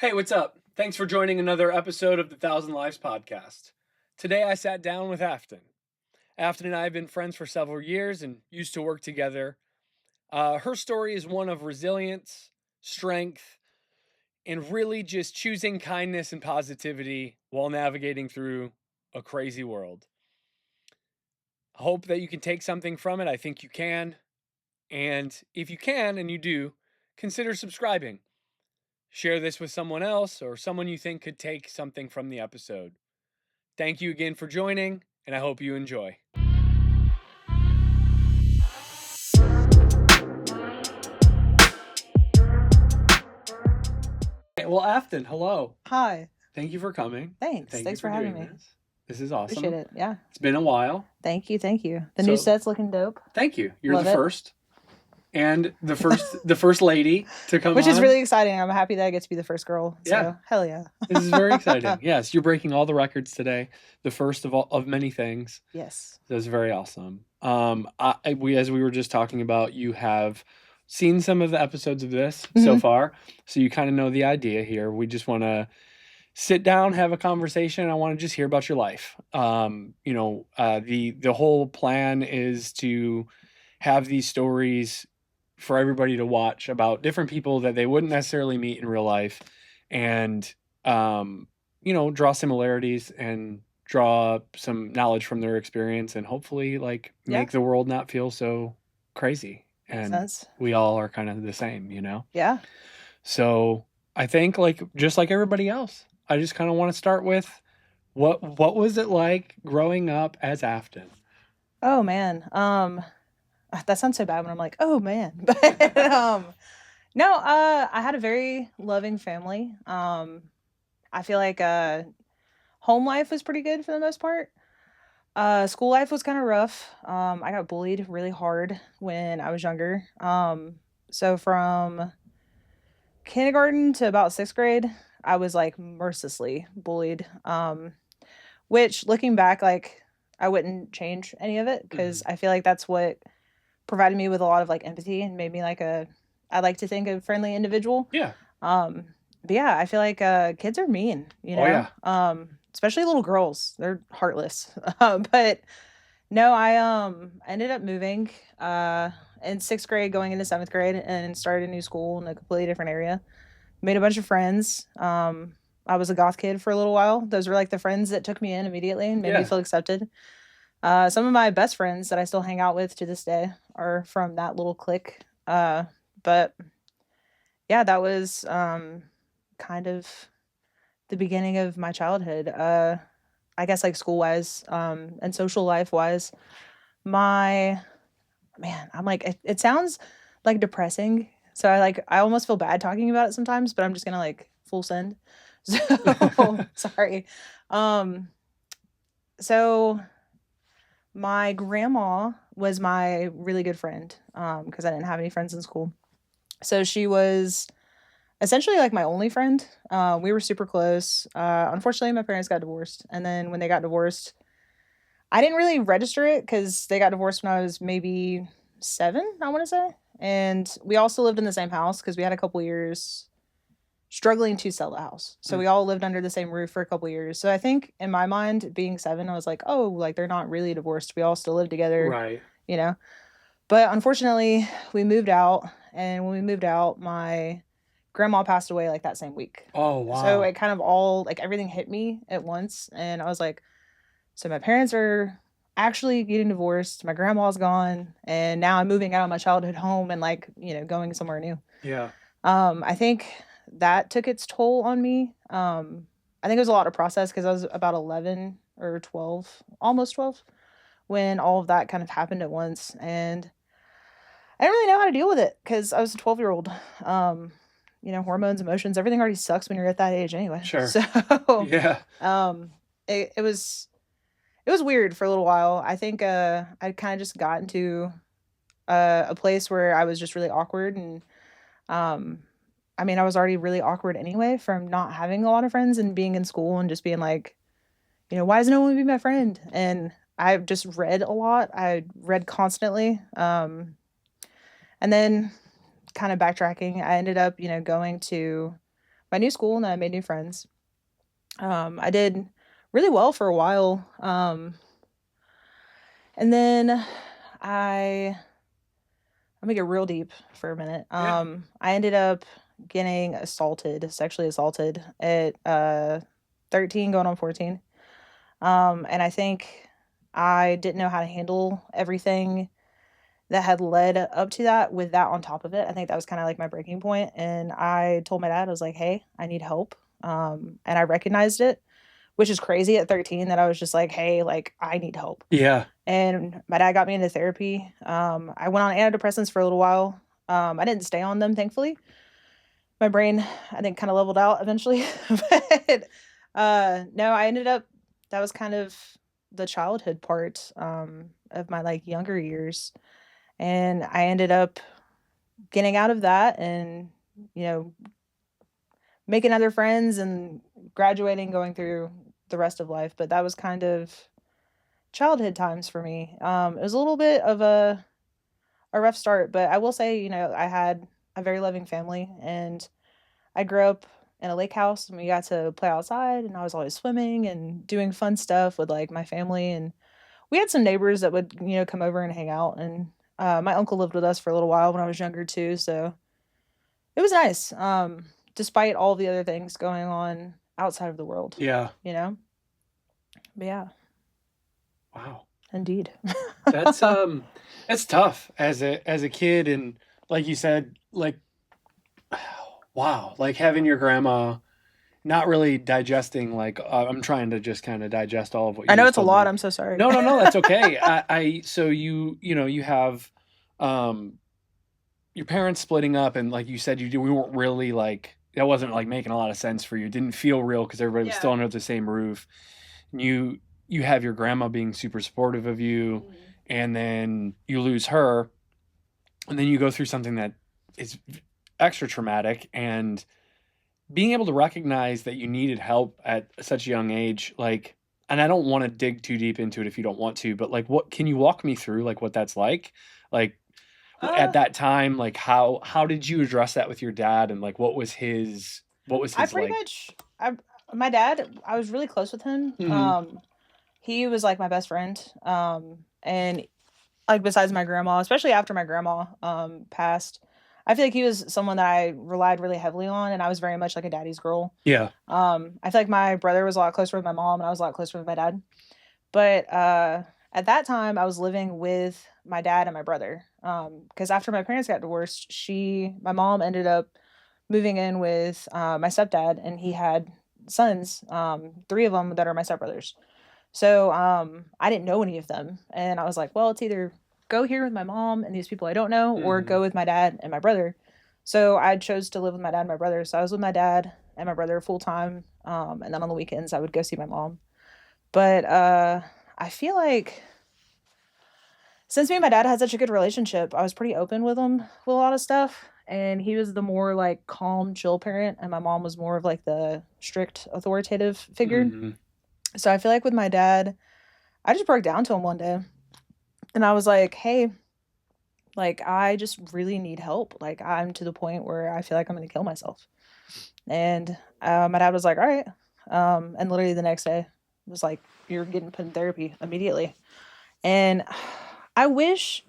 Hey, what's up? Thanks for joining another episode of the Thousand Lives podcast. Today I sat down with Afton. Afton and I have been friends for several years and used to work together. Her story is one of resilience, strength, and really just choosing kindness and positivity while navigating through a crazy world. I hope that you can take something from it. I think you can. And if you can and you do, consider subscribing. Share this with someone else or someone you think could take something from the episode. Thank you again for joining, and I hope you enjoy. Well, Afton, hello. Hi. Thank you for coming. Thanks. Thank Thanks you for for having doing me. This is awesome. Appreciate it. Yeah. It's been a while. Thank you. The new set's looking dope. Thank you. You're Love the it. first. And the first lady to come Which on. is really exciting. I'm happy that I get to be the first girl. So, Yeah. hell yeah. This is very exciting. Yes, you're breaking all the records today. The first of many things. Yes. That's very awesome. As we were just talking about, you have seen some of the episodes of this so far, so you kind of know the idea here. We just want to sit down, have a conversation. I want to just hear about your life. The whole plan is to have these stories for everybody to watch about different people that they wouldn't necessarily meet in real life, and draw similarities and draw some knowledge from their experience, and hopefully make the world not feel so crazy. And we all are kind of the same, Yeah. So I think just like everybody else, I just kind of want to start with what was it like growing up as Afton? Oh man. That sounds so bad when I'm like, oh man. But no, I had a very loving family. I feel like home life was pretty good for the most part. School life was kind of rough. I got bullied really hard when I was younger. So from kindergarten to about 6th grade, I was like mercilessly bullied. Which looking back, I wouldn't change any of it because I feel like that's what provided me with a lot of empathy and made me I like to think a friendly individual. Yeah. But yeah, I feel like kids are mean, Oh, yeah. Especially little girls. They're heartless. But no, I ended up moving in 6th grade going into 7th grade and started a new school in a completely different area. Made a bunch of friends. I was a goth kid for a little while. Those were the friends that took me in immediately and made me feel accepted. Some of my best friends that I still hang out with to this day are from that little clique. But yeah, that was kind of the beginning of my childhood. I guess school-wise and social life-wise. I'm it sounds depressing. So I almost feel bad talking about it sometimes, but I'm just going to full send. So sorry. So my grandma was my really good friend because I didn't have any friends in school. So she was essentially my only friend. We were super close. Unfortunately, my parents got divorced. And then when they got divorced, I didn't really register it because they got divorced when I was maybe 7, I want to say. And we all still lived in the same house because we had a couple years struggling to sell the house. So we all lived under the same roof for a couple years. So I think in my mind, being 7, I was like, oh, they're not really divorced. We all still live together. Right. But unfortunately, we moved out. And when we moved out, my grandma passed away that same week. Oh, wow. So it kind of all everything hit me at once. And I was like, so my parents are actually getting divorced. My grandma's gone. And now I'm moving out of my childhood home and going somewhere new. Yeah. I think that took its toll on me. I think it was a lot of process because I was about 11 or 12, almost 12, when all of that kind of happened at once. And I didn't really know how to deal with it because I was a 12-year-old. Hormones, emotions, everything already sucks when you're at that age anyway. Sure. So yeah. It was weird for a little while. I think I kind of just got into a place where I was just really awkward. And I was already really awkward anyway from not having a lot of friends and being in school and just being why does no one be my friend? And I just read a lot. I read constantly. And then kind of backtracking, I ended up, going to my new school and I made new friends. I did really well for a while. And then I let me get real deep for a minute. Yeah. I ended up getting assaulted, sexually assaulted at 13 going on 14. And I think I didn't know how to handle everything that had led up to that with that on top of it. I think that was kind of like my breaking point. And I told my dad, I was like, hey, I need help. And I recognized it, which is crazy at 13 that I was just like, hey, like, I need help. Yeah. And my dad got me into therapy. I went on antidepressants for a little while. I didn't stay on them, thankfully. My brain, I think, kind of leveled out eventually. But no, I ended up, that was kind of the childhood part of my like younger years. And I ended up getting out of that and, you know, making other friends and graduating, going through the rest of life. But that was kind of childhood times for me. It was a little bit of a rough start, but I will say, you know, I had a very loving family and I grew up in a lake house and we got to play outside and I was always swimming and doing fun stuff with like my family. And we had some neighbors that would, you know, come over and hang out. And my uncle lived with us for a little while when I was younger too. So it was nice. Despite all the other things going on outside of the world, Yeah. you know? But yeah, Wow. indeed. That's that's tough as a kid, and like you said, like wow, like having your grandma not really digesting, like I'm trying to just kind of digest all of what I you know just it's a told lot. me. I'm so sorry. No, no, no, that's okay. I so you know, you have um your parents splitting up, and like you said, we weren't really like that wasn't like making a lot of sense for you. It didn't feel real because everybody was Yeah. still under the same roof. And you have your grandma being super supportive of you, Mhm. and then you lose her, and then you go through something that is extra traumatic, and being able to recognize that you needed help at such a young age, like, and I don't want to dig too deep into it if you don't want to, but like what can you walk me through like what that's like at Uh, that time, like how did you address that with your dad, and like what was I his pretty like. much, my dad, I was really close with him. Mhm. He was like my best friend. And like besides my grandma, especially after my grandma passed, I feel like he was someone that I relied really heavily on, and I was very much like a daddy's girl. Yeah. I feel like my brother was a lot closer with my mom, and I was a lot closer with my dad. But at that time, I was living with my dad and my brother. Because after my parents got divorced, my mom ended up moving in with my stepdad, and he had sons, three of them that are my stepbrothers. So I didn't know any of them, and I was like, well, it's either go here with my mom and these people I don't know, or Mhm. go with my dad and my brother. So I chose to live with my dad and my brother. So I was with my dad and my brother full time, and then on the weekends I would go see my mom. But I feel like since me and my dad had such a good relationship, I was pretty open with him with a lot of stuff. And he was the more like calm, chill parent, and my mom was more of like the strict, authoritative figure. Mhm. So I feel like with my dad, I just broke down to him one day and I was like, hey, like, I just really need help. Like, I'm to the point where I feel like I'm going to kill myself. And my dad was like, all right. And literally the next day was like, you're getting put in therapy immediately. And I wish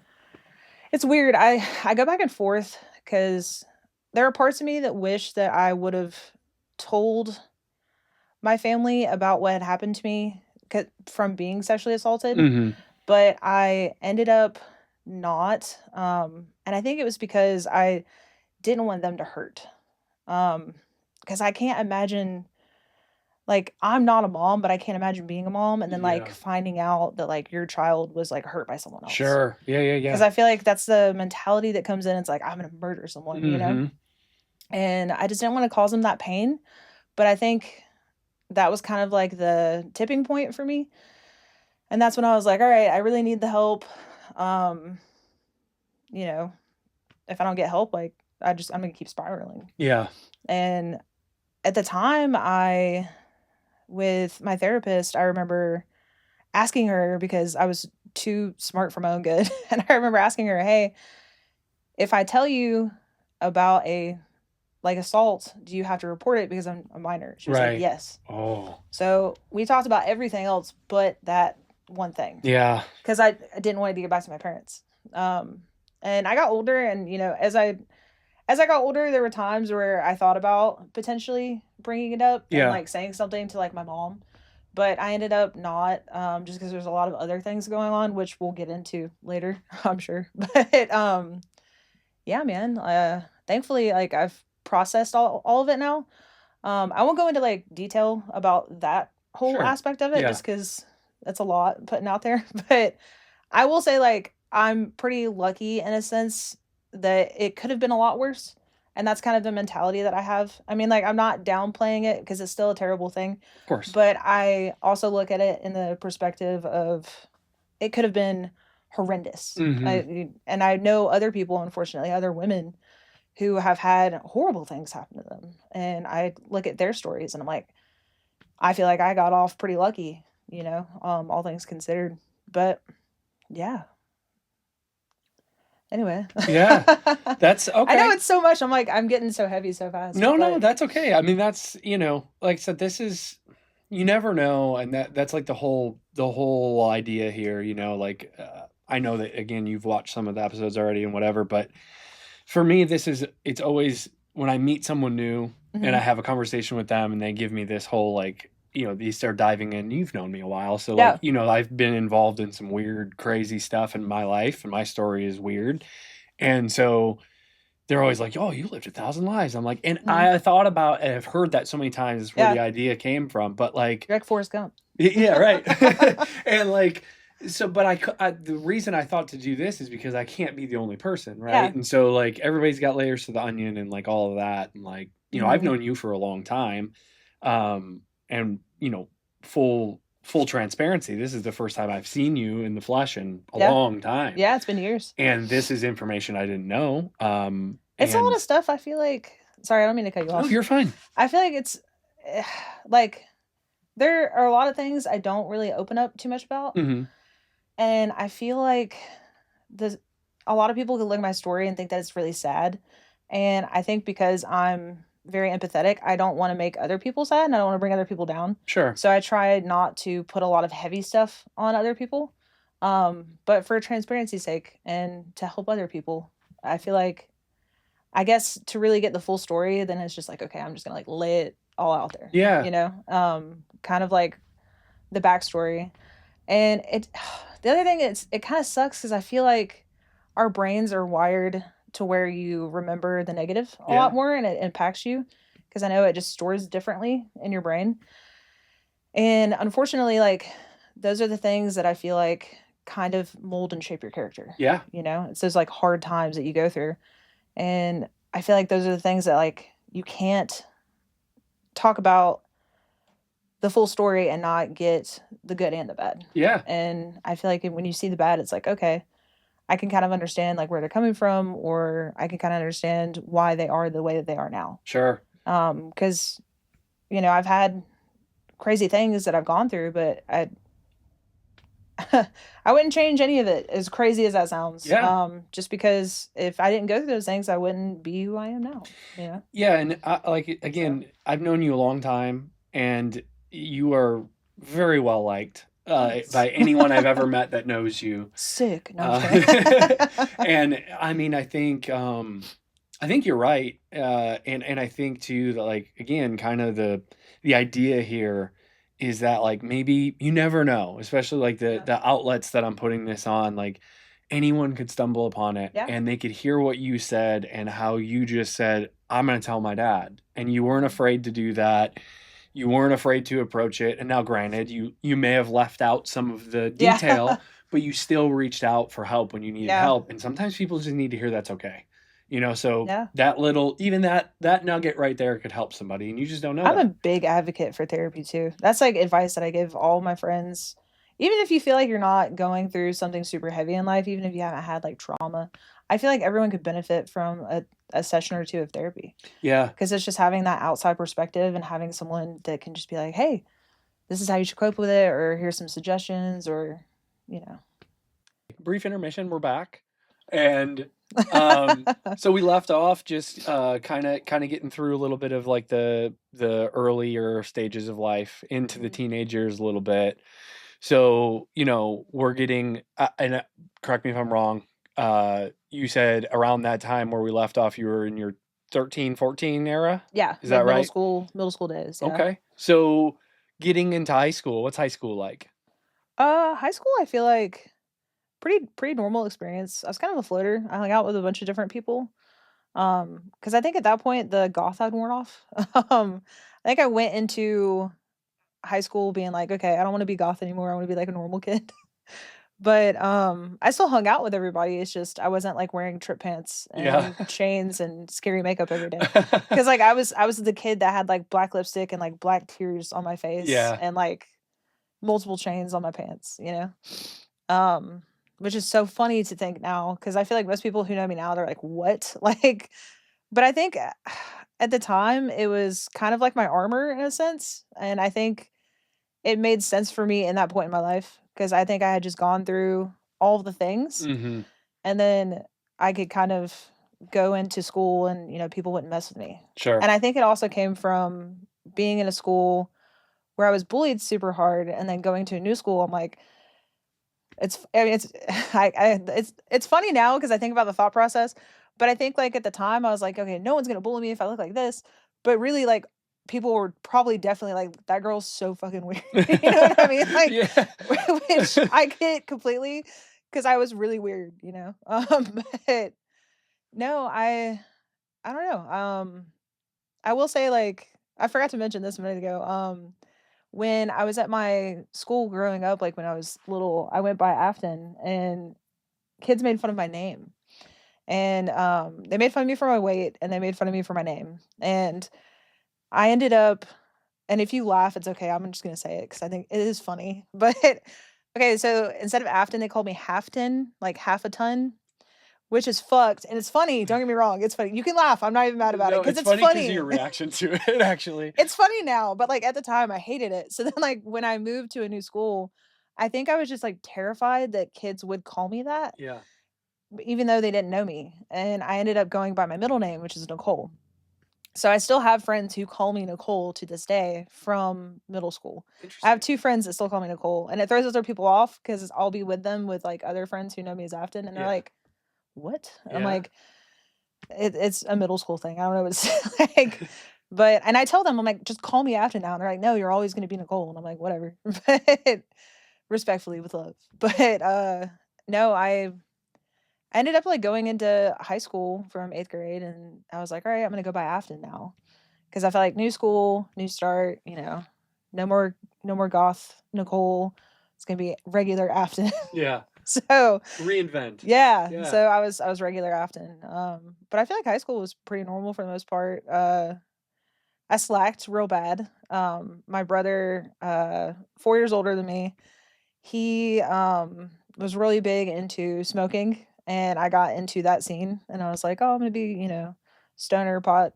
it's weird. I go back and forth because there are parts of me that wish that I would have told my family about what had happened to me from being sexually assaulted, Mhm. but I ended up not. And I think it was because I didn't want them to hurt. Because I can't imagine, like, I'm not a mom, but I can't imagine being a mom and then like Yeah. finding out that like your child was like hurt by someone else. Sure. Yeah, yeah, Because yeah. I feel like that's the mentality that comes in. It's like, I'm going to murder someone, you know? Mhm. And I just didn't want to cause them that pain. But I think that was kind of like the tipping point for me. And that's when I was like, all right, I really need the help. Um, you know, if I don't get help, like I'm gonna keep spiraling. Yeah. And at the time with my therapist, I remember asking her because I was too smart for my own good. And I remember asking her, hey, if I tell you about like assault, do you have to report it because I'm a minor? She was like, Right. yes. Oh. So we talked about everything else but that one thing. Yeah. Because I didn't want to get back to my parents. And I got older, and as I got older, there were times where I thought about potentially bringing it up and Yeah. like saying something to like my mom, but I ended up not, just because there's a lot of other things going on, which we'll get into later, I'm sure. But yeah, man. Thankfully, like I've processed all of it now. I won't go into like detail about that whole Sure. aspect of it, Yeah. just because that's a lot putting out there. But I will say, like, I'm pretty lucky in a sense that it could have been a lot worse. And that's kind of the mentality that I have. I mean, like, I'm not downplaying it because it's still a terrible thing. Of course. But I also look at it in the perspective of it could have been horrendous. Mm-hmm. And I know other people, unfortunately, other women who have had horrible things happen to them. And I look at their stories and I'm like, I feel like I got off pretty lucky, all things considered. But yeah. Anyway. Yeah. That's I know okay. it's so much. I'm like, I'm getting so heavy so fast. No, But that's okay. I mean, that's, like I said, this is, you never know, and that's like the whole idea here, like I know that again you've watched some of the episodes already and whatever, but for me it's always when I meet someone new and I mhm. have a conversation with them and they give me this whole like, they start diving in. You've known me a while, so like, Yeah. I've been involved in some weird, crazy stuff in my life, and my story is weird, and so they're always like, "Oh, you lived 1,000 lives." I'm like, and Mhm. I thought about and I've heard that so many times. Is where Yeah. the idea came from, but like, You're like Forrest Gump. yeah, right. And like, so, but the reason I thought to do this is because I can't be the only person, right? Yeah. And so, like, everybody's got layers to the onion and like all of that. And like, I've Mhm. known you for a long time. And, full transparency, this is the first time I've seen you in the flesh in a Yeah. long time. Yeah, it's been years. And this is information I didn't know. It's a lot And of stuff. I feel like, sorry, I don't mean to cut you no, off. you're fine. I feel like it's like there are a lot of things I don't really open up too much about. Hmm. And I feel like the a lot of people could look at my story and think that it's really sad. And I think because I'm very empathetic, I don't want to make other people sad and I don't want to bring other people down. Sure. So I try not to put a lot of heavy stuff on other people. But for transparency's sake and to help other people, I feel like I guess to really get the full story, then it's just like, okay, I'm just gonna like lay it all out there, Yeah. kind of like the backstory. And the other thing is, it kind of sucks because I feel like our brains are wired to where you remember the negative a lot Yeah. more and it impacts you because I know it just stores differently in your brain. And unfortunately, like those are the things that I feel like kind of mold and shape your character. Yeah. It's those like hard times that you go through. And I feel like those are the things that like you can't talk about the full story and not get the good and the bad. Yeah. And I feel like when you see the bad, it's like, okay, I can kind of understand like where they're coming from, or I can kind of understand why they are the way that they are now. Sure. Because I've had crazy things that I've gone through, but I wouldn't change any of it, as crazy as that sounds. Yeah. Just because if I didn't go through those things, I wouldn't be who I am now. Yeah, and like So again, I've known you a long time, and you are very well liked thanks. by anyone I've ever met that knows you. Sick. No, I'm just Uh, kidding. and I mean, I think you're right, and I think too that like again, kind of the idea here is that like maybe you never know, especially like the Yeah. the outlets that I'm putting this on, like anyone could stumble upon it Yeah. and they could hear what you said and how you just said, I'm going to tell my dad. And you weren't afraid to do that. You weren't afraid to approach it. And now granted, you may have left out some of the Yeah. detail, but you still reached out for help when you needed Yeah. help. And sometimes people just need to hear that's okay. So Yeah. that little, even that nugget right there could help somebody, and you just don't know I'm a that. big advocate for therapy too. That's like advice that I give all my friends. Even if you feel like you're not going through something super heavy in life, even if you haven't had like trauma, I feel like everyone could benefit from a session or two of therapy Yeah. because it's just having that outside perspective and having someone that can just be like, hey, this is how you should cope with it, or here's some suggestions, or, you know. Brief intermission. We're back. And So we left off just kind of getting through a little bit of like the earlier stages of life into the Mhm. teenage years a little bit. So, we're getting and correct me if I'm wrong. You said around that time where we left off, you were in your 13, 14 era. Yeah, Is like that right? middle school days, yeah. Okay. So getting into high school, what's high school like? High school, I feel like pretty normal experience. I was kind of a floater. I hung out with a bunch of different people. Because I think at that point the goth had worn off. I think I went into high school being like, okay, I don't want to be goth anymore. I want to be like a normal kid. But I still hung out with everybody. It's just I wasn't like wearing trip pants Yeah. and chains and scary makeup every day. Cause like I was the kid that had like black lipstick and like black tears on my face Yeah. and like multiple chains on my pants, you know? Um, which is so funny to think now because I feel like most people who know me now, they're like, "What?" Like, but I think at the time it was kind of like my armor in a sense, and I think it made sense for me in that point in my life because I think I had just gone through all the things, Mhm. and then I could kind of go into school and people wouldn't mess with me. Sure. And I think it also came from being in a school where I was bullied super hard, and then going to a new school, I'm like, I mean, it's it's funny now because I think about the thought process, but I think, like, at the time, I was like, "Okay, no one's gonna bully me if I look like this," but really, like, people were probably definitely like, "That girl's so fucking weird." You know what I mean? Like, Yeah. which I get completely because I was really weird, you know? But no, I don't know, I will say, like I forgot to mention this a minute ago, when I was at my school growing up, like, when I was little, I went by Afton, and kids made fun of my name, and, they made fun of me for my weight, and they made fun of me for my name, and I ended up and if you laugh, it's okay, I'm just gonna say it because I think it is funny, but okay, so instead of Afton, they called me Halfton, like half a ton, which is fucked, and it's funny, don't get me wrong, it's funny. You can laugh, I'm not even mad about it No, because it's it's funny because of funny. your reaction to it, actually. It's funny now, but, like, at the time, I hated it. So then, like, when I moved to a new school, I think I was just, like, terrified that kids would call me that, Yeah. even though they didn't know me, and I ended up going by my middle name, which is Nicole. So I still have friends who call me Nicole to this day from middle school. I have Interesting. 2 friends that still call me Nicole, and it throws other people off because 'cause I'll be with them with, like, other friends who know me as Afton, and they're Yeah. like, "What?" I'm Yeah. like, it's a middle school thing, I don't know what it's like, but and I tell them, I'm like, "Just call me Afton now," and they're like, "No, you're always gonna be Nicole," and I'm like, "Whatever," but respectfully with love, but, no, I ended up, like, going into high school from 8th grade, and I was like, "Alright, I'm gonna go by Afton now," because I felt like new school, new start, no more no more goth Nicole, it's gonna be regular Afton. Yeah. So Reinvent. yeah, Yeah. so I was regular Afton, but I feel like high school was pretty normal for the most part. I slacked real bad. My brother, 4 years older than me, he was really big into smoking, and I got into that scene, and I was like, "Oh, I'm gonna be, stoner pot,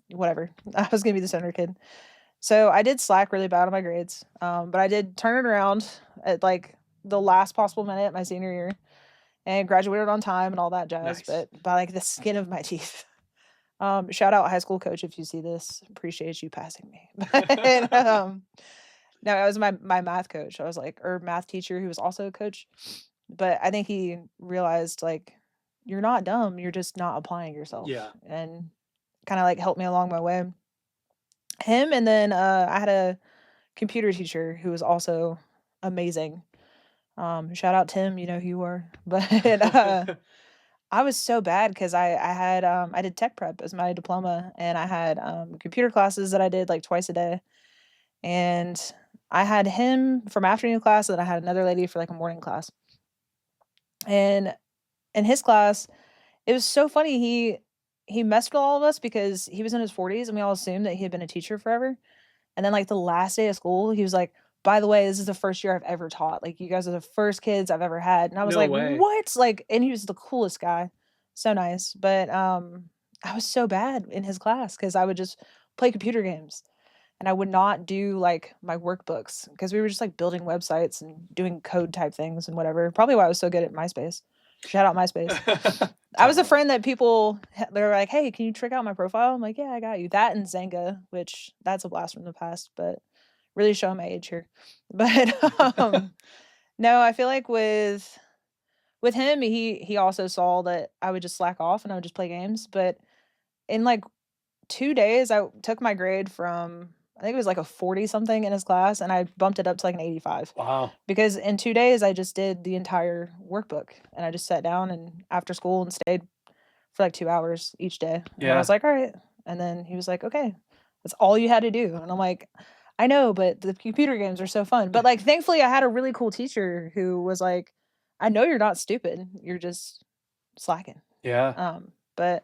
whatever." I was gonna be the stoner kid. So I did slack really bad on my grades, but I did turn it around at like the last possible minute my senior year and graduated on time and all that jazz, Nice. but by like the skin of my teeth. Shout out high school coach if you see this. Appreciate you passing me. But no, it was my math coach. I was like, or math teacher who was also a coach. But I think he realized like you're not dumb, you're just not applying yourself Yeah. and kind of like helped me along my way. Him and then I had a computer teacher who was also amazing. Shout out Tim, you know who you are. But I was so bad because I had I did tech prep as my diploma and I had computer classes that I did like twice a day. And I had him from afternoon class and I had another lady for like a morning class. And in his class, it was so funny. He messed with all of us because he was in his 40s and we all assumed that he had been a teacher forever. And then, like, the last day of school, he was like, "By the way, this is the first year I've ever taught. Like, you guys are the first kids I've ever had." And I was No like, way. "What?" Like, and he was the coolest guy. So nice. But, I was so bad in his class because I would just play computer games, and I would not do, like, my workbooks because we were just, like, building websites and doing code type things and whatever. Probably why I was so good at MySpace. Shout out MySpace. I was a friend that people, they were like, hey, can you trick out my profile? I'm like, yeah, I got you. That and Zanga, which that's a blast from the past, but really showing my age here. But no, I feel like with him, he also saw that I would just slack off and I would just play games. But in like 2 days, I took my grade from, I think it was like a 40 something in his class, and I bumped it up to like an 85. Wow. Because in 2 days, I just did the entire workbook and I just sat down and after school and stayed for like 2 hours each day. And I Yeah. was like, all right. And then he was like, okay, that's all you had to do. And I'm like, I know, but the computer games are so fun. But like, thankfully, I had a really cool teacher who was like, I know you're not stupid. You're just slacking. Yeah. But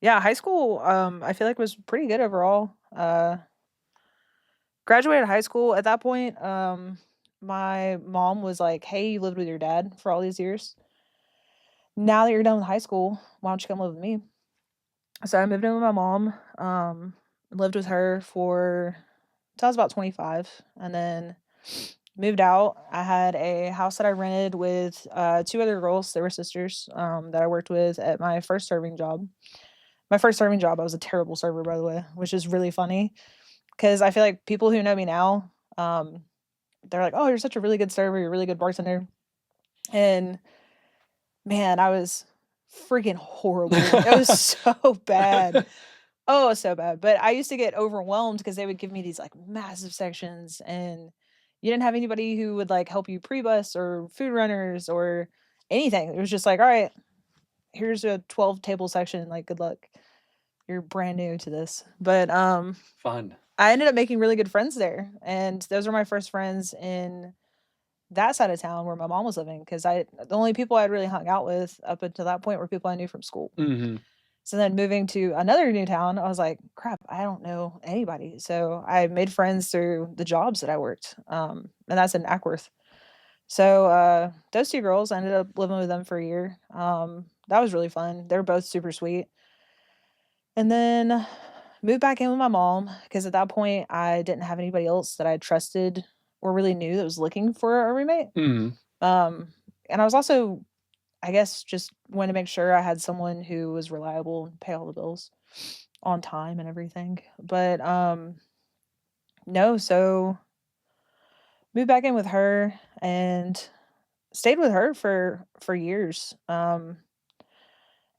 yeah, high school, I feel like was pretty good overall. Graduated high school at that point. My mom was like, hey, you lived with your dad for all these years. Now that you're done with high school, why don't you come live with me? So I moved in with my mom, lived with her for till I was about 25, and then moved out. I had a house that I rented with two other girls. They were sisters that I worked with at my first serving job. My first serving job, I was a terrible server, by the way, which is really funny because I feel like people who know me now, they're like, "Oh, you're such a really good server. You're a really good bartender." And man, I was freaking horrible. It was so bad. Oh, so bad. But I used to get overwhelmed because they would give me these like massive sections and you didn't have anybody who would like help you pre-bus or food runners or anything. It was just like, all right, here's a 12 table section. Like, good luck. You're brand new to this. But Fun. I ended up making really good friends there. And those were my first friends in that side of town where my mom was living because the only people I'd really hung out with up until that point were people I knew from school. Mm-hmm. So then moving to another new town, I was like, crap, I don't know anybody. So I made friends through the jobs that I worked. And that's in Ackworth. So those two girls, I ended up living with them for a year. That was really fun. They're both super sweet. And then moved back in with my mom because at that point I didn't have anybody else that I trusted or really knew that was looking for a roommate. Mm-hmm. And I was also, I guess, just wanted to make sure I had someone who was reliable and pay all the bills on time and everything. But no, so moved back in with her and stayed with her for years. And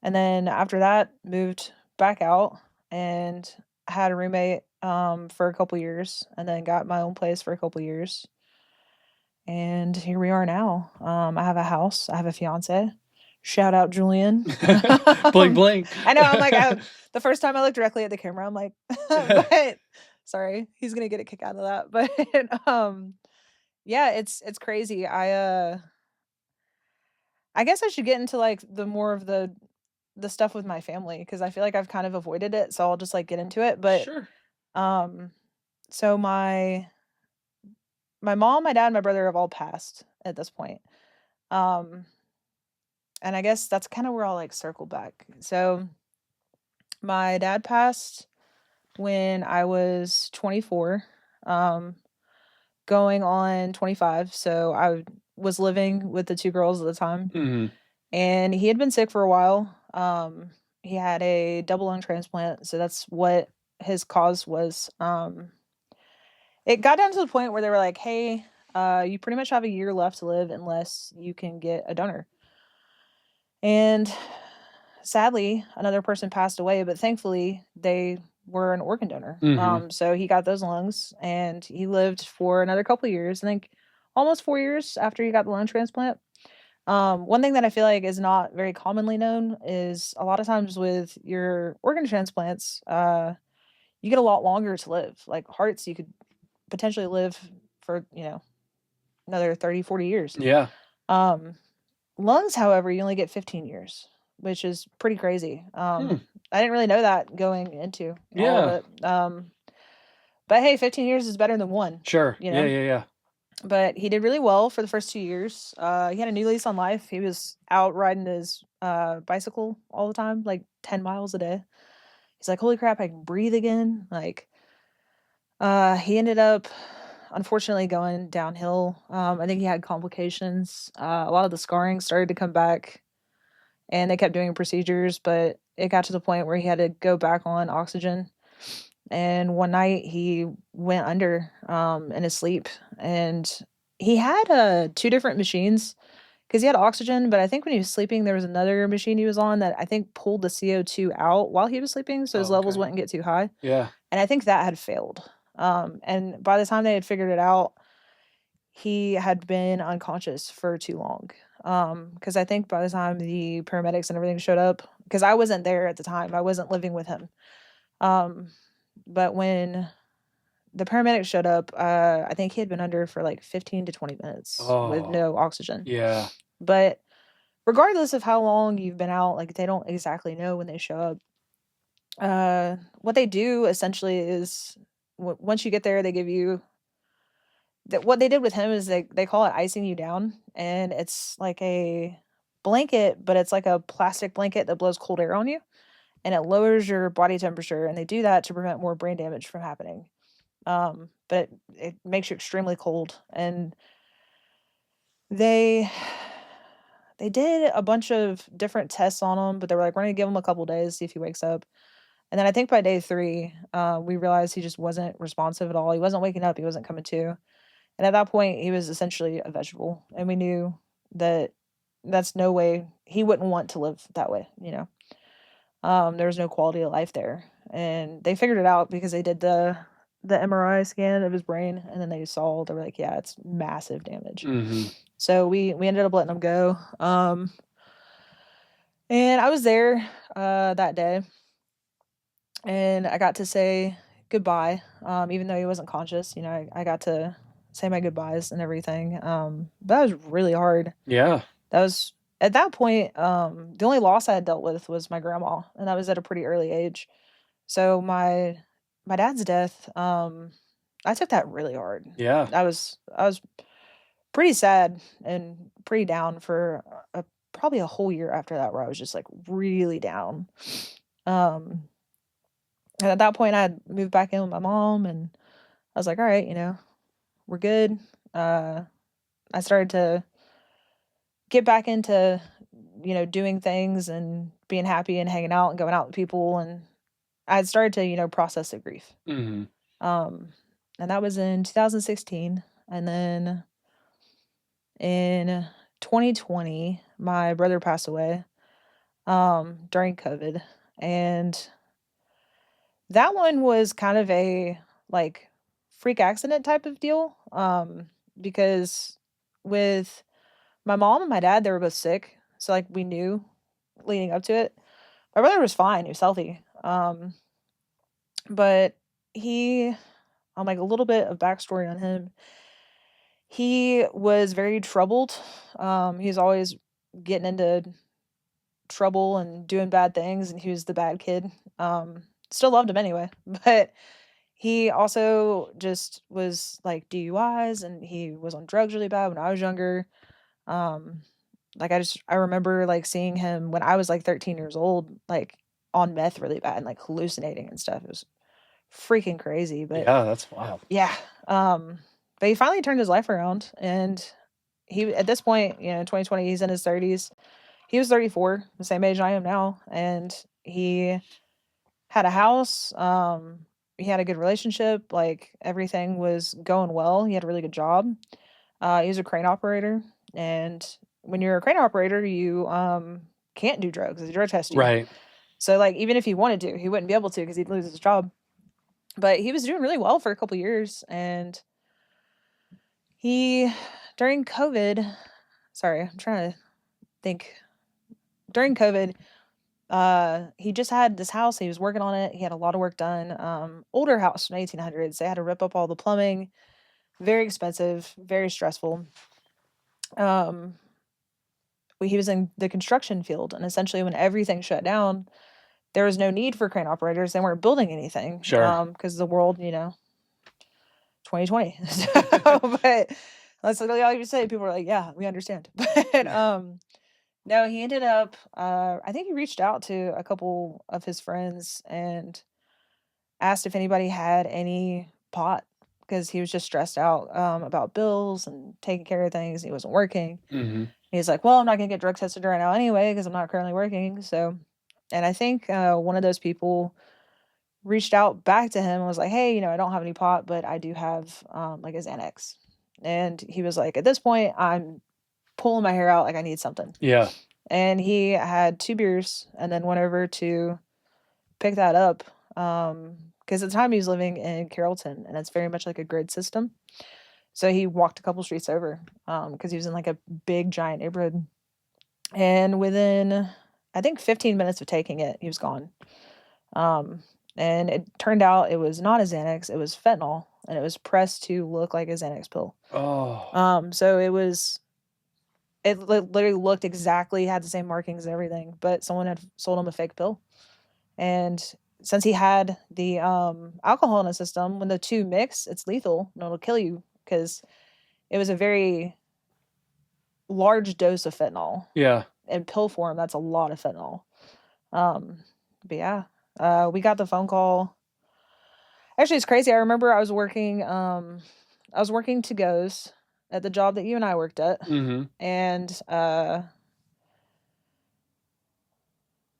then after that moved back out and had a roommate for a couple years and then got my own place for a couple years. And here we are now. I have a house. I have a fiance. Shout out Julian. Bling bling. I know. I'm like, the first time I looked directly at the camera, I'm like, but sorry, he's gonna get a kick out of that. But yeah, it's crazy. I guess I should get into like the more of the stuff with my family because I feel like I've kind of avoided it. So I'll just like get into it. But Sure. so my mom, my dad, and my brother have all passed at this point. Um, and I guess that's kind of where I'll like circle back. So my dad passed when I was 24, going on 25. So I was living with the two girls at the time, Mm-hmm. and he had been sick for a while. He had a double lung transplant, so that's what his cause was. It got down to the point where they were like, "Hey, you pretty much have a year left to live unless you can get a donor." And sadly, another person passed away, but thankfully they were an organ donor. Mm-hmm. So he got those lungs and he lived for another couple of years. I think almost 4 years after he got the lung transplant. One thing that I feel like is not very commonly known is a lot of times with your organ transplants, you get a lot longer to live. Like hearts, you could potentially live for, another 30, 40 years. Yeah. Lungs, however, you only get 15 years, which is pretty crazy. Hmm. I didn't really know that going into all of Yeah. it. But hey, 15 years is better than one. Sure. You know? Yeah. But he did really well for the first 2 years. He had a new lease on life. He was out riding his bicycle all the time, like 10 miles a day. He's like, holy crap, I can breathe again. Like, he ended up unfortunately going downhill. I think he had complications. A lot of the scarring started to come back. and they kept doing procedures, but it got to the point where he had to go back on oxygen. And one night he went under in his sleep, and he had two different machines because he had oxygen, but I think when he was sleeping, there was another machine he was on that I think pulled the CO2 out while he was sleeping, so his Oh, levels okay. wouldn't get too high. Yeah. And I think that had failed. And by the time they had figured it out, he had been unconscious for too long. Because I think by the time the paramedics and everything showed up, because I wasn't there at the time, I wasn't living with him. Um, but when the paramedics showed up, I think he had been under for like 15 to 20 minutes with Oh, no oxygen. yeah. But regardless of how long you've been out, like they don't exactly know when they show up. What they do essentially is once you get there, they give you that. What they did with him is they call it icing you down, and it's like a blanket, but it's like a plastic blanket that blows cold air on you, and it lowers your body temperature. And they do that to prevent more brain damage from happening. But it makes you extremely cold, and they they did a bunch of different tests on him, but they were like, we're gonna give him a couple days, see if he wakes up. And then I think by day 3, we realized he just wasn't responsive at all. He wasn't waking up, he wasn't coming to. And at that point, he was essentially a vegetable, and we knew that that's no way he wouldn't want to live that way, you know? There was no quality of life there, and they figured it out because they did the MRI scan of his brain, and then they were like, "Yeah, it's massive damage." Mhm. So we ended up letting him go, and I was there, that day, and I got to say goodbye, even though he wasn't conscious, you know, I got to say my goodbyes and everything, but that was really hard. Yeah. That was at that point, the only loss I had dealt with was my grandma, and that was at a pretty early age. So my dad's death, I took that really hard. Yeah. I was pretty sad and pretty down for probably a whole year after that where I was just like really down. Um and at that point I had moved back in with my mom, and I was like, all right, you know, we're good. Uh I started to get back into, you know, doing things and being happy and hanging out and going out with people, and I had started to, you know, process the grief. Mhm. Um, and that was in 2016. And then in 2020, my brother passed away during COVID. And that one was kind of a like freak accident type of deal. Because with my mom and my dad, they were both sick. So like we knew leading up to it. My brother was fine, he was healthy. But he like a little bit of backstory on him. He was very troubled. He was always getting into trouble and doing bad things, and he was the bad kid. Still loved him anyway, but he also just was like DUIs, and he was on drugs really bad when I was younger. Um, like I remember like seeing him when I was like 13 years old, like on meth really bad and like hallucinating and stuff. It was freaking crazy, but Yeah, that's wild. yeah. Um, but he finally turned his life around, and he at this point, you know, 2020, he's in his 30s. He was 34, the same age I am now, and he had a house. He had a good relationship. Like everything was going well. He had a really good job. He was a crane operator, and when you're a crane operator, you can't do drugs. They drug test you. Right. So like even if he wanted to, he wouldn't be able to because he'd lose his job. But he was doing really well for a couple years, and he during COVID, sorry, I'm trying to think. During COVID, he just had this house, he was working on it, he had a lot of work done, older house from 1800s, they had to rip up all the plumbing, very expensive, very stressful. Um, he was in the construction field, and essentially when everything shut down, there was no need for crane operators, they weren't building anything, Sure. because the world, you know, 2020. So, but that's literally all you say. People are like, "Yeah, we understand." But, no, he ended up, I think he reached out to a couple of his friends and asked if anybody had any pot because he was just stressed out, about bills and taking care of things, he wasn't working. Mhm. He's like, well, I'm not gonna get drug tested right now anyway because I'm not currently working. So, and I think one of those people reached out back to him and was like, hey, I don't have any pot, but I do have like a Xanax. And he was like, at this point, I'm pulling my hair out, like I need something. Yeah. And he had 2 beers and then went over to pick that up. Because at the time he was living in Carrollton and it's very much like a grid system. So he walked a couple streets over because he was in like a big giant neighborhood. And within, I think, 15 minutes of taking it, he was gone. And it turned out it was not a Xanax, it was fentanyl, and it was pressed to look like a Xanax pill. Oh. So it literally looked exactly, had the same markings and everything, but someone had sold him a fake pill. And since he had the alcohol in his system, when the two mix, it's lethal and it'll kill you because it was a very large dose of fentanyl. Yeah. In pill form, that's a lot of fentanyl. But yeah, we got the phone call. Actually, it's crazy. I remember I was working to goes at the job that you and I worked at, Mm-hmm. and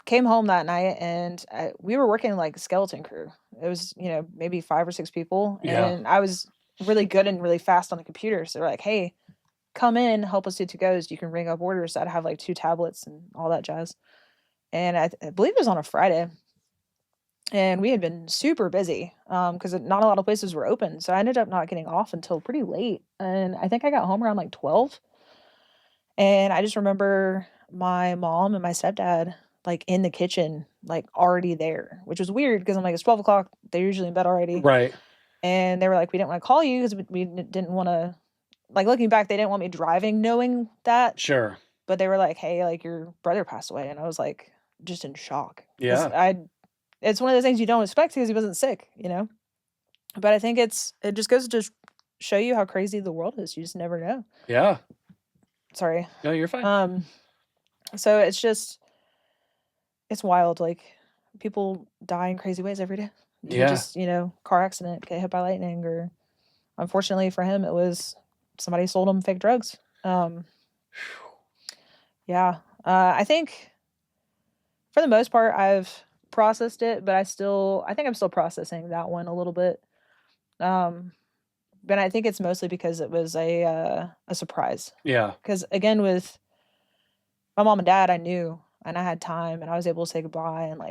came home that night, and we were working like skeleton crew. It was maybe 5 or 6 people, Yeah. and I was really good and really fast on the computer. So they're like, "Hey, come in, help us do to goes. You can ring up orders." So I'd have like 2 tablets and all that jazz. And I believe it was on a Friday. And we had been super busy because not a lot of places were open. So I ended up not getting off until pretty late. And I think I got home around like 12. And I just remember my mom and my stepdad like in the kitchen, like already there, which was weird because I'm like, it's 12 o'clock. They're usually in bed already. Right. And they were like, we didn't want to call you because we didn't want to, like looking back, they didn't want me driving knowing that. Sure. But they were like, hey, like your brother passed away. And I was like, just in shock. Yeah. It's one of those things you don't expect because he wasn't sick, But I think it just goes to show you how crazy the world is. You just never know. Yeah. Sorry. No, you're fine. So it's wild. Like people die in crazy ways every day. You just, car accident, get hit by lightning, or unfortunately for him, it was somebody sold him fake drugs. Yeah. I think for the most part, I've processed it, but I think I'm still processing that one a little bit. But I think it's mostly because it was a surprise. Yeah. Because again, with my mom and dad, I knew and I had time and I was able to say goodbye and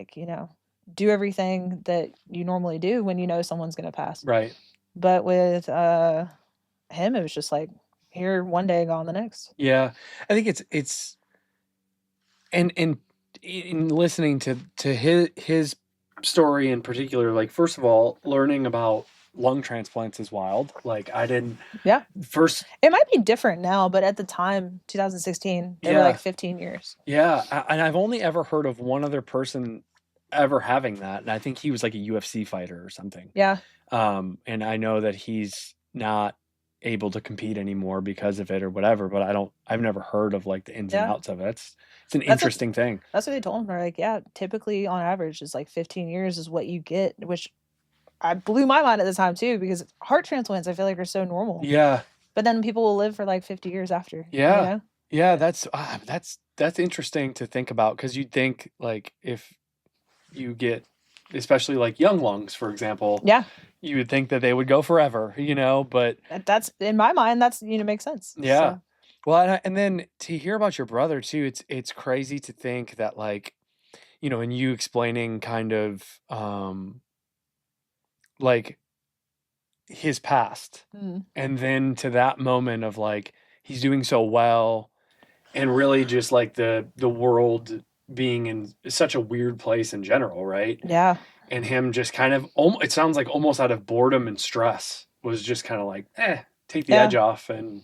do everything that you normally do when you know someone's gonna pass. Right. But with him, it was just like here one day, gone the next. Yeah. I think it's and in listening to his story in particular, like first of all, learning about lung transplants is wild. Like I didn't. Yeah. First, it might be different now, but at the time, 2016, they were like 15 years. Yeah, and I've only ever heard of one other person ever having that, and I think he was like a UFC fighter or something. Yeah. And I know that he's not able to compete anymore because of it or whatever, but I've never heard of like the ins and outs of it. It's an interesting thing. That's what they told him. They're like, yeah, typically on average it's like 15 years is what you get, which I blew my mind at the time too, because heart transplants I feel like are so normal. Yeah. But then people will live for like 50 years after. Yeah. Yeah, that's interesting to think about, because you'd think like if you get, especially like young lungs, for example. Yeah. You would think that they would go forever, but that's in my mind. That's makes sense. Yeah. So. Well, and then to hear about your brother too, it's crazy to think that like, and you explaining kind of like his past, and then to that moment of like he's doing so well, and really just like the world being in such a weird place in general, right? Yeah. And him just kind of, it sounds like almost out of boredom and stress, was just kind of like, take the edge off. And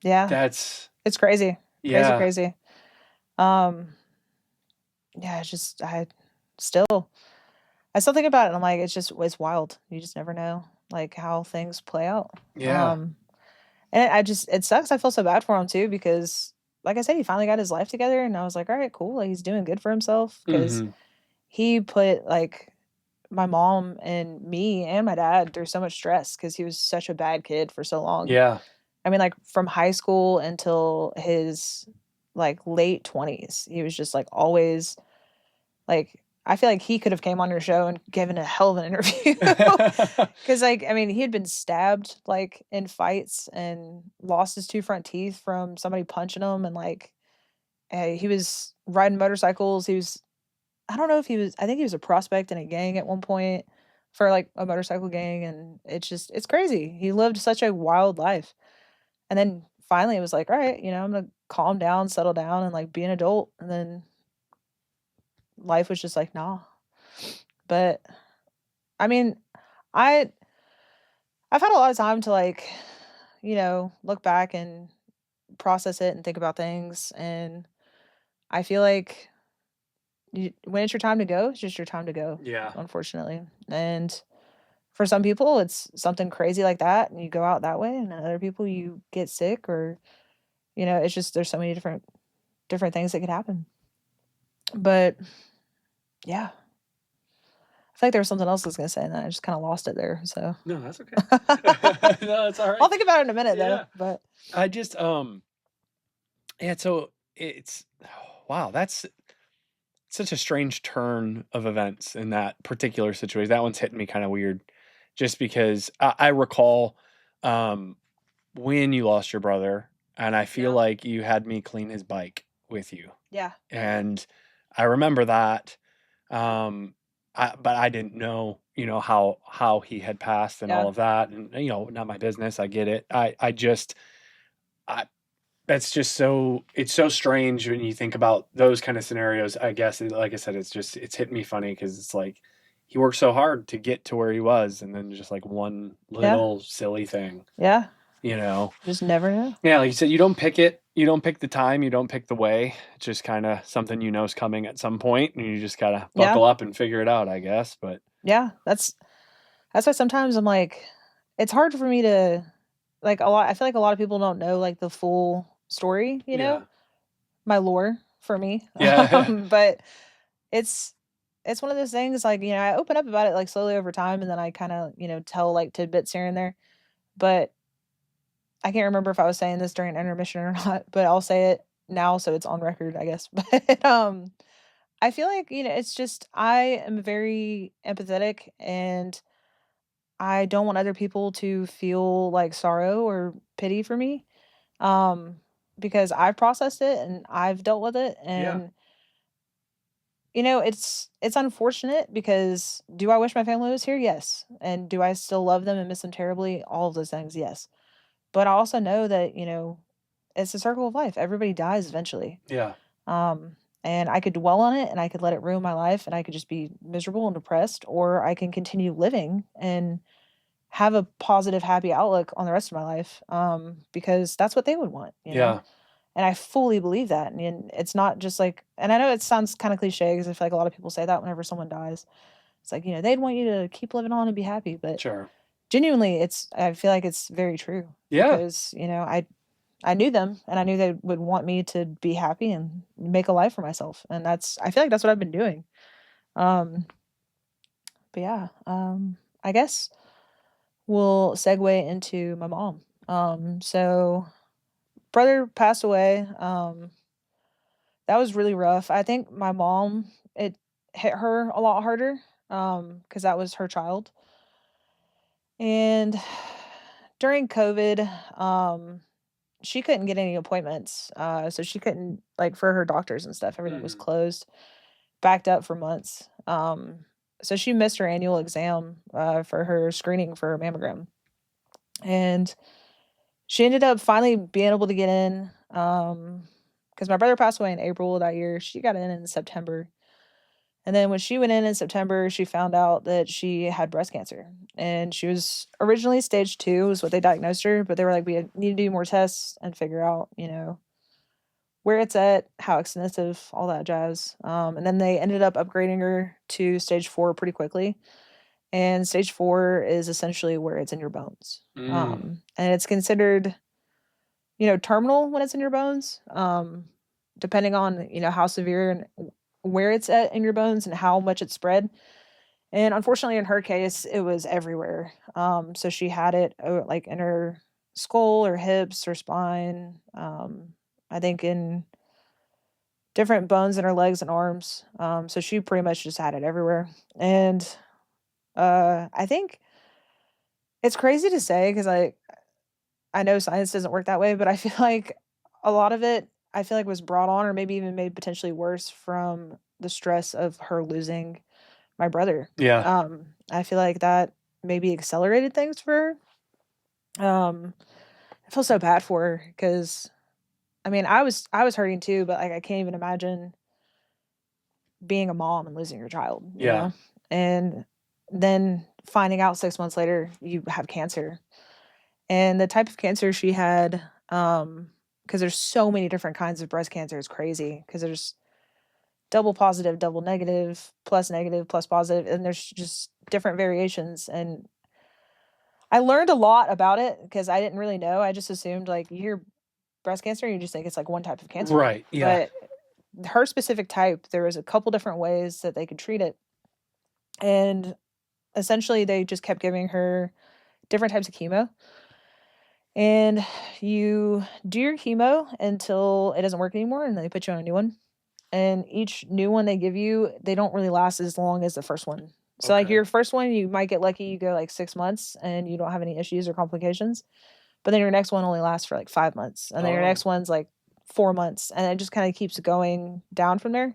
it's crazy. Yeah. Crazy. Yeah, I still think about it and I'm like, it's wild. You just never know like how things play out. Yeah. And it sucks. I feel so bad for him too, because like I said, he finally got his life together and I was like, all right, cool. Like he's doing good for himself, because he put like my mom and me and my dad through so much stress because he was such a bad kid for so long. Yeah. I mean, like from high school until his like late 20s. He was just like always like I feel like he could have came on your show and given a hell of an interview. Cause like I mean, he had been stabbed like in fights and lost his two front teeth from somebody punching him and like he was riding motorcycles. He was I don't know if he was I think he was a prospect in a gang at one point for like a motorcycle gang and it's crazy. He lived such a wild life. And then finally it was like, all right, I'm gonna calm down, settle down and like be an adult. And then life was just like, nah. But I mean, I I've had a lot of time to like, look back and process it and think about things. And I feel like when it's your time to go, it's just your time to go, Yeah. unfortunately. And for some people, it's something crazy like that, and you go out that way. And other people, you get sick, or it's just there's so many different things that could happen. But yeah, I feel like there was something else I was gonna say, and then I just kind of lost it there. So No, that's okay. No, it's all right. I'll think about it in a minute, though. Yeah. But I just yeah, so it's wow, that's such a strange turn of events in that particular situation. That one's hitting me kind of weird just because I recall um when you lost your brother and I feel yeah, like you had me clean his bike with you. yeah, And I remember that but I didn't know, how he had passed and all yeah, of that and not my business. I get it. I just I that's just it's so strange when you think about those kind of scenarios. I guess, like I said, it's hit me funny because it's like he worked so hard to get to where he was, and then just like one yeah, little silly thing, yeah. you know. Just never know. Yeah, like you said, you don't pick it, you don't pick the time, you don't pick the way. It's just kind of something is coming at some point, and you just gotta Yeah, buckle up and figure it out, I guess. But yeah. That's why sometimes I'm like, it's hard for me to like a lot. I feel like a lot of people don't know like the full story. yeah, My lore for me. yeah, But it's it's one of those things like I open up about it like slowly over time, and then I kind of tell like tidbits here and there. But I can't remember if I was saying this during intermission or not. But I'll say it now so it's on record, I guess. But I feel like it's just I am very empathetic and I don't want other people to feel like sorrow or pity for me. Um, because I've processed it and I've dealt with it yeah, and it's unfortunate because do I wish my family was here? Yes. And do I still love them and miss them terribly? All of those things, yes. But I also know that, it's a circle of life. Everybody dies eventually. yeah, Um, and I could dwell on it and I could let it ruin my life and I could just be miserable and depressed, or I can continue living and have a positive, happy outlook on the rest of my life, because that's what they would want. yeah, And I fully believe that. And it's not just like, and I know it sounds kind of cliche because I feel like a lot of people say that whenever someone dies. It's like, they'd want you to keep living on and be happy. But sure, genuinely, I feel like it's very true yeah, because, I knew them and I knew they would want me to be happy and make a life for myself. And I feel like that's what I've been doing. Um, but yeah, I guess we'll segue into my mom. So brother passed away. That was really rough. I think my mom, it hit her a lot harder, because that was her child. And during COVID, she couldn't get any appointments. So she couldn't like for her doctors and stuff, everything was mhm, closed, backed up for months. So she missed her annual exam for her screening for her mammogram. And she ended up finally being able to get in. Because my brother passed away in April of that year. She got in September. And then when she went in September, she found out that she had breast cancer. And she was originally stage 2 is what they diagnosed her, but they were like, we need to do more tests and figure out, where it's at, how extensive, all that jazz. And then they ended up upgrading her to stage 4 pretty quickly. And stage 4 is essentially where it's in your bones. mm, And it's considered, terminal when it's in your bones, depending on, how severe and where it's at in your bones and how much it's spread. And unfortunately, in her case, it was everywhere. So she had it like in her skull, her hips, her spine. I think in different bones in her legs and arms. So she pretty much just had it everywhere. And I think it's crazy to say because I know science doesn't work that way, but I feel like a lot of it I feel like was brought on or maybe even made potentially worse from the stress of her losing my brother. Yeah. I feel like that maybe accelerated things for her. I feel so bad for her because I mean I was hurting too, but like I can't even imagine being a mom and losing your child, you Yeah. know? And then finding out 6 months later you have cancer. And the type of cancer she had, because there's so many different kinds of breast cancer, it's crazy because there's double positive, double negative, plus positive, and there's just different variations. And I learned a lot about it because I didn't really know. I just assumed like you hear breast cancer, and you just think it's like one type of cancer. Right. Yeah. But her specific type, there was a couple different ways that they could treat it. And essentially they just kept giving her different types of chemo. And you do your chemo until it doesn't work anymore and then they put you on a new one. And each new one they give you, they don't really last as long as the first one. So like Okay. your first one, you might get lucky, you go like 6 months and you don't have any issues or complications. But then your next one only lasts for like 5 months. And then your Oh, next one's like 4 months. And it just kind of keeps going down from there.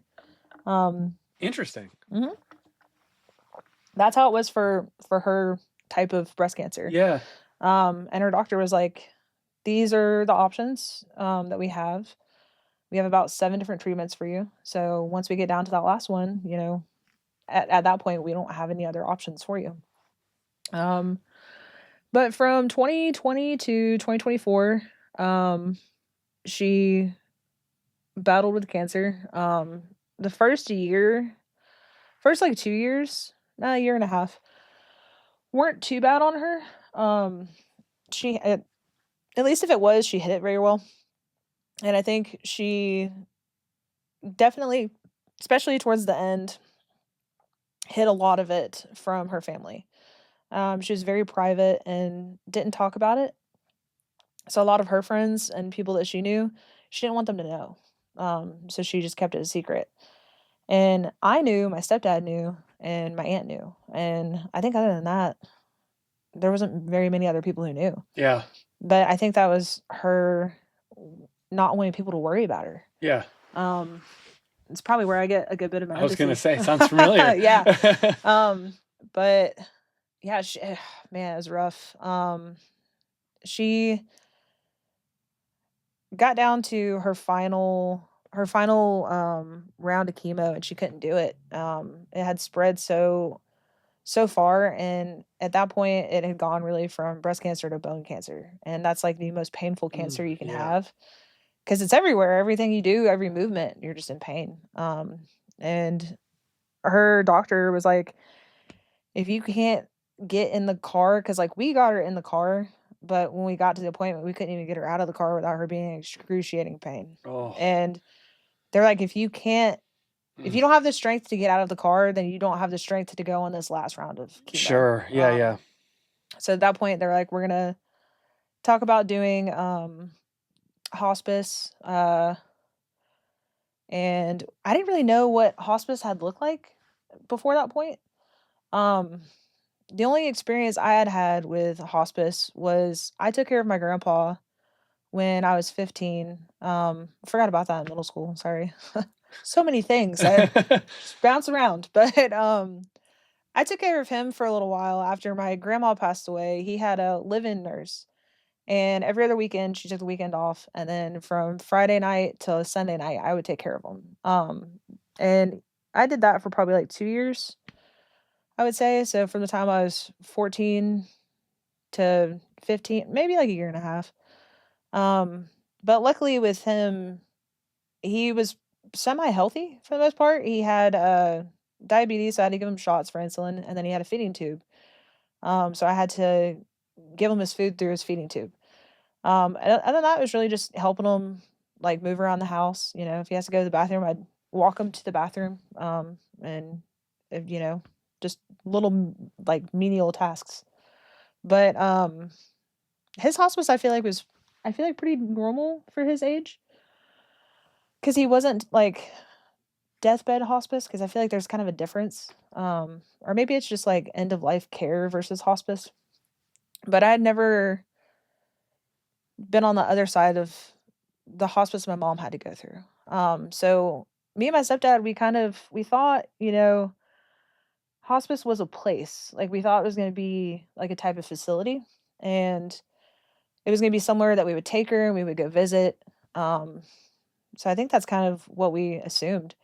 Um, interesting. mhm. That's how it was for her type of breast cancer. Yeah. And her doctor was like, these are the options that we have. We have about 7 different treatments for you. So once we get down to that last one, you know, at that point, we don't have any other options for you. Um, but from 2020 to 2024, she battled with cancer. The first like 2 years, a year and a half, weren't too bad on her. She, at least if it was, she hit it very well. And I think she definitely, especially towards the end, hid a lot of it from her family. She was very private and didn't talk about it. So a lot of her friends and people that she knew, she didn't want them to know. So she just kept it a secret. And I knew, my stepdad knew, and my aunt knew. And I think other than that, there wasn't very many other people who knew. Yeah. But I think that was her not wanting people to worry about her. Yeah. Um, it's probably where I get a good bit of my I was gonna empathy. say, sounds familiar. Yeah. But yeah, man, it was rough. She got down to her final round of chemo and she couldn't do it. It had spread so far, and at that point it had gone really from breast cancer to bone cancer. And that's like the most painful cancer you can Yeah. have because it's everywhere. Everything you do, every movement, you're just in pain. And her doctor was like, if you can't get in the car, because like we got her in the car, but when we got to the appointment, we couldn't even get her out of the car without her being in excruciating pain. Oh. And they're like, if you Mm. don't have the strength to get out of the car, then you don't have the strength to go on this last round of chemo. Sure. Yeah. Yeah. So at that point, they're like, we're gonna talk about doing hospice. And I didn't really know what hospice had looked like before that point. Um, the only experience I had had with hospice was I took care of my grandpa when I was 15. Forgot about that in middle school. Sorry. So many things. I just bounce around. But I took care of him for a little while after my grandma passed away. He had a live-in nurse. And every other weekend, she took the weekend off. And then from Friday night till Sunday night, I would take care of him. And I did that for probably like 2 years, I would say. So from the time I was 14 to 15, maybe like a year and a half. Um, but luckily with him, he was semi-healthy for the most part. He had diabetes, so I had to give him shots for insulin, and then he had a feeding tube. So I had to give him his food through his feeding tube. And other than that, it was really just helping him like move around the house. You know, if he has to go to the bathroom, I'd walk him to the bathroom. And if, you know, just little like menial tasks. But his hospice, I feel like pretty normal for his age. because he wasn't like deathbed hospice, because I feel like there's kind of a difference. Or maybe it's just like end of life care versus hospice. But I had never been on the other side of the hospice my mom had to go through. So me and my stepdad, we thought, hospice was a place. Like we thought it was going to be like a type of facility, and it was going to be somewhere that we would take her and we would go visit. Um, so I think that's kind of what we assumed.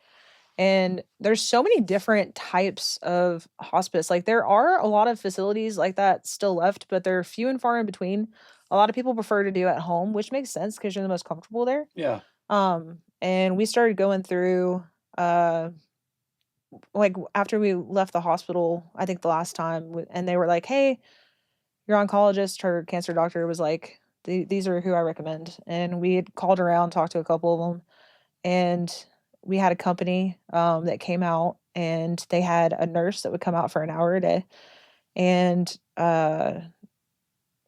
And there's so many different types of hospice. Like there are a lot of facilities like that still left, but they're few and far in between. A lot of people prefer to do at home, which makes sense because you're the most comfortable there. Yeah. And we started going through like after we left the hospital, I think the last time, and they were like, "Hey, your oncologist, her cancer doctor was like, these are who I recommend." And we had called around, talked to a couple of them, and we had a company that came out, and they had a nurse that would come out for an hour a day, and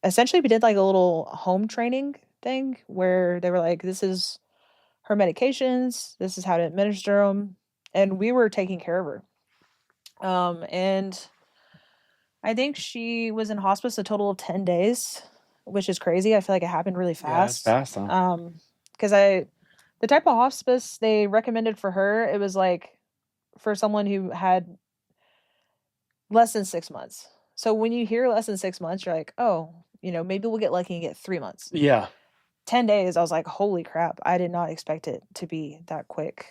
essentially we did like a little home training thing where they were like, "This is her medications, this is how to administer them," and we were taking care of her. And I think she was in hospice a total of 10 days, which is crazy. I feel like it happened really Yeah, it's fast. fast, huh? Because the type of hospice they recommended for her, it was like for someone who had less than 6 months. So when you hear less than 6 months, you're like, oh, maybe we'll get lucky and get 3 months. Yeah. 10 days, I was like, holy crap, I did not expect it to be that quick.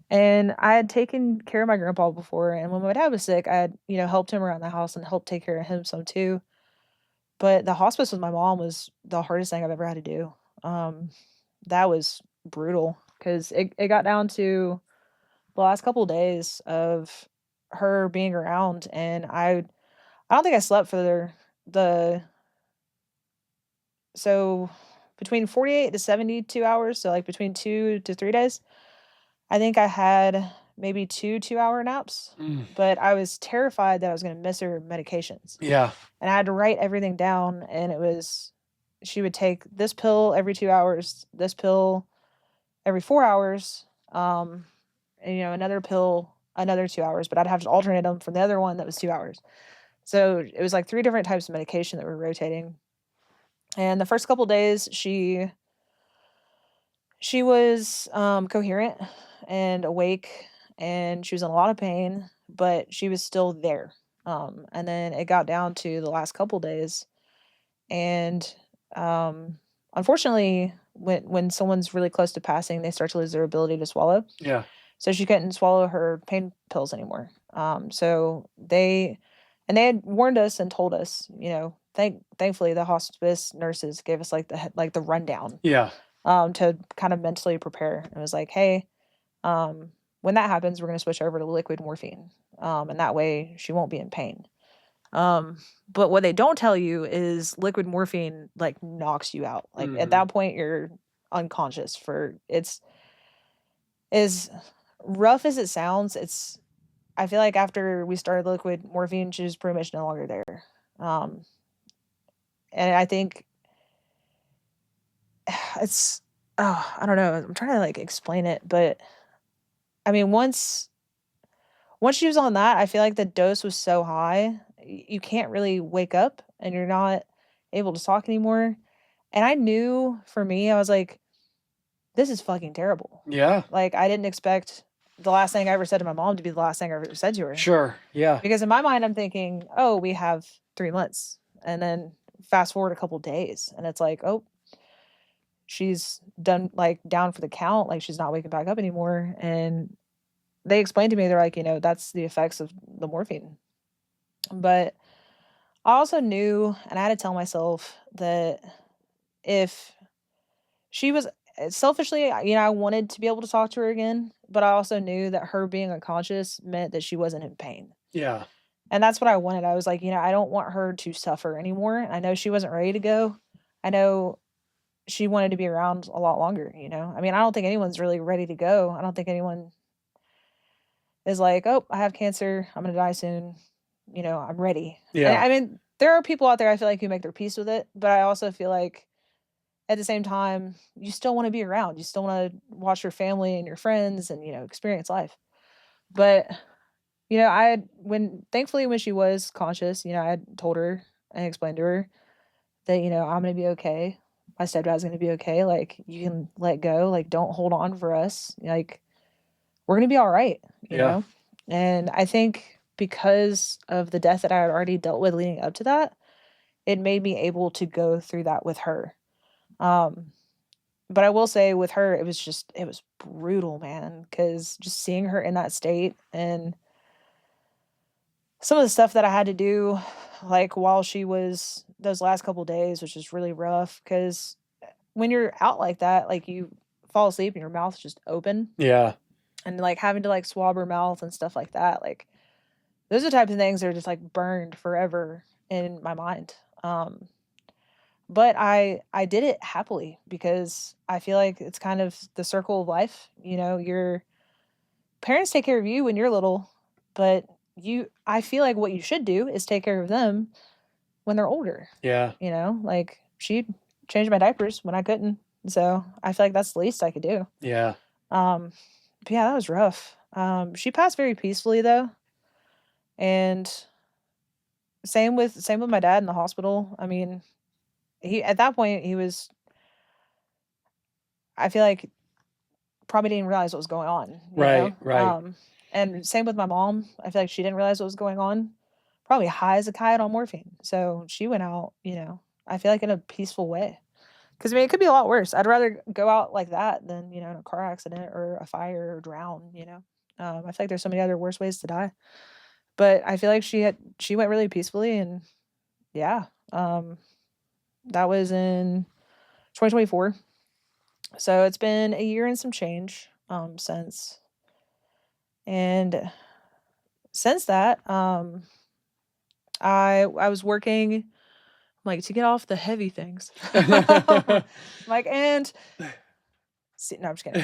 And I had taken care of my grandpa before, and when my dad was sick, I had, helped him around the house and helped take care of him some too. But the hospice with my mom was the hardest thing I've ever had to do. That was brutal because it got down to the last couple of days of her being around, and I don't think I slept for the so between 48 to 72 hours, so like between 2 to 3 days. I think I had maybe 2 2-hour naps, Mm. but I was terrified that I was going to miss her medications. Yeah. And I had to write everything down, and she would take this pill every 2 hours, this pill every 4 hours, and another pill another 2 hours, but I'd have to alternate them from the other one that was 2 hours. So it was like three different types of medication that were rotating. And the first couple days she was coherent and awake, and she was in a lot of pain, but she was still there. And then it got down to the last couple days, and unfortunately, when someone's really close to passing, they start to lose their ability to swallow. Yeah. So she couldn't swallow her pain pills anymore. So they had warned us and told us, thankfully the hospice nurses gave us like the rundown, Yeah. to kind of mentally prepare. It was like, hey, when that happens, we're going to switch over to liquid morphine, and that way she won't be in pain. But what they don't tell you is liquid morphine like knocks you out. Like at that point, you're unconscious for it's as rough as it sounds. I feel like after we started liquid morphine, she was pretty much no longer there. And I think it's, oh, I don't know. I'm trying to like explain it, but I mean, once she was on that, I feel like the dose was so high, you can't really wake up and you're not able to talk anymore. And I knew for me, I was like, this is fucking terrible. Yeah. Like, I didn't expect the last thing I ever said to my mom to be the last thing I ever said to her. Sure. Yeah. Because in my mind, I'm thinking, oh, we have 3 months. And then fast forward a couple days, and it's like, oh, she's done like down for the count. Like, she's not waking back up anymore. And they explained to me, they're like, that's the effects of the morphine. But I also knew, and I had to tell myself that if she was selfishly, I wanted to be able to talk to her again, but I also knew that her being unconscious meant that she wasn't in pain. Yeah. And that's what I wanted. I was like, I don't want her to suffer anymore. I know she wasn't ready to go. I know she wanted to be around a lot longer, I mean, I don't think anyone's really ready to go. I don't think anyone is like, oh, I have cancer, I'm gonna die soon, I'm ready. And Yeah. I mean, there are people out there I feel like who make their peace with it, but I also feel like at the same time, you still want to be around. You still want to watch your family and your friends and, experience life. But, thankfully, when she was conscious, I had told her and explained to her that, I'm going to be okay. My stepdad's going to be okay. Like, you can let go. Like, don't hold on for us. Like, we're going to be all right, Yeah. And I think because of the death that I had already dealt with leading up to that, it made me able to go through that with her. Um, but I will say with her, it was brutal, man, because just seeing her in that state and some of the stuff that I had to do, like while she was those last couple days, was just really rough. Because when you're out like that, like you fall asleep and your mouth's just open, Yeah. and like having to like swab her mouth and stuff like that, like those are the types of things that are just like burned forever in my mind. But I did it happily because I feel like it's kind of the circle of life. Your parents take care of you when you're little, but I feel like what you should do is take care of them when they're older. Yeah. Like she changed my diapers when I couldn't. So I feel like that's the least I could do. Yeah. Um, but yeah, that was rough. She passed very peacefully though. And same with my dad in the hospital. I mean, he at that point he was, I feel like, probably didn't realize what was going on, Right. Right. And same with my mom. I feel like she didn't realize what was going on. Probably high as a kite on morphine. So she went out, I feel like in a peaceful way. Because I mean, it could be a lot worse. I'd rather go out like that than, in a car accident or a fire or drown. I feel like there's so many other worse ways to die. But I feel like she went really peacefully, and yeah. That was in 2024. So it's been a year and some change since. And since that, I was working like to get off the heavy things. Like, and see, no, I'm just kidding.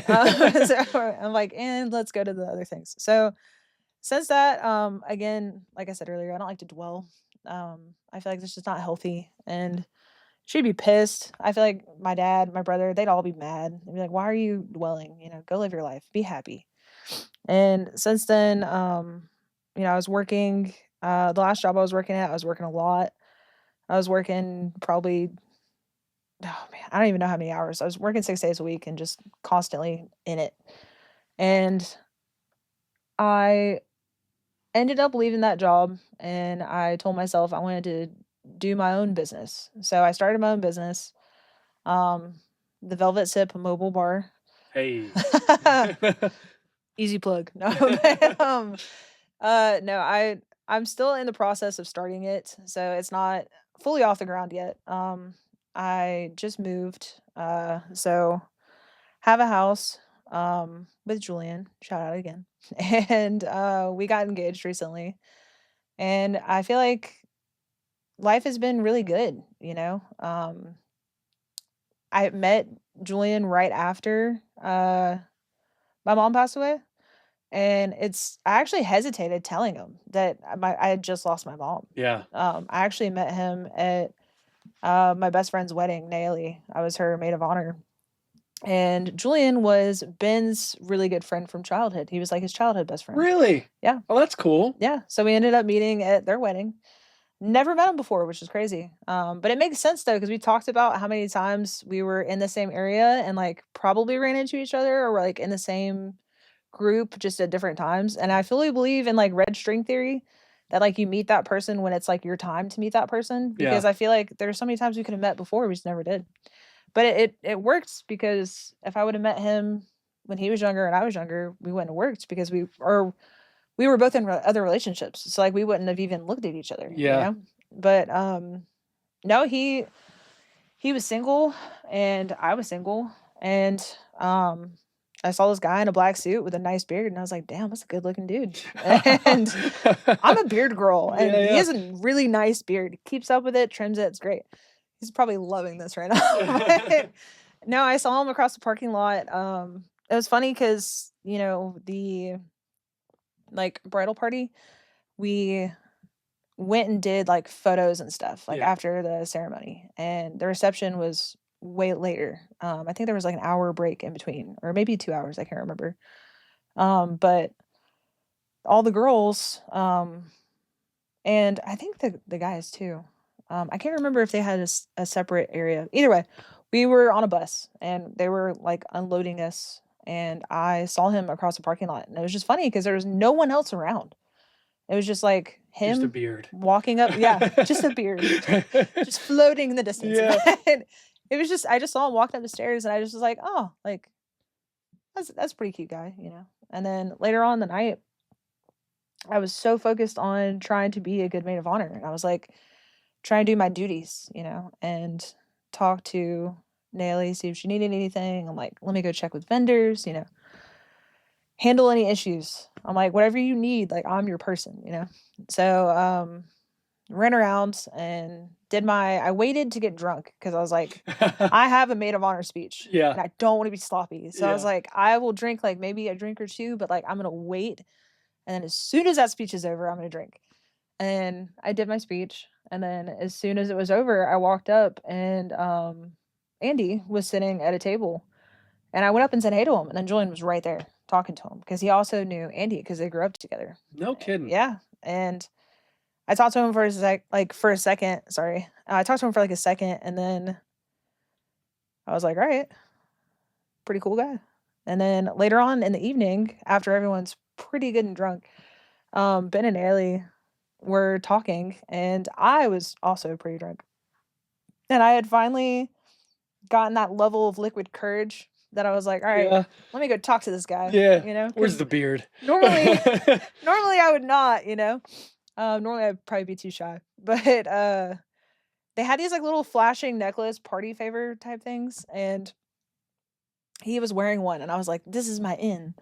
So I'm like, and let's go to the other things. So since that, again, like I said earlier, I don't like to dwell. I feel like this is not healthy, and she'd be pissed. I feel like my dad, my brother, they'd all be mad. They'd be like, "Why are you dwelling? Go live your life. Be happy." And since then, I was working. The last job I was working at, I was working a lot. I was working probably, oh man, I don't even know how many hours. I was working 6 days a week and just constantly in it. And I ended up leaving that job, and I told myself I wanted to do my own business. So I started my own business, um, the Velvet Sip Mobile Bar. Hey. Easy plug. No, but, no, I'm still in the process of starting it, so it's not fully off the ground yet. I just moved, so have a house, with Julian. Shout out again, and we got engaged recently, and I feel like life has been really good. I met Julian right after my mom passed away. And I actually hesitated telling him that I had just lost my mom. Yeah. I actually met him at my best friend's wedding, Naomi. I was her maid of honor. And Julian was Ben's really good friend from childhood. He was like his childhood best friend. Really? Yeah. Oh, that's cool. Yeah. So we ended up meeting at their wedding. Never met him before, which is crazy. But it makes sense though, because we talked about how many times we were in the same area and like probably ran into each other or were like in the same group just at different times. And I fully believe in like red string theory that like you meet that person when it's like your time to meet that person. Because Yeah. I feel like there's so many times we could have met before, we just never did. But it worked because if I would have met him when he was younger and I was younger, we wouldn't have worked because we were both in other relationships. So like we wouldn't have even looked at each other, Yeah. But no, he was single and I was single, and I saw this guy in a black suit with a nice beard, and I was like, "Damn, that's a good looking dude." And I'm a beard girl, and Yeah, he yeah. has a really nice beard. Keeps up with it, trims it. It's great. He's probably loving this right now. But no, I saw him across the parking lot. It was funny because the like bridal party, we went and did like photos and stuff like Yeah. after the ceremony, and the reception was way later. I think there was like an hour break in between, or maybe 2 hours, I can't remember. But all the girls, and I think the guys too. I can't remember if they had a separate area. Either way, we were on a bus and they were like unloading us, and I saw him across the parking lot, and it was just funny because there was no one else around. It was just like Just a him beard. walking up, yeah, just a beard, just floating in the distance. Yeah. But it was just, I just saw him walking up the stairs, and I just was like, oh, like that's a pretty cute guy, you know. And then later on in the night, I was so focused on trying to be a good maid of honor, and I was like trying to do my duties, you know, and talk to Nelly, see if she needed anything. I'm like, let me go check with vendors, you know, handle any issues. I'm like, whatever you need, like I'm your person, you know. So ran around and I waited to get drunk because I was like, I have a maid of honor speech. Yeah. And I don't want to be sloppy. So I was Yeah. like, I will drink like maybe a drink or two, but like I'm gonna wait. And then as soon as that speech is over, I'm gonna drink. And I did my speech. And then as soon as it was over, I walked up and Andy was sitting at a table. And I went up and said hey to him. And then Julian was right there talking to him because he also knew Andy because they grew up together. No kidding. Yeah. And I talked to him for a second. Sorry. I talked to him for like a second, and then I was like, all right, pretty cool guy. And then later on in the evening, after everyone's pretty good and drunk, Ben and Ailey were talking, and I was also pretty drunk. And I had finally gotten that level of liquid courage that I was like, all right, Yeah. let me go talk to this guy. Yeah. You know, Where's 'cause the beard? normally I would not, you know. Normally I'd probably be too shy. But they had these like little flashing necklace party favor type things, and he was wearing one, and I was like, this is my in.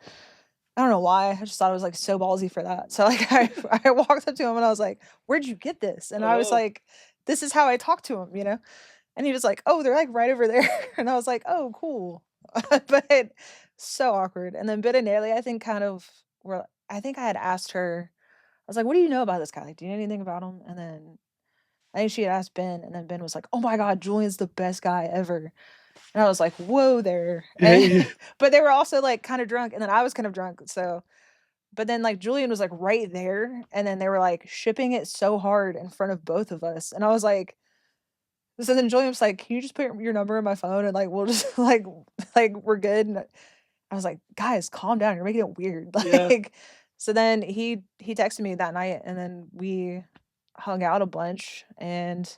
I don't know why. I just thought it was like so ballsy for that. So like I walked up to him and I was like, where'd you get this? And I was Oh. like, this is how I talk to him, you know? And he was like, oh, they're like right over there. And I was like, oh, cool. But so awkward. And then Bit and Nelly, I think I think I had asked her, I was like, what do you know about this guy? Like, do you know anything about him? And then I think she had asked Ben, and then Ben was like, oh my God, Julian's the best guy ever. And I was like, whoa there. Yeah. But they were also like kind of drunk, and then I was kind of drunk. So, but then like Julian was like right there, and then they were like shipping it so hard in front of both of us. And I was like, so then Julian was like, can you just put your number in my phone and like we'll just like we're good. And I was like, guys, calm down. You're making it weird. Yeah. Like, so then he texted me that night, and then we hung out a bunch, and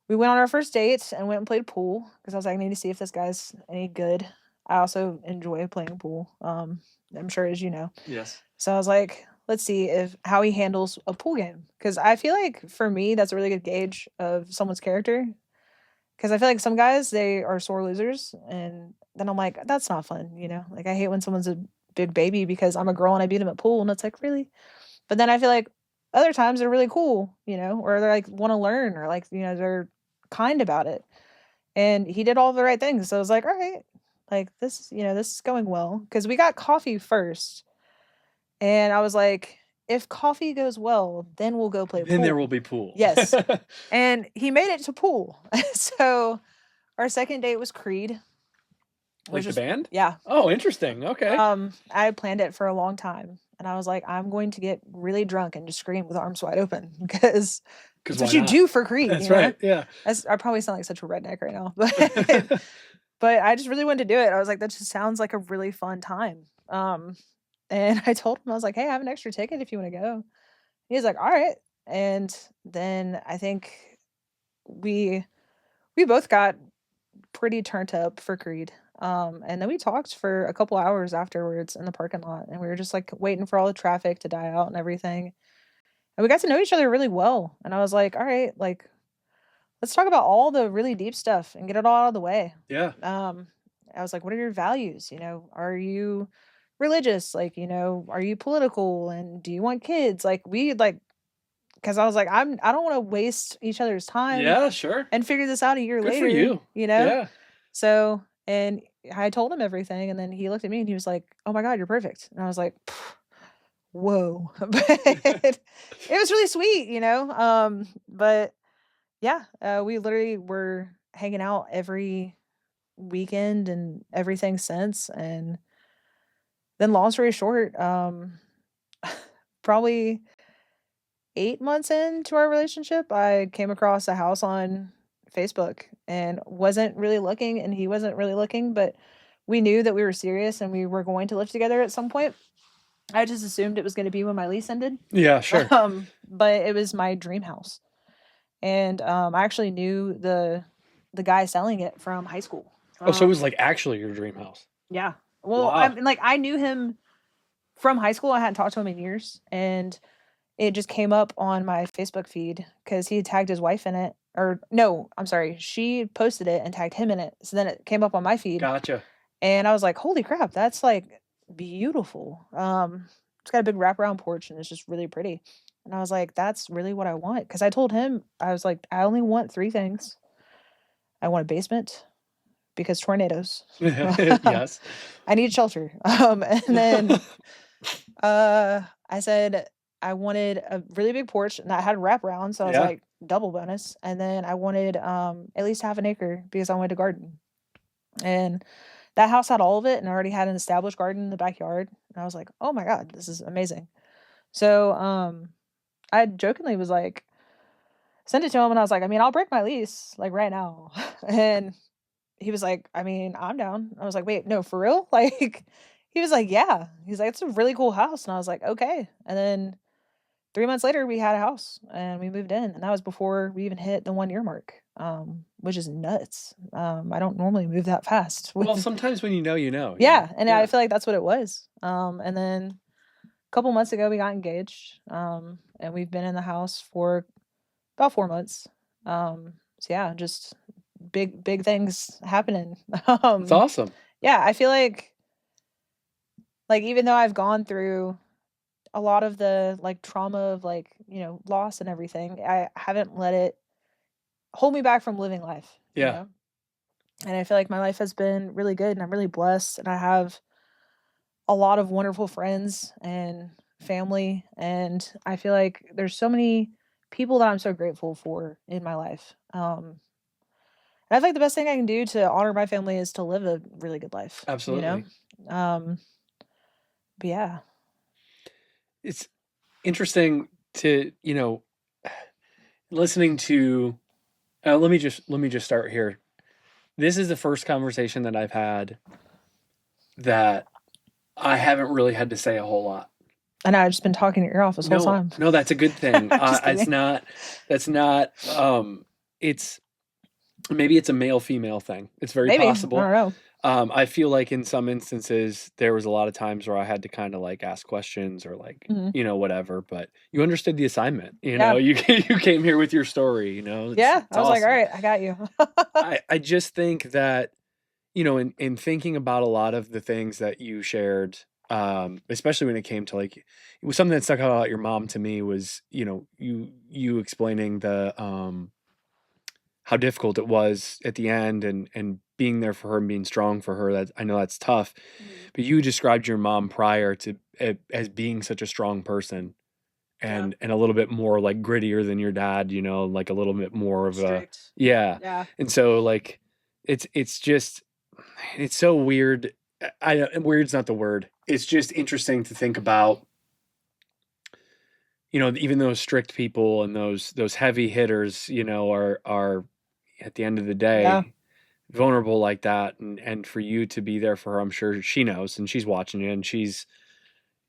we went on our first date and went and played pool because I was like, I need to see if this guy's any good. I also enjoy playing pool. I'm sure as you know. Yes. So I was like, let's see if how he handles a pool game. Because I feel like for me, that's a really good gauge of someone's character. Because I feel like some guys, they are sore losers. And then I'm like, that's not fun, you know? Like I hate when someone's a big baby because I'm a girl and I beat him at pool. And it's like, really? But then I feel like other times they're really cool, you know, or they're like want to learn, or like, you know, they're kind about it. And he did all the right things. So I was like, all right, like this, you know, this is going well. Cause we got coffee first. And I was like, if coffee goes well, then we'll go play Then there pool. will be pool. Yes. And he made it to pool. So our second date was Creed. Like the band? Yeah. Oh, interesting. Okay. I had planned it for a long time. And I was like, I'm going to get really drunk and just scream with arms wide open because that's what you do for Creed. That's you know? right. Yeah. I probably sound like such a redneck right now, but I just really wanted to do it. I was like, that just sounds like a really fun time. And I told him, I was like, hey, I have an extra ticket if you want to go. He was like, all right. And then I think we both got pretty turned up for Creed. And then we talked for a couple hours afterwards in the parking lot, and we were just like waiting for all the traffic to die out and everything. And we got to know each other really well. And I was like, all right, like let's talk about all the really deep stuff and get it all out of the way. Yeah. I was like, what are your values? You know, are you religious? Like, you know, are you political? And do you want kids? Like because I was like, I don't want to waste each other's time. Yeah, sure. And figure this out a year Good later. for you. You know? Yeah. So, and I told him everything, and then he looked at me and he was like, oh my God, you're perfect. And I was like, whoa. But it was really sweet, you know? But yeah, we literally were hanging out every weekend and everything since. And then long story short, probably 8 months into our relationship, I came across a house on Facebook and wasn't really looking and he wasn't really looking, but we knew that we were serious and we were going to live together at some point. I just assumed it was going to be when my lease ended. Yeah, sure. But it was my dream house. And I actually knew the guy selling it from high school. Oh, so it was like actually your dream house. Yeah. Well, I Wow. mean, like I knew him from high school. I hadn't talked to him in years, and it just came up on my Facebook feed because he had tagged his wife in it. Or no, I'm sorry, she posted it and tagged him in it. So then it came up on my feed, Gotcha. and I was like, "Holy crap, that's like beautiful." It's got a big wraparound porch, and it's just really pretty. And I was like, "That's really what I want." Because I told him I was like, "I only want 3 things. I want a basement because tornadoes. Yes. I need shelter." And then I said I wanted a really big porch and that had wraparound, so I was Yeah. like, double bonus. And then I wanted at least half an acre because I wanted a garden. And that house had all of it and already had an established garden in the backyard. And I was like, oh my God, this is amazing. So I jokingly was like, sent it to him and I was like, I mean, I'll break my lease like right now. And he was like, I mean, I'm down. I was like, wait, no, for real? Like, he was like, yeah. He's like, it's a really cool house. And I was like, okay. And then 3 months later, we had a house and we moved in. And that was before we even hit the 1 year mark, which is nuts. I don't normally move that fast. Well, sometimes when you know, you know. Yeah. And I Yeah. feel like that's what it was. And then a couple months ago, we got engaged. And we've been in the house for about 4 months. So yeah, just big things happening. It's awesome. Yeah, I feel like even though I've gone through a lot of the like trauma of like, loss and everything, I haven't let it hold me back from living life, Yeah. And I feel like my life has been really good and I'm really blessed and I have a lot of wonderful friends and family and I feel like there's so many people that I'm so grateful for in my life. And I think the best thing I can do to honor my family is to live a really good life, Absolutely. Um, but yeah. It's interesting to, listening to let me just start here. This is the first conversation that I've had that I haven't really had to say a whole lot. I know I've just been talking your ear off this whole No, time. no, that's a good thing. Just It's kidding. not. That's not. It's maybe it's a male female thing. It's very Maybe. I possible. don't know. I feel like in some instances there was a lot of times where I had to kind of like ask questions or like Mhm. whatever. But you understood the assignment. Yeah. You came here with your story. Yeah. It's I was like, all awesome. right, I got you. I just think that in thinking about a lot of the things that you shared, especially when it came to like, it was something that stuck out about your mom to me was, you explaining how difficult it was at the end and being there for her and being strong for her. That I know that's tough, Mhm. but you described your mom prior to as being such a strong person Yeah. and a little bit more like grittier than your dad, like a little bit more of a, Strict. yeah. Yeah. And so like it's just it's so weird. Weird's not the word. It's just interesting to think about, even those strict people and those heavy hitters, are at the end of the Yeah. day vulnerable like that, and for you to be there for her, I'm sure she knows and she's watching you and she's,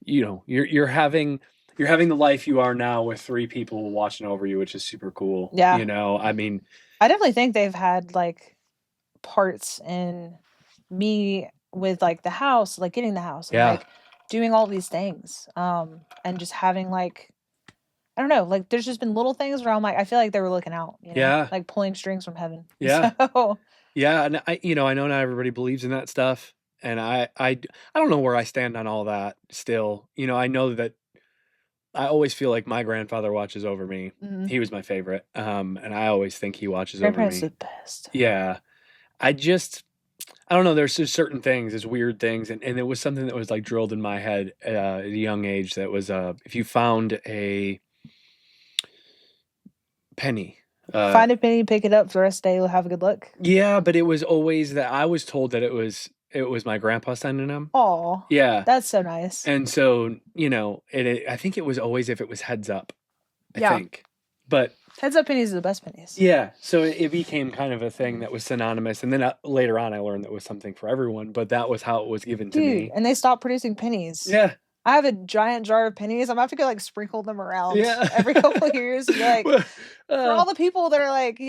you're having the life you are now with 3 people watching over you, which is super cool. Yeah. I mean, I definitely think they've had like parts in me with like the house, like getting the house and yeah, like doing all these things. And just having like I don't know, like there's just been little things where I'm like, I feel like they were looking out, yeah, like pulling strings from heaven. yeah. So Yeah, and I know not everybody believes in that stuff, and I don't know where I stand on all that still. I know that I always feel like my grandfather watches over me. mhm. He was my favorite, and I always think he watches over Grandparents are me. the best. Yeah, I don't know. There's just certain things, there's weird things, and it was something that was like drilled in my head at a young age. That was if you found a penny Find a penny, pick it up for the rest of the day. You'll have a good luck. Yeah, but it was always that I was told that it was my grandpa sending them. Oh, Yeah. that's so nice. And so, I think it was always if it was heads up, I Yeah. think. But Heads up pennies are the best pennies. yeah, so it became kind of a thing that was synonymous. And then later on, I learned that was something for everyone, but that was how it was given to Dude, me. and they stopped producing pennies. Yeah. I have a giant jar of pennies. I'm gonna have to go like sprinkle them around Yeah. every couple of years. And be like, Well, for all the people that are like,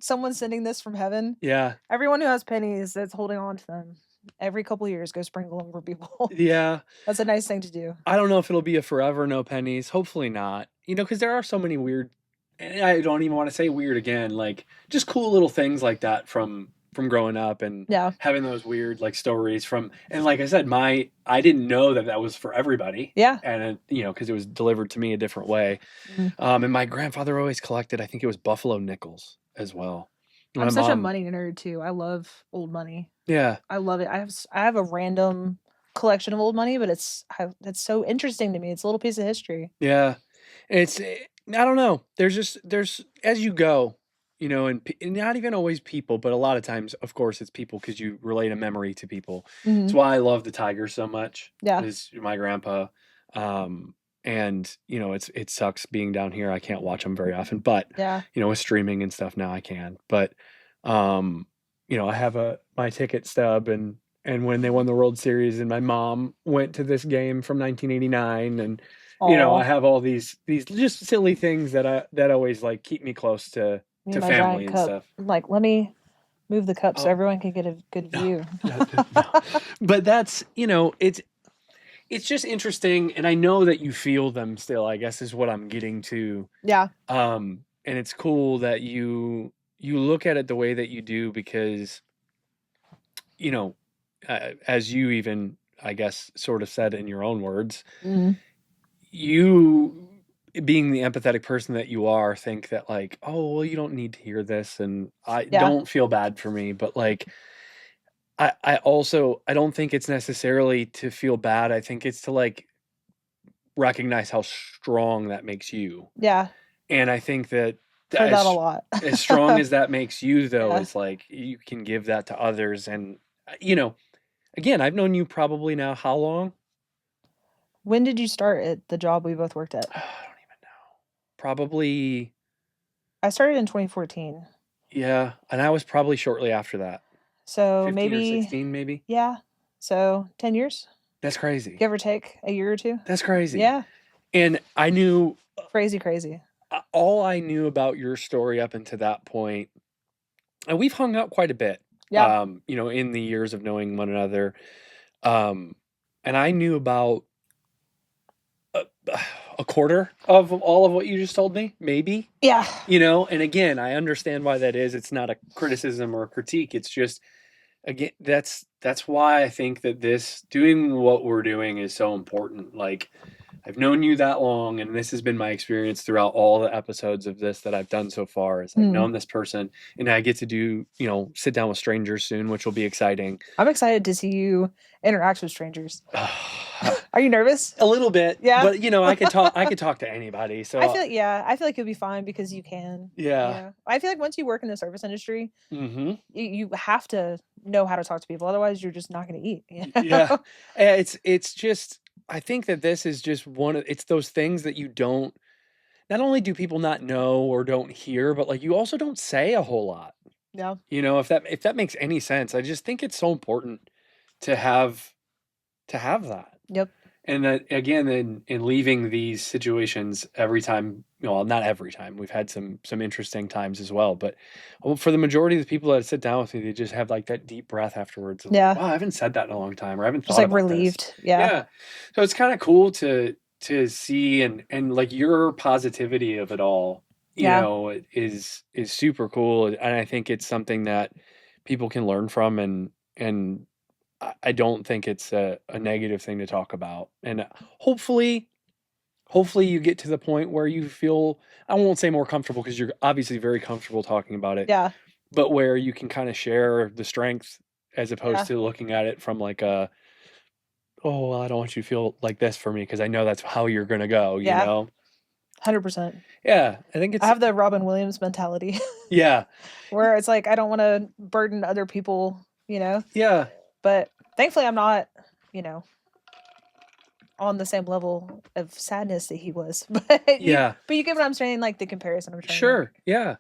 someone sending this from heaven. yeah. Everyone who has pennies that's holding on to them. Every couple of years, go sprinkle them for people. Yeah. That's a nice thing to do. I don't know if it'll be a forever no pennies. Hopefully not. Because there are so many weird, and I don't even want to say weird again, like just cool little things like that from growing up and Yeah. having those weird like stories from, and like I said, I didn't know that was for everybody. Yeah. And because it was delivered to me a different way. Mhm. And my grandfather always collected, I think it was buffalo nickels as well. I'm My such a mom- money nerd too. I love old money. Yeah. I love it. I have a random collection of old money, but it's so interesting to me. It's a little piece of history. Yeah. It's I don't know. There's as you go, and not even always people, but a lot of times, of course, it's people because you relate a memory to people. That's Mhm. why I love the Tigers so much. Yeah. Is my grandpa, and it sucks being down here. I can't watch them very often, but Yeah. with streaming and stuff now I can. But I have my ticket stub and when they won the World Series and my mom went to this game from 1989 and I have all these just silly things that always like keep me close to My family giant and cup. stuff. I'm like, let me move the cup so Oh. everyone can get a good view. No. But that's it's just interesting, and I know that you feel them still, I guess is what I'm getting to. Yeah. And it's cool that you look at it the way that you do because as you even I guess sort of said in your own words, you being the empathetic person that you are think that like, oh well, you don't need to hear this, and I don't feel bad for me, but like I also I don't think it's necessarily to feel bad. I think it's to like recognize how strong that makes you. Yeah. And I think that Heard that a lot. as strong as that makes you though, Yeah. is like you can give that to others. And again, I've known you probably now how long? When did you start at the job we both worked at? I don't even know. Probably. I started in 2014. Yeah, and I was probably shortly after that. So 15 maybe or 16 maybe. Yeah. So 10 years, That's crazy. give or take a year or two. That's crazy. Yeah. And I knew Crazy. all I knew about your story up until that point, and we've hung out quite a bit. Yeah. In the years of knowing one another. And I knew about a quarter of all of what you just told me, maybe. Yeah. And again, I understand why that is. It's not a criticism or a critique. It's just, again, that's why I think that doing what we're doing is so important. Like, I've known you that long, and this has been my experience throughout all the episodes of this that I've done so far. Is I've known this person, and I get to do, sit down with strangers soon, which will be exciting. I'm excited to see you interact with strangers. Are you nervous? A little bit, Yeah. But I could talk. I could talk to anybody. So I feel like you'll be fine because you can. Yeah. I feel like once you work in the service industry, Mm-hmm. you have to know how to talk to people. Otherwise, you're just not going to eat. Yeah. It's just. I think that this is just it's those things that you don't. Not only do people not know or don't hear, but like you also don't say a whole lot. Yeah. If that makes any sense, I just think it's so important to have that. Yep. And that again, in leaving these situations every time, not every time. We've had some interesting times as well, but for the majority of the people that sit down with me, they just have like that deep breath afterwards. Yeah. Like, wow, I haven't said that in a long time, or I haven't Just thought like about relieved. this. Yeah. So it's kind of cool to see and like your positivity of it all. Is super cool, and I think it's something that people can learn from, and I don't think it's a negative thing to talk about. And hopefully you get to the point where you feel, I won't say more comfortable because you're obviously very comfortable talking about it. Yeah. But where you can kind of share the strength as opposed to looking at it from like oh, well, I don't want you to feel like this for me because I know that's how you're going to go, you know? 100%. Yeah, I think I it's have the Robin Williams mentality yeah, where it's like I don't want to burden other people, yeah, but thankfully I'm not, you know, on the same level of sadness that he was. yeah. But you get what I'm saying, like the comparison I'm trying to Sure, make. yeah.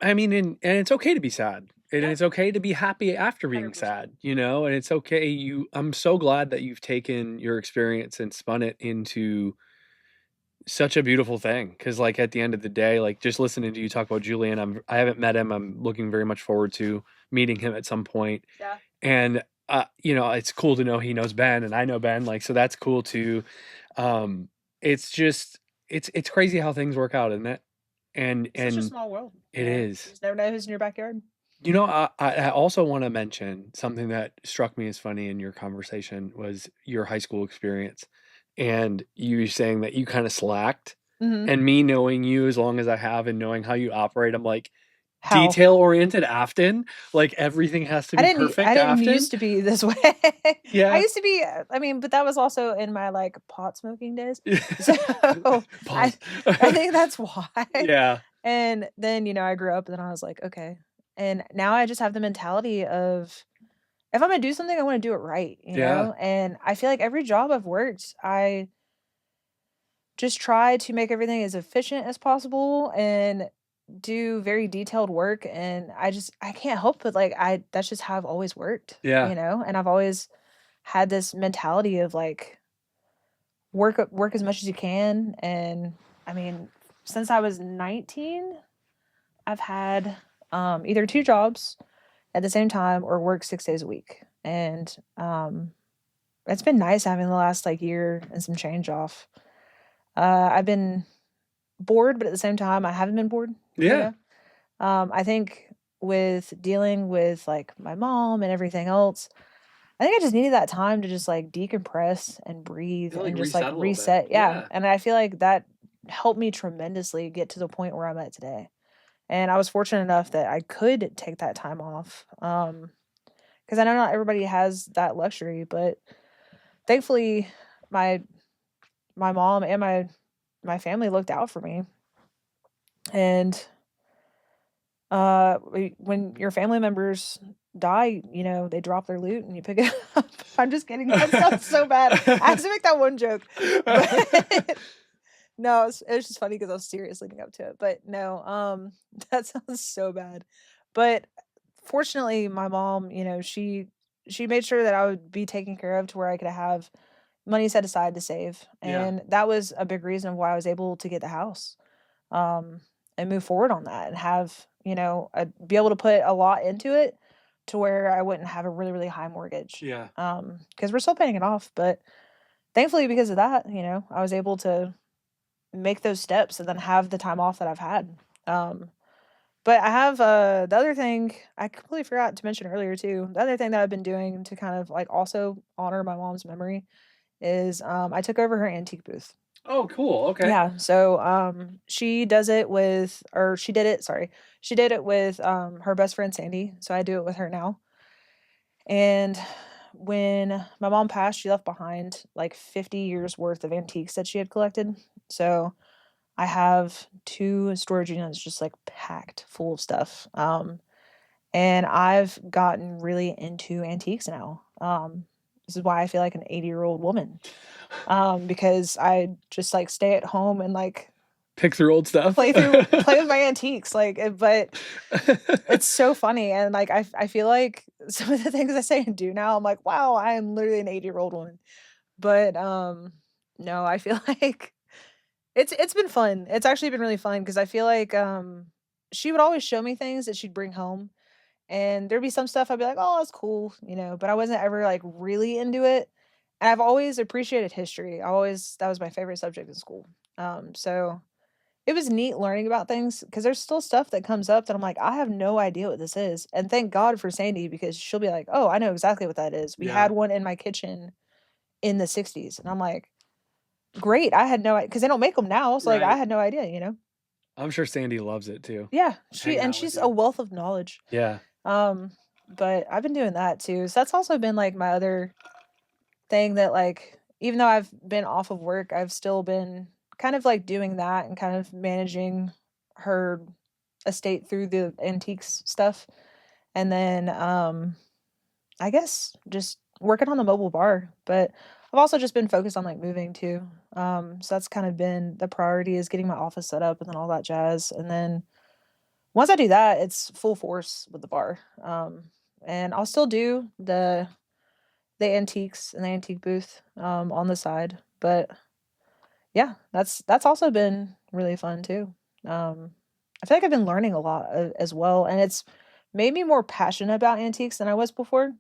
I mean, and it's okay to be sad, and Yeah, it's okay to be happy after being 100%. sad, and it's okay. I'm so glad that you've taken your experience and spun it into such a beautiful thing. Because, like, at the end of the day, like, just listening to you talk about Julian, I haven't met him. I'm looking very much forward to meeting him at some point, Yeah. and it's cool to know he knows Ben and I know Ben, like, so that's cool too. Um, it's just it's crazy how things work out, isn't it? Such a And small world, it You is. just never know who's in your backyard. I also want to mention something that struck me as funny in your conversation was your high school experience and you saying that you kind of slacked. Mhm. And me knowing you as long as I have and knowing how you operate, I'm like, How? detail oriented Afton, like everything has to be I perfect didn't Afton. used to be this way. I Yeah. used to be, I mean, but that was also in my, like, pot smoking days. So, I Pause. I think that's why. Yeah. And then, I grew up and then I was like, "Okay." And now I just have the mentality of, if I'm gonna do something, I wanna do it right, Yeah. And I feel like every job I've worked, I just try to make everything as efficient as possible and do very detailed work, and I can't help but, like, I that's just how I've always worked, Yeah. And I've always had this mentality of, like, work as much as you can, and, I mean, since I was 19, I've had, either 2 jobs at the same time or work 6 days a week, and, it's been nice having the last, like, year and some change off. I've been bored, but at the same time, I haven't been bored, you Yeah. know? I think with dealing with, like, my mom and everything else, I think I just needed that time to just, like, decompress and breathe Feel like and just, like, reset a little bit. reset. Yeah, Yeah. and I feel like that helped me tremendously get to the point where I'm at today, and I was fortunate enough that I could take that time off, because I know not everybody has that luxury, but thankfully, my my mom and my family looked out for me, and when your family members die, they drop their loot and you pick it up. I'm just kidding. That sounds so bad. I had to make that one joke, but no, it was just funny because I was serious leading up to it. But no, that sounds so bad. But fortunately, my mom, she made sure that I would be taken care of to where I could have money set aside to save, Yeah. and that was a big reason why I was able to get the house, um, and move forward on that and have, be able to put a lot into it to where I wouldn't have a really, really high mortgage. Yeah. Because we're still paying it off, but thankfully because of that, I was able to make those steps and then have the time off that I've had. Um, but I have the other thing I completely forgot to mention earlier too. The other thing that I've been doing to kind of like also honor my mom's memory is I took over her antique booth. Oh, cool. Okay. Yeah, so, she does it with or she did it, sorry. She did it with, her best friend Sandy, so I do it with her now. And when my mom passed, she left behind, like, 50 years worth of antiques that she had collected. So, I have 2 storage units just, like, packed full of stuff, and I've gotten really into antiques now. This is why I feel like an 80-year-old woman, because I just, like, stay at home and, like, Pick through old stuff. play with my antiques, like, but it's so funny, and, like, I feel like some of the things I say and do now, I'm like, "Wow, I am literally an 80-year-old woman." But, no, I feel like it's been fun. It's actually been really fun because I feel like, she would always show me things that she'd bring home, and there'd be some stuff I'd be like, "Oh, that's cool," but I wasn't ever, like, really into it, and I've always appreciated history. I always that was my favorite subject in school. So it was neat learning about things because there's still stuff that comes up that I'm like, "I have no idea what this is," and thank God for Sandy because she'll be like, "Oh, I know exactly what that is. We Yeah. had one in my kitchen in the '60s," and I'm like, "Great, I had no because they don't make them now, so, like, I Right. had no idea?" I'm sure Sandy loves it too, Yeah, hanging out with she's a you. wealth of knowledge. Yeah. Um, but I've been doing that too, so that's also been, like, my other thing that, like, even though I've been off of work, I've still been kind of like doing that and kind of managing her estate through the antiques stuff. And then I guess just working on the mobile bar, but I've also just been focused on like moving too. So that's kind of been the priority, is getting my office set up and then all that jazz. And then once I do that, it's full force with the bar. And I'll still do the antiques and the antique booth on the side, but yeah, that's also been really fun too. Um, I feel like I've been learning a lot as well, and it's made me more passionate about antiques than I was before.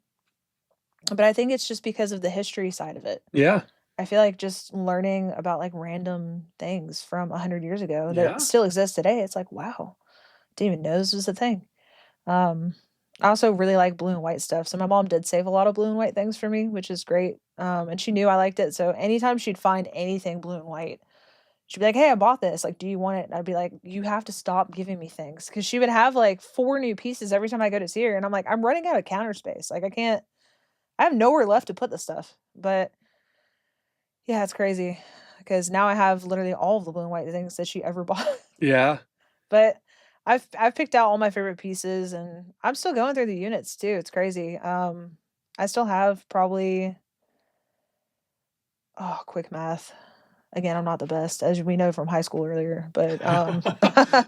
But I think it's just because of the history side of it. Yeah. I feel like just learning about like random things from 100 years ago that Yeah. still exist today. It's like, wow, didn't even know this was a thing. Um, I also really like blue and white stuff. So my mom did save a lot of blue and white things for me, which is great. And she knew I liked it. So anytime she'd find anything blue and white, she'd be like, "Hey, I bought this. Like, do you want it?" And I'd be like, "You have to stop giving me things." Because she would have like 4 new pieces every time I go to see her. And I'm like, I'm running out of counter space. Like, I have nowhere left to put the stuff. But yeah, it's crazy because now I have literally all of the blue and white things that she ever bought. Yeah. But I've picked out all my favorite pieces, and I'm still going through the units too. It's crazy. I still have probably, oh, quick math. Again, I'm not the best, as we know from high school earlier, but I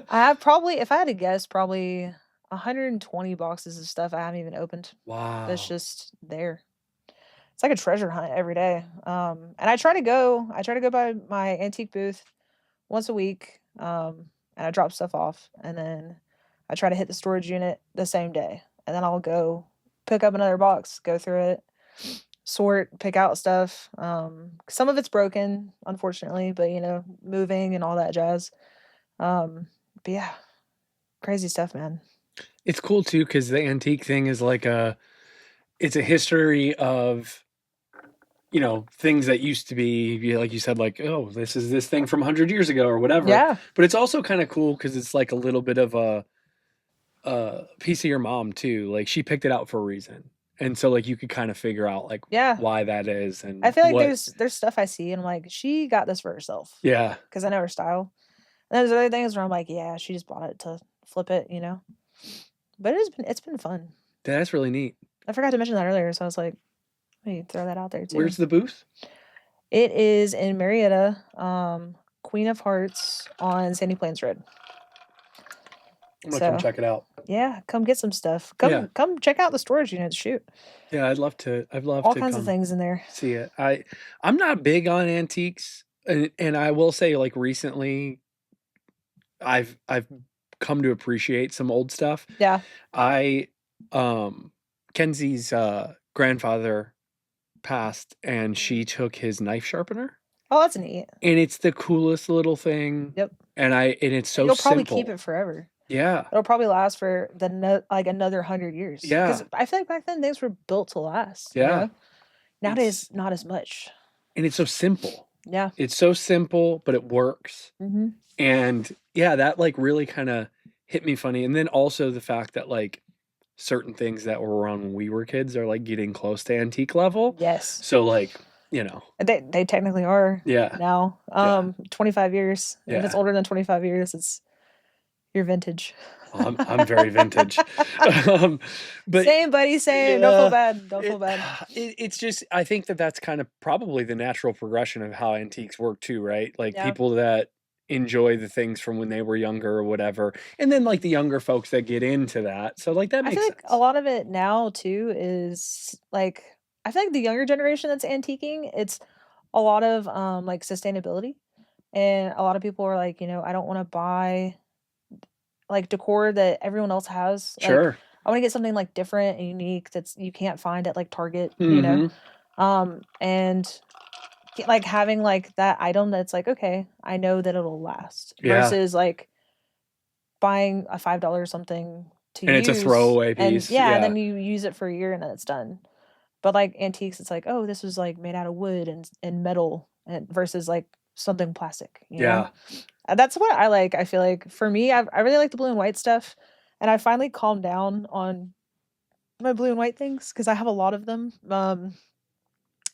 have probably, if I had to guess, probably 120 boxes of stuff I haven't even opened. That's Wow. just there. It's like a treasure hunt every day. And I try to go by my antique booth once a week. And I drop stuff off, and then I try to hit the storage unit the same day. And then I'll go pick up another box, go through it, sort, pick out stuff. Some of it's broken, unfortunately, but moving and all that jazz. Um, but yeah, crazy stuff, man. It's cool too because the antique thing is like it's a history of things that used to be like you said, like, oh, this is this thing from 100 years ago or whatever. Yeah, But it's also kind of cool because it's like a little bit of a piece of your mom too. Like she picked it out for a reason, and so like you could kind of figure out like yeah. why that is I and feel like what. there's stuff I see and I'm like, she got this for herself Yeah, because I know her style. And there's other things where I'm like, yeah, she just bought it to flip it. But it's been fun. that's really neat. I forgot to mention that earlier, so I was like, let me throw that out there too. Where's the booth? It is in Marietta, Queen of Hearts on Sandy Plains Road. I'm gonna come So check it out. yeah, come get some stuff. Yeah, Come check out the storage units. Shoot, yeah, I'd love to. I'd love all to kinds of come things in there. see it. I'm not big on antiques, and I will say like recently I've come to appreciate some old stuff. Yeah. I Kenzie's grandfather passed and she took his knife sharpener, Oh, that's neat. and it's the coolest little thing, Yep. and it's And so you'll probably keep simple. it forever. Yeah. It'll probably last for like another 100 years. Yeah. Because I feel like back then things were built to last. Yeah. Nowadays, It's not as much. and it's so simple. Yeah. It's so simple, but it works. Mm-hmm. And yeah, that like really kind of hit me funny. And then also the fact that like certain things that were around when we were kids are like getting close to antique level. Yes. So like, They technically are yeah, now. yeah, 25 years. If it's yeah. older than 25 years, it's your vintage. Well, I'm very vintage. um, but Same, buddy, same. Don't feel yeah, bad. Don't feel it, bad. it's just I think that that's kind of probably the natural progression of how antiques work too, right? Like Yeah. people that enjoy the things from when they were younger or whatever, and then like the younger folks that get into that. So like that I feel makes like a sense. lot of it now too is like, I feel like the younger generation that's antiquing, it's a lot of like sustainability. And a lot of people are like, I don't want to buy like decor that everyone else has. Like, Sure. I want to get something like different and unique that's you can't find at like Target. Hmm. And like having like that item that's like, okay, I know that it'll last, Yeah, versus like buying a $5 something to and it's a use, throwaway and piece. yeah, and Yeah, then you use it for a year and then it's done. But like antiques, it's like, oh, this was like made out of wood and metal, and versus like something plastic. yeah, And that's what I like. I feel like for me, I really like the blue and white stuff, and I finally calmed down on my blue and white things because I have a lot of them.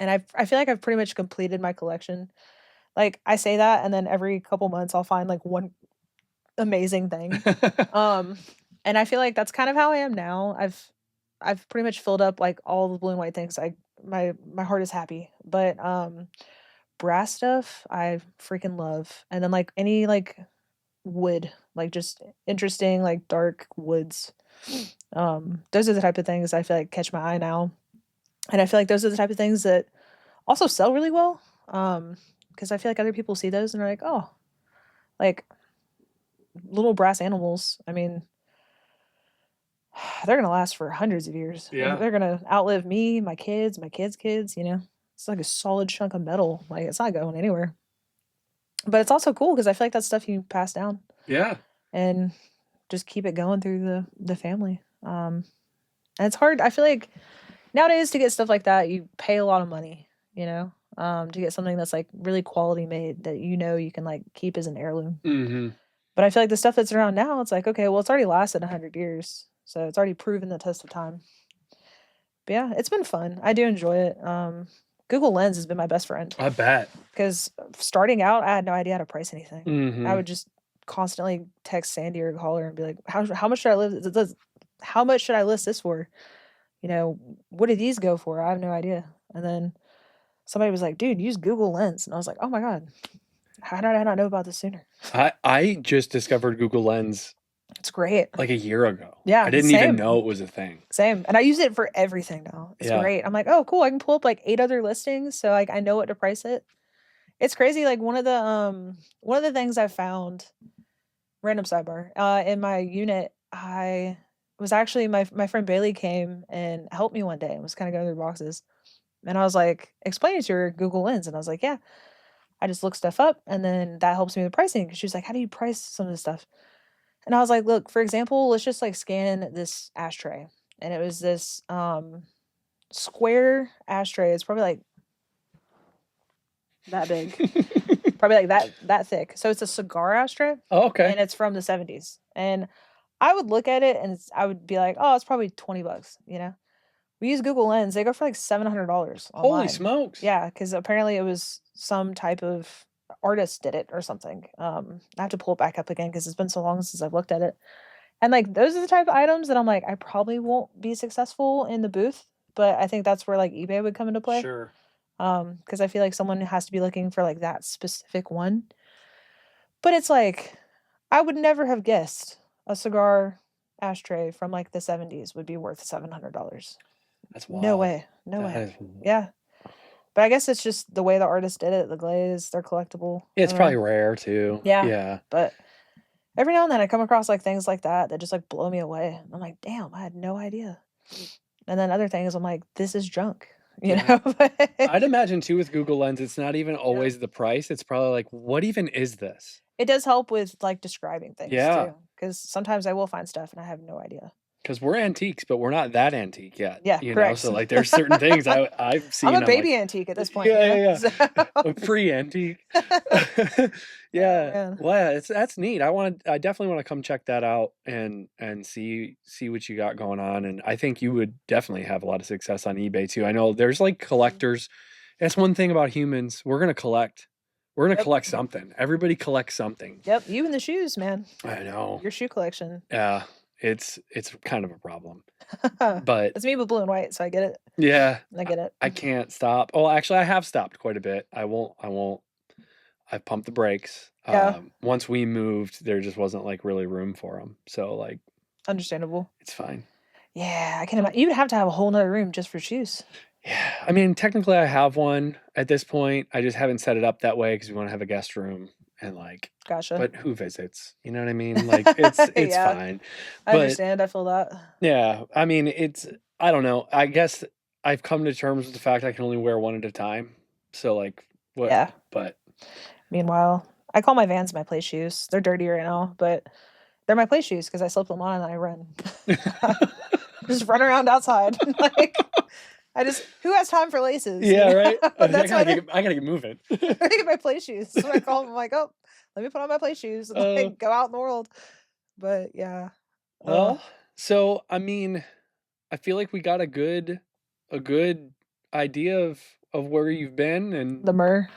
And I feel like I've pretty much completed my collection. Like, I say that, and then every couple months I'll find like one amazing thing. Um, and I feel like that's kind of how I am now. I've pretty much filled up like all the blue and white things. My heart is happy. But brass stuff I freaking love. And then like any like wood, like just interesting like dark woods. Those are the type of things I feel like catch my eye now. And I feel like those are the type of things that also sell really well. Because I feel like other people see those and are like, "Oh, like little brass animals." I mean, they're gonna last for hundreds of years. Yeah. They're gonna outlive me, my kids, my kids' kids, you know? It's like a solid chunk of metal. Like, it's not going anywhere. But it's also cool because I feel like that's stuff you pass down Yeah. and just keep it going through the family. And it's hard. I feel like nowadays to get stuff like that, you pay a lot of money, you know, to get something that's like really quality made that you know you can like keep as an heirloom. Mm-hmm. But I feel like the stuff that's around now, it's like, okay, well, it's already lasted 100 years. So it's already proven the test of time. But yeah, it's been fun. I do enjoy it. Google Lens has been my best friend I bet. because starting out, I had no idea how to price anything. I Mm-hmm. would just constantly text Sandy or call her and be like, how much should I list? How much should I list this for? You know, what do these go for? I have no idea. And then somebody was like, dude, use Google Lens. And I was like, oh my God, how did I not know about this sooner? I just discovered Google Lens It's great. like a year ago. Yeah, I didn't even know it was a thing. Same. And I use it for everything now. It's Yeah. great. I'm like, oh, cool. I can pull up like 8 other listings. So like I know what to price it. It's crazy. Like one of the things I found, random sidebar, in my unit, I was actually my friend Bailey came and helped me one day and was kind of going through boxes. And I was like, explain it to your Google Lens. And I was like, yeah, I just look stuff up and then that helps me with pricing. She was like, how do you price some of this stuff? And I was like, look, for example, let's just like scan this ashtray. And it was this square ashtray. It's probably like that big. Probably like that thick. So it's a cigar ashtray. Oh, okay. And it's from the 70s. And I would look at it and I would be like, oh, it's probably $20, you know? We use Google Lens. They go for like $700 online. Holy smokes. Yeah, because apparently it was some type of artist did it or something. I have to pull it back up again because it's been so long since I've looked at it. And like those are the type of items that I'm like, I probably won't be successful in the booth, but I think that's where like eBay would come into play. Sure. Because I feel like someone has to be looking for like that specific one. But it's like, I would never have guessed a cigar ashtray from like the 70s would be worth $700. That's wild. No way. No way. Yeah. But I guess it's just the way the artist did it, the glaze, they're collectible. Yeah, it's probably rare too. Yeah. Yeah. But every now and then I come across like things like that just like blow me away. I'm like, damn, I had no idea. And then other things, I'm like, this is junk. You know? I'd imagine too with Google Lens, it's not even always the price. It's probably like, what even is this? It does help with like describing things Yeah. too. Because sometimes I will find stuff and I have no idea. Because we're antiques, but we're not that antique yet. Yeah, you correct. know. So like, there's certain things I've seen. I'm a baby like, antique at this point. Yeah. So. A pre-antique. Yeah. Well, yeah, that's neat. I definitely want to come check that out and see what you got going on. And I think you would definitely have a lot of success on eBay too. I know there's like collectors. That's one thing about humans. We're gonna collect. We're gonna collect something. Everybody collects something. Yep, you and the shoes, man. I know. Your shoe collection. Yeah. It's kind of a problem. But it's me with blue and white, so I get it. Yeah. I get it. I can't stop. Oh, actually I have stopped quite a bit. I won't. I've pumped the brakes. Yeah. Once we moved, there just wasn't like really room for them. So like, understandable. It's fine. Yeah, I can imagine. You would have to have a whole nother room just for shoes. Yeah, I mean, technically I have one at this point. I just haven't set it up that way because we want to have a guest room and like. Gotcha. But who visits? You know what I mean? Like it's fine. I understand. I feel that. Yeah, I mean, I don't know. I guess I've come to terms with the fact I can only wear one at a time. So like, what? Yeah. But meanwhile, I call my Vans my play shoes. They're dirty right now, but they're my play shoes because I slip them on and I run. Just run around outside. Like, who has time for laces? Yeah, right. I gotta get moving. I get my play shoes. So I call them. I'm like, oh, let me put on my play shoes and like go out in the world. But yeah. Well, so I mean, I feel like we got a good idea of where you've been and the myrrh.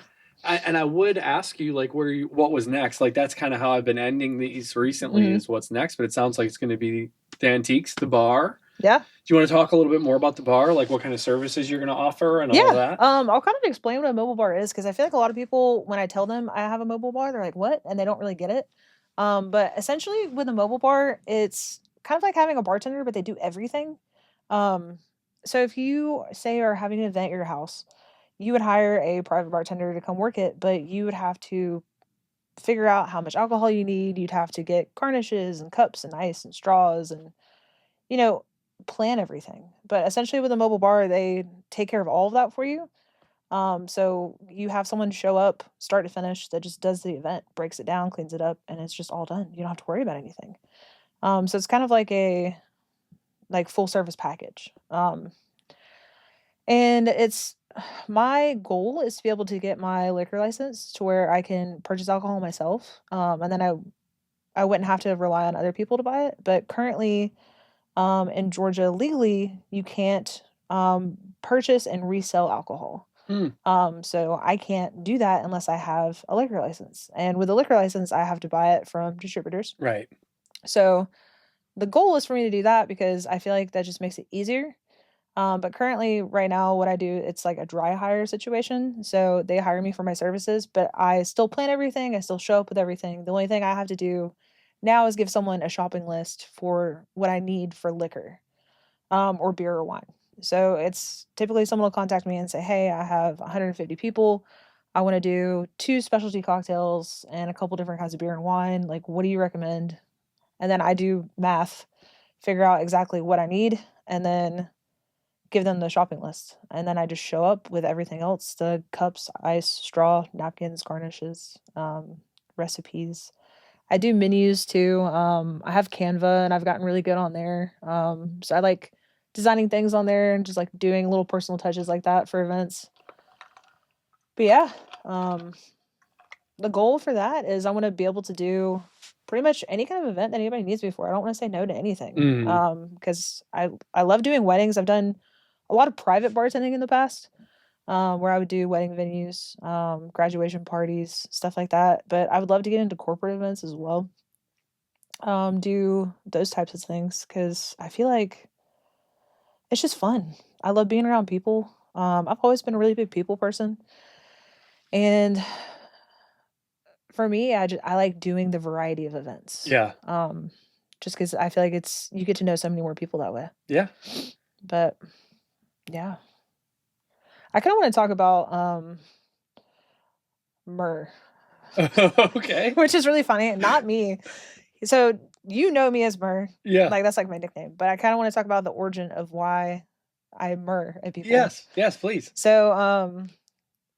And I would ask you, like, what was next? Like, that's kind of how I've been ending these recently Mhm. is what's next, but it sounds like it's going to be the antiques, the bar. Yeah. Do you want to talk a little bit more about the bar, like what kind of services you're going to offer and all of Yeah. that? I'll kind of explain what a mobile bar is because I feel like a lot of people, when I tell them I have a mobile bar, they're like, "What?" and they don't really get it. But essentially, with a mobile bar, it's kind of like having a bartender, but they do everything. Um, so if you say are having an event at your house, you would hire a private bartender to come work it, but you would have to figure out how much alcohol you need. You'd have to get garnishes and cups and ice and straws and you know, plan everything. But essentially with a mobile bar, they take care of all of that for you. So you have someone show up, start to finish, that just does the event, breaks it down, cleans it up, and it's just all done. You don't have to worry about anything. So it's kind of like a like full service package. And it's my goal is to be able to get my liquor license to where I can purchase alcohol myself. And then I wouldn't have to rely on other people to buy it. But currently, in Georgia, legally, you can't purchase and resell alcohol. Hmm. So I can't do that unless I have a liquor license. And with a liquor license, I have to buy it from distributors. Right. So the goal is for me to do that because I feel like that just makes it easier. But currently, right now, what I do, it's like a dry hire situation. So they hire me for my services, but I still plan everything. I still show up with everything. The only thing I have to do now is give someone a shopping list for what I need for liquor, or beer or wine. So it's typically someone will contact me and say, "Hey, I have 150 people. I want to do two specialty cocktails and a couple different kinds of beer and wine. Like, what do you recommend?" And then I do math, figure out exactly what I need, and then give them the shopping list, and then I just show up with everything else, the cups, ice, straw, napkins, garnishes, recipes. I do menus too. I have Canva and I've gotten really good on there. So I like designing things on there and just like doing little personal touches like that for events. But yeah, um, the goal for that is I want to be able to do pretty much any kind of event that anybody needs me for. I don't want to say no to anything. Mm. Because I love doing weddings. I've done a lot of private bartending in the past, where I would do wedding venues, graduation parties, stuff like that. But I would love to get into corporate events as well. Do those types of things because I feel like it's just fun. I love being around people. I've always been a really big people person, and for me, I like doing the variety of events. Yeah. Just because I feel like it's you get to know so many more people that way. Yeah. But yeah, I kind of want to talk about myrrh, Okay. which is really funny. Not me. So you know me as myrrh, Yeah. like that's like my nickname. But I kind of want to talk about the origin of why I myrrh at people. Yes. Yes, please. So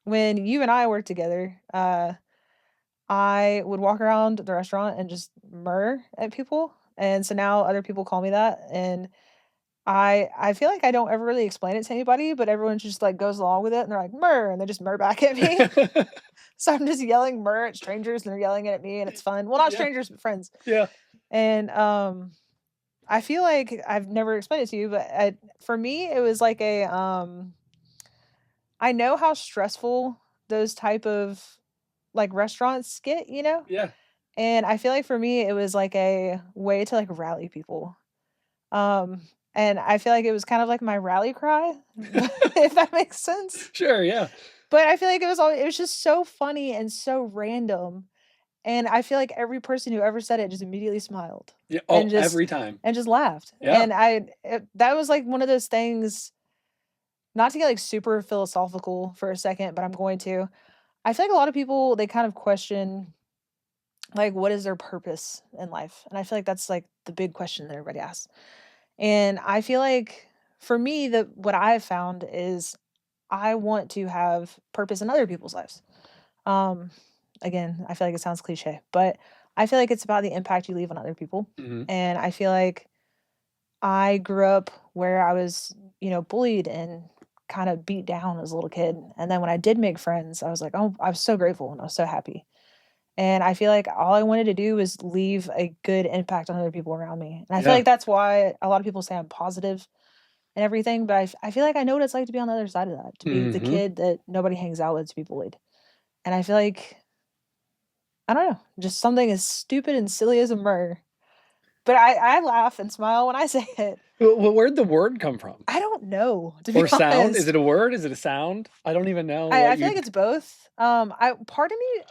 when you and I worked together, I would walk around the restaurant and just myrrh at people. And so now other people call me that. And I feel like I don't ever really explain it to anybody, but everyone just like goes along with it and they're like, myrrh, and they just myrrh back at me. So I'm just yelling myrrh at strangers and they're yelling it at me and it's fun. Well, not Yeah. strangers, but friends. Yeah. And I feel like I've never explained it to you, but for me, it was like I know how stressful those type of like restaurants get, you know? Yeah. And I feel like for me, it was like a way to like rally people. Um, and I feel like it was kind of like my rally cry, if that makes sense. Sure, yeah. But I feel like it was just so funny and so random. And I feel like every person who ever said it just immediately smiled Yeah. and Oh, every time. just laughed. Yeah. And that was like one of those things, not to get like super philosophical for a second, but I'm going to. I feel like a lot of people they kind of question like what is their purpose in life? And I feel like that's like the big question that everybody asks. And I feel like for me, the what I've found is I want to have purpose in other people's lives. Um, Again, I feel like it sounds cliche, but I feel like it's about the impact you leave on other people. Hmm. And I feel like I grew up where I was, bullied and kind of beat down as a little kid. And then when I did make friends, I was like, oh, I was so grateful and I was so happy. And I feel like all I wanted to do was leave a good impact on other people around me. And I feel Yeah. like that's why a lot of people say I'm positive and everything, but I feel like I know what it's like to be on the other side of that, to be the Hmm. kid that nobody hangs out with, to be bullied. And I feel like, I don't know, just something as stupid and silly as a myrrh. But I laugh and smile when I say it. Where'd the word come from? I don't know, to be Or sound? Is honest. it a word? Is it a sound? I don't even know I what feel like you. it's both. I part of me,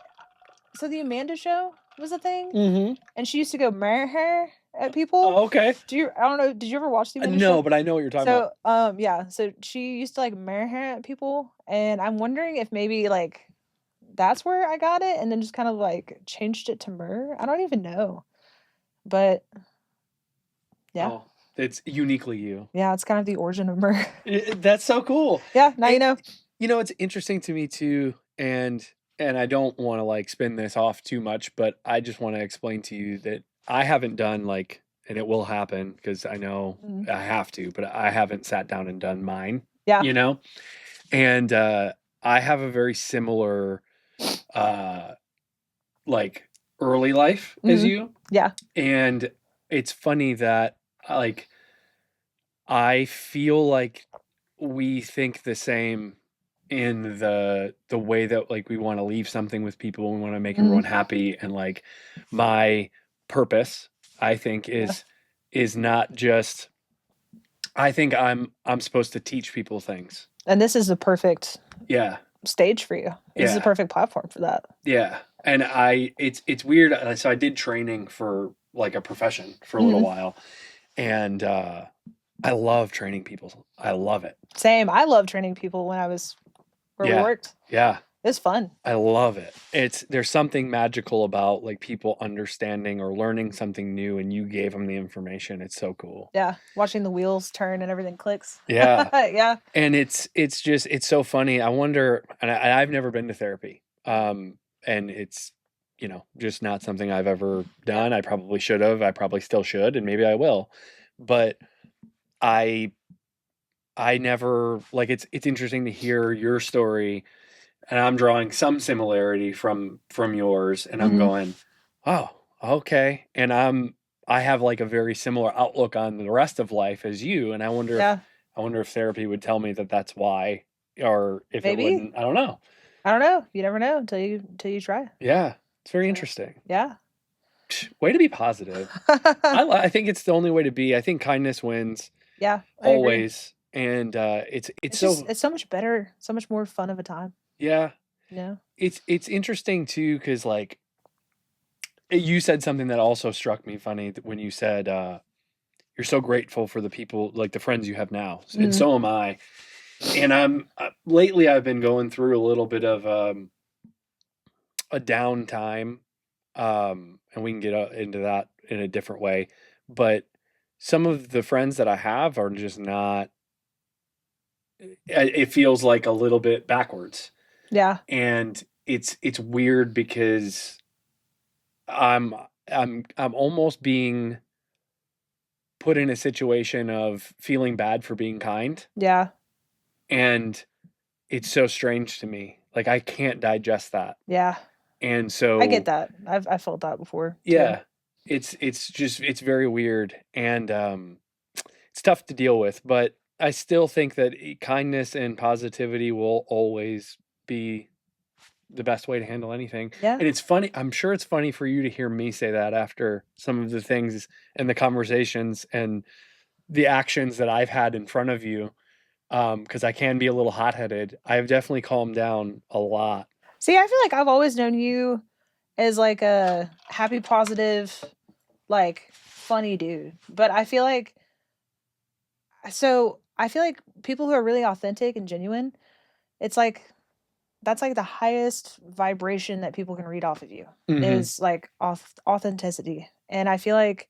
so the Amanda Show was a thing, Mm-hmm. and she used to go marry her at people. Oh, okay. I don't know, did you ever watch the Amanda Show? No, but I know what you're talking about. So, yeah, so she used to like marry her at people, and I'm wondering if maybe like that's where I got it, and then just kind of like changed it to myrrh. I don't even know, but yeah, Oh, it's uniquely you. yeah, it's kind of the origin of myrrh. That's so cool. Yeah, now you know. It's interesting to me too, and I don't want to like spin this off too much, but I just want to explain to you that I haven't done like, and it will happen because I know Mhm. I have to, but I haven't sat down and done mine, Yeah. and I have a very similar uh like early life as Mhm. you, Yeah. and it's funny that like I feel like we think the same in the way that like we want to leave something with people, we want to make Mhm. everyone happy, and like my purpose, I think, Yeah. is not just, I think I'm supposed to teach people things. And this is the perfect Yeah. stage for you. This is a Yeah. perfect platform for that. Yeah. And it's weird. So I did training for like a profession for a little Mhm. while, and I love training people. I love it. Same. I love training people when I was where we Yeah. worked. Yeah. It's fun. I love it. There's something magical about like people understanding or learning something new, and you gave them the information. It's so cool. Yeah. Watching the wheels turn and everything clicks. Yeah. Yeah. And it's so funny. I wonder, and I've never been to therapy. And it's, just not something I've ever Yeah. done. I probably should have. I probably still should, and maybe I will. But I I never, like, it's interesting to hear your story, and I'm drawing some similarity from yours, and I'm Mhm. going, oh, okay. And I have like a very similar outlook on the rest of life as you, and Yeah. I wonder if therapy would tell me that that's why, or if it Maybe. wouldn't. I don't know. I don't know. You never know until you try. Yeah, it's very So, interesting. yeah. Way to be positive. I think it's the only way to be. I think kindness wins Yeah, I agree. always, and it's It's just so, it's so much better, so much more fun of a time, yeah. you know? It's interesting too, because like you said something that also struck me funny, when you said you're so grateful for the people, like the friends you have now, and Mhm. so am I. And I'm lately I've been going through a little bit of a downtime, and we can get into that in a different way. But some of the friends that I have are just not. It feels like a little bit backwards, Yeah. and it's weird because I'm I'm almost being put in a situation of feeling bad for being kind, Yeah. and it's so strange to me. Like I can't digest that. Yeah. And I get so that. I felt that before too. yeah, it's very weird, and it's tough to deal with, but I still think that kindness and positivity will always be the best way to handle anything. Yeah. And it's funny, I'm sure it's funny for you to hear me say that after some of the things and the conversations and the actions that I've had in front of you, because I can be a little hot-headed. I've definitely calmed down a lot. See, I feel like I've always known you as like a happy, positive, like funny dude. But I feel like people who are really authentic and genuine, it's like that's like the highest vibration that people can read off of you Mhm. is like authenticity. And I feel like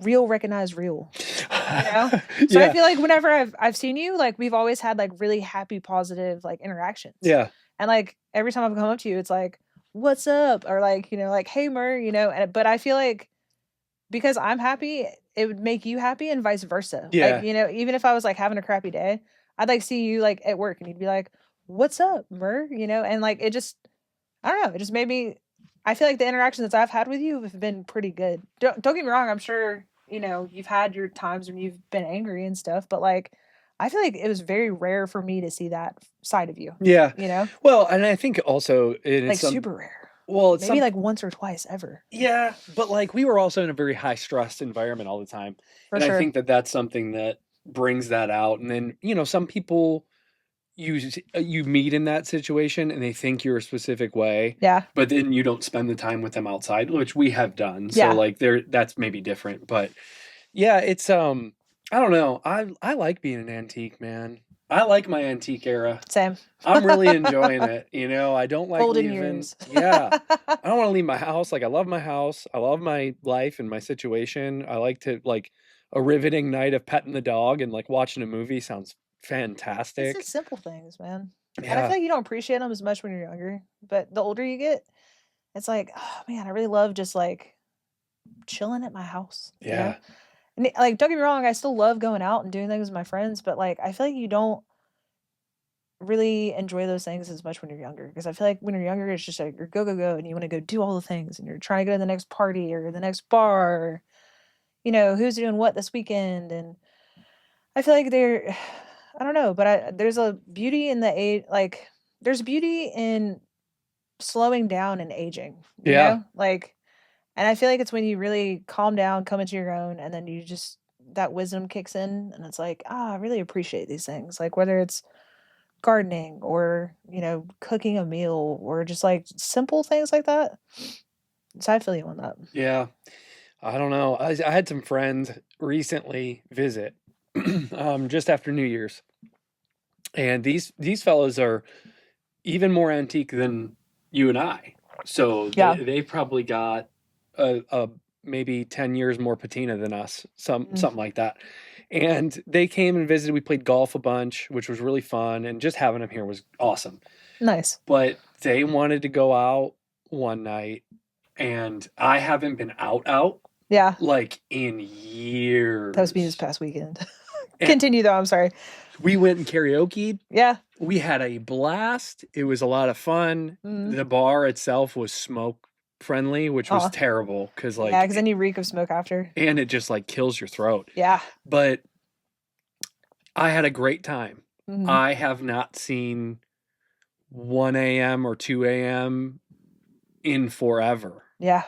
real recognize real, you know? So I Yeah, feel like whenever I've seen you, like we've always had like really happy, positive like interactions. yeah, And like every time I've come up to you, it's like, what's up? Or like, like, hey Mer, but I feel like because I'm happy, it would make you happy and vice versa. Like, yeah. even if I was like having a crappy day, I'd like see you like at work and you'd be like, what's up, Mer? And like it just I don't know, it just made me I feel like the interactions that I've had with you have been pretty good. Don't get me wrong, I'm sure, you've had your times when you've been angry and stuff, but like I feel like it was very rare for me to see that side of you, Yeah. you know? Well, and I think also it's Like, some super rare. well, it's Maybe, some like, once or twice ever. yeah, but, like, we were also in a very high stressed environment all the time, For and I sure. think that that's something that brings that out, and then, some people you meet in that situation and they think you're a specific way, Yeah. but then you don't spend the time with them outside, which we have done. So Yeah. like that's maybe different. But yeah, it's I don't know. I like being an antique, man. I like my antique era. Same. I'm really enjoying it. I don't like Golden leaving. years. Yeah. I don't want to leave my house. Like I love my house. I love my life and my situation. I like to like a riveting night of petting the dog and like watching a movie sounds It's the fantastic. simple things, man. And I Yeah. feel like you don't appreciate them as much when you're younger, but the older you get, it's like, "Oh, man, I really love just, like, chilling at my house," you know? Yeah. And, like, don't get me wrong, I still love going out and doing things with my friends, but, like, I feel like you don't really enjoy those things as much when you're younger, because I feel like when you're younger, it's just like you're go, go, go, and you wanna go do all the things, and you're trying to go to the next party or the next bar, or, who's doing what this weekend, and I feel like there I don't know, but there's a beauty in the age, like, there's beauty in slowing down and aging, you Yeah. know? Like, and I feel like it's when you really calm down, come into your own, and then you just that wisdom kicks in, and it's like, I really appreciate these things. Like, whether it's gardening or, cooking a meal or just like simple things like that. So I feel you on that. Yeah. I don't know. I had some friends recently visit just after New Year's. And these fellows are even more antique than you and I. So Yeah. they probably got a maybe 10 years more patina than us, Mm, something like that. And they came and visited. We played golf a bunch, which was really fun, and just having them here was awesome. nice. But they wanted to go out one night, and I haven't been out Yeah. like in That was me this years. past weekend. And Continue though. I'm sorry. we went and karaoke. Yeah. We had a blast. It was a lot of fun. Mm. The bar itself was smoke friendly, which was Aw. terrible because Yeah. like Because then you reek of smoke after. and it just like kills your throat. Yeah. But I had a great time. Hmm. I have not seen 1 a.m. or 2 a.m. in forever. Yeah.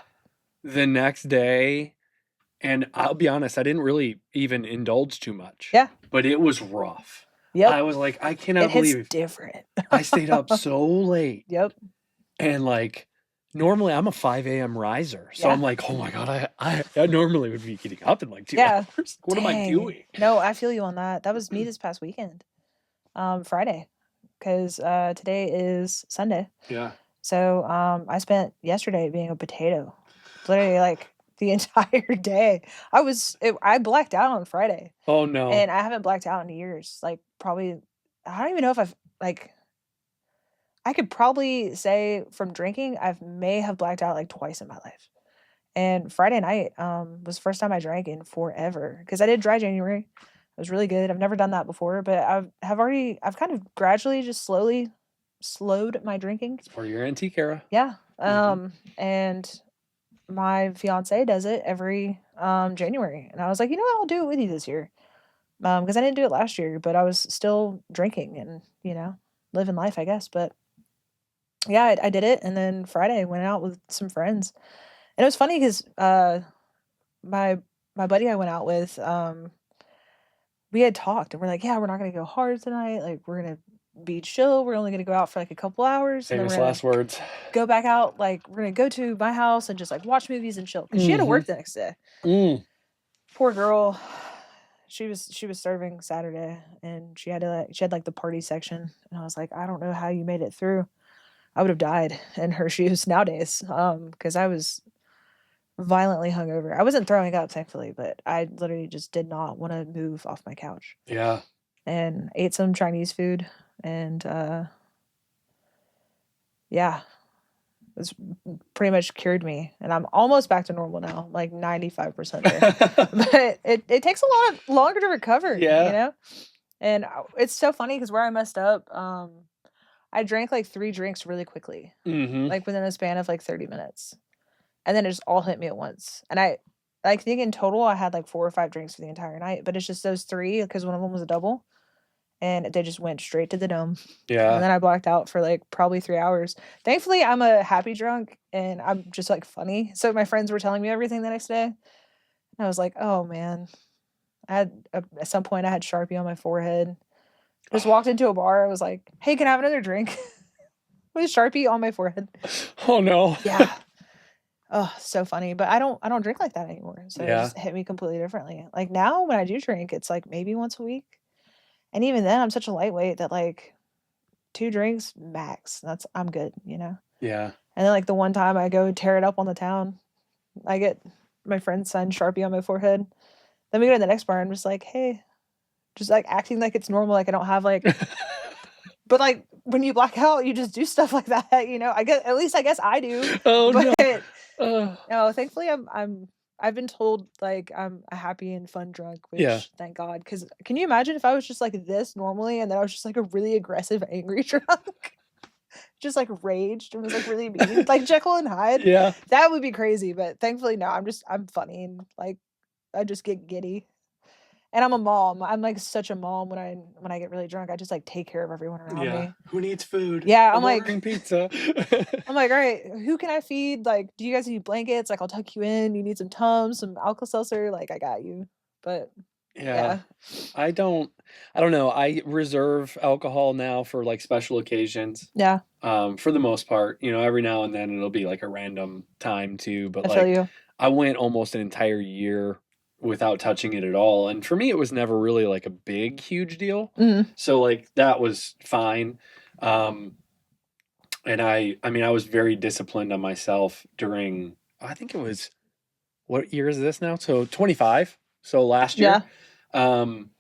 The next day, and I'll be honest, I didn't really even indulge too much, Yeah. but it was rough. Yep. I was like, I It cannot hits believe different. I stayed up so late. Yep. And like normally I'm a 5 a.m. riser. So Yeah. I'm like, oh my God, I normally would be getting up in like 2 Yeah. hours. What am I Dang. doing? No, I feel you on that. That was me this past weekend. Friday. Because today is Sunday. Yeah. So I spent yesterday being a potato. Literally like the entire day. I blacked out on Friday. Oh no. And I haven't blacked out in years. Like probably I don't even know if I've like I could probably say from drinking, may have blacked out like twice in my life. And Friday night was the first time I drank in forever because I did dry January. It was really good. I've never done that before, but I've kind of gradually just slowly slowed my drinking. It's part of your antique era. Yeah. Mhm. And my fiance does it every January. And I was like, you know what, I'll do it with you this year. Because I didn't do it last year, but I was still drinking and, living life, I guess. But yeah, I did it. And then Friday I went out with some friends. And it was funny because my my buddy I went out with, we had talked and we're like, yeah, we're not gonna go hard tonight. Like we're gonna be chill. We're only gonna go out for like a couple hours and then Famous we're gonna last words. go back out. Like we're gonna go to my house and just like watch movies and chill. Because she had to Mm-hmm. work the next day. Mm. Poor girl. She was serving Saturday and she had like the party section. And I was like, I don't know how you made it through. I would have died in her shoes nowadays. Because I was violently hungover. I wasn't throwing up, thankfully, but I literally just did not want to move off my couch. Yeah. And ate some Chinese food and yeah, it's pretty much cured me. And I'm almost back to normal now, like 95% there. But it takes a lot longer to recover, Yeah. And it's so funny because where I messed up, I drank like 3 drinks really quickly, Mm-hmm. like within a span of like 30 minutes. And then it just all hit me at once. And I think in total I had like 4 or 5 drinks for the entire night, but it's just those 3 because one of them was a double. and they just went straight to the dome. And Yeah. then I blacked out for like probably 3 hours. Thankfully, I'm a happy drunk and I'm just like funny. So my friends were telling me everything the next day. And I was like, oh man. At some point I had Sharpie on my forehead. Just walked into a bar. I was like, hey, can I have another drink? With Sharpie on my forehead. Oh no. Yeah. Oh, so funny. But I don't drink like that anymore. So it Yeah. just hit me completely differently. Like now when I do drink, it's like maybe once a week. And even then I'm such a lightweight that like 2 drinks max. I'm good, you know? Yeah. And then like the one time I go tear it up on the town, I get my friend's son Sharpie on my forehead. Then we go to the next bar and I'm just like, hey, just like acting like it's normal, like I don't have like but like when you black out, you just do stuff like that, you know. I guess at least I guess I do. Oh But no. Uh, no, thankfully I've been told like I'm a happy and fun drunk, yeah. which thank God. Because can you imagine if I was just like this normally and then I was just like a really aggressive, angry drunk? Just like raged and was like really mean, like Jekyll and Hyde. Yeah. That would be crazy. But thankfully, no, I'm funny and like I just get giddy. And I'm a mom. I'm like such a mom when I get really drunk. I just like take care of everyone around Yeah. me. Who needs food? Yeah, I'm ordering pizza. I'm like, all right, who can I feed? Like, do you guys need blankets? Like, I'll tuck you in. You need some Tums, some Alka-Seltzer? Like, I got you. But Yeah. yeah, I don't know. I reserve alcohol now for like special occasions. yeah, For the most part, every now and then it'll be like a random time too, but I feel like you. I went almost an entire year without touching it at all. And for me, it was never really like a big, huge deal. Mm, So like that was fine. Um, and I mean, I was very disciplined on myself during, I think it was, what year is this now? So 25. So last yeah, year. Um,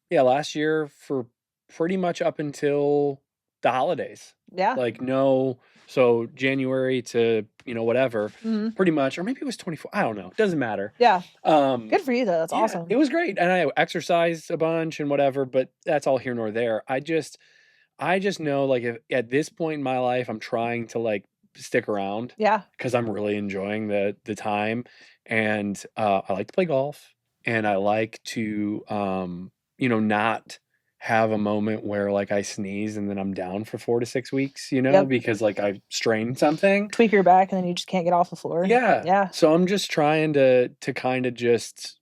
yeah, last year for pretty much up until the holidays. yeah, Like no, so January to, whatever, mm, pretty much, or maybe it was 24. I don't know. Doesn't matter. yeah. Um, Good for you though. That's yeah, it awesome. was great. And I exercised a bunch and whatever, but that's all here nor there. I just know like if at this point in my life I'm trying to like stick around Yeah, because I'm really enjoying the time. And I like to play golf and I like to not have a moment where like I sneeze and then I'm down for 4 to 6 weeks, yep. because like I strained something. Tweak your back and then you just can't get off the floor. Yeah. Yeah, So I'm just trying to kind of just,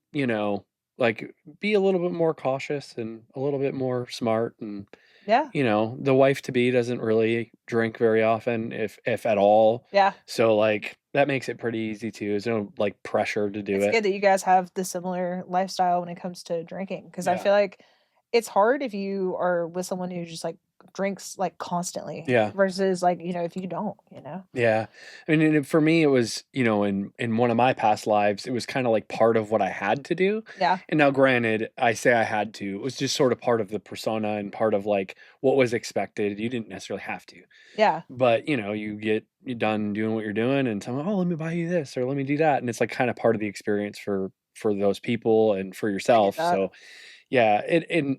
like be a little bit more cautious and a little bit more smart. And yeah, the wife to be doesn't really drink very often, if at all. yeah. So like that makes it pretty easy too. There's no like pressure to do It's it. good that you guys have the similar lifestyle when it comes to drinking because I Yeah. feel like it's hard if you are with someone who just like drinks like constantly Yeah. versus like, if you don't, Yeah. I mean, and for me, it was, in one of my past lives, it was kind of like part of what I had to do. Yeah. And now, granted, I say I had to, it was just sort of part of the persona and part of like what was expected. You didn't necessarily have to, Yeah. but you done doing what you're doing and someone, oh, let me buy you this or let me do that. And it's like kind of part of the experience for those people and for I get yourself. that. So yeah, and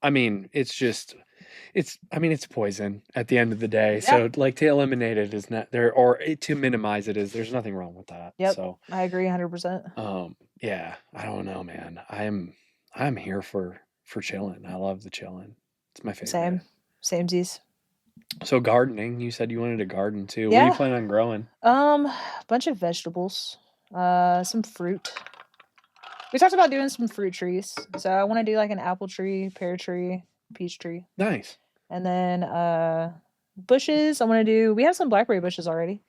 I mean, it's poison at the end of the day. Yeah. So like to eliminate it is not there or to minimize it is there's nothing wrong with that. Yep. So I agree 100%. yeah, I don't know, man. I'm here for chilling. I love the chilling. It's my favorite. Same. Samesies. So gardening, you said you wanted to garden too. What do you Yeah. plan on growing? Bunch of vegetables. Some fruit. We talked about doing some fruit trees. So I want to do like an apple tree, pear tree, peach tree. Nice. And then bushes. We have some blackberry bushes already.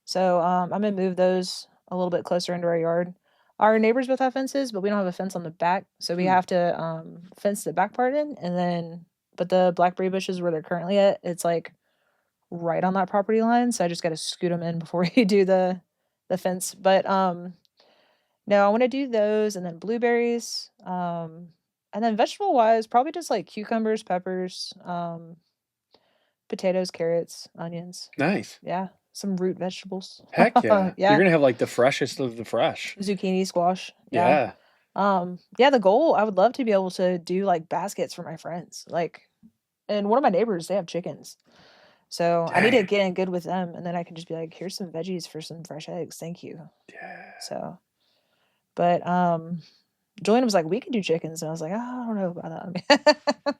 So I'm gonna move those a little bit closer into our yard. Our neighbors both have fences, but we don't have a fence on the back. So we Hmm. have to fence the back part in and then but the blackberry bushes where they're currently at, it's like right on that property line. So I just gotta scoot them in before we do the fence. But no, I want to do those and then blueberries. And then vegetable wise, probably just like cucumbers, peppers, potatoes, carrots, onions. Nice. Yeah, some root vegetables. Heck yeah. You're Yeah, gonna have like the freshest of the fresh. zucchini, squash. Yeah. Yeah. Yeah, the goal, I would love to be able to do like baskets for my friends. Like, and one of my neighbors, they have chickens. So I need to Dang. get in good with them and then I can just be like, here's some veggies for some fresh eggs. Thank you. Yeah. So, but Julian was like, we could do chickens. And I was like, oh, I don't know about that. I mean, I'm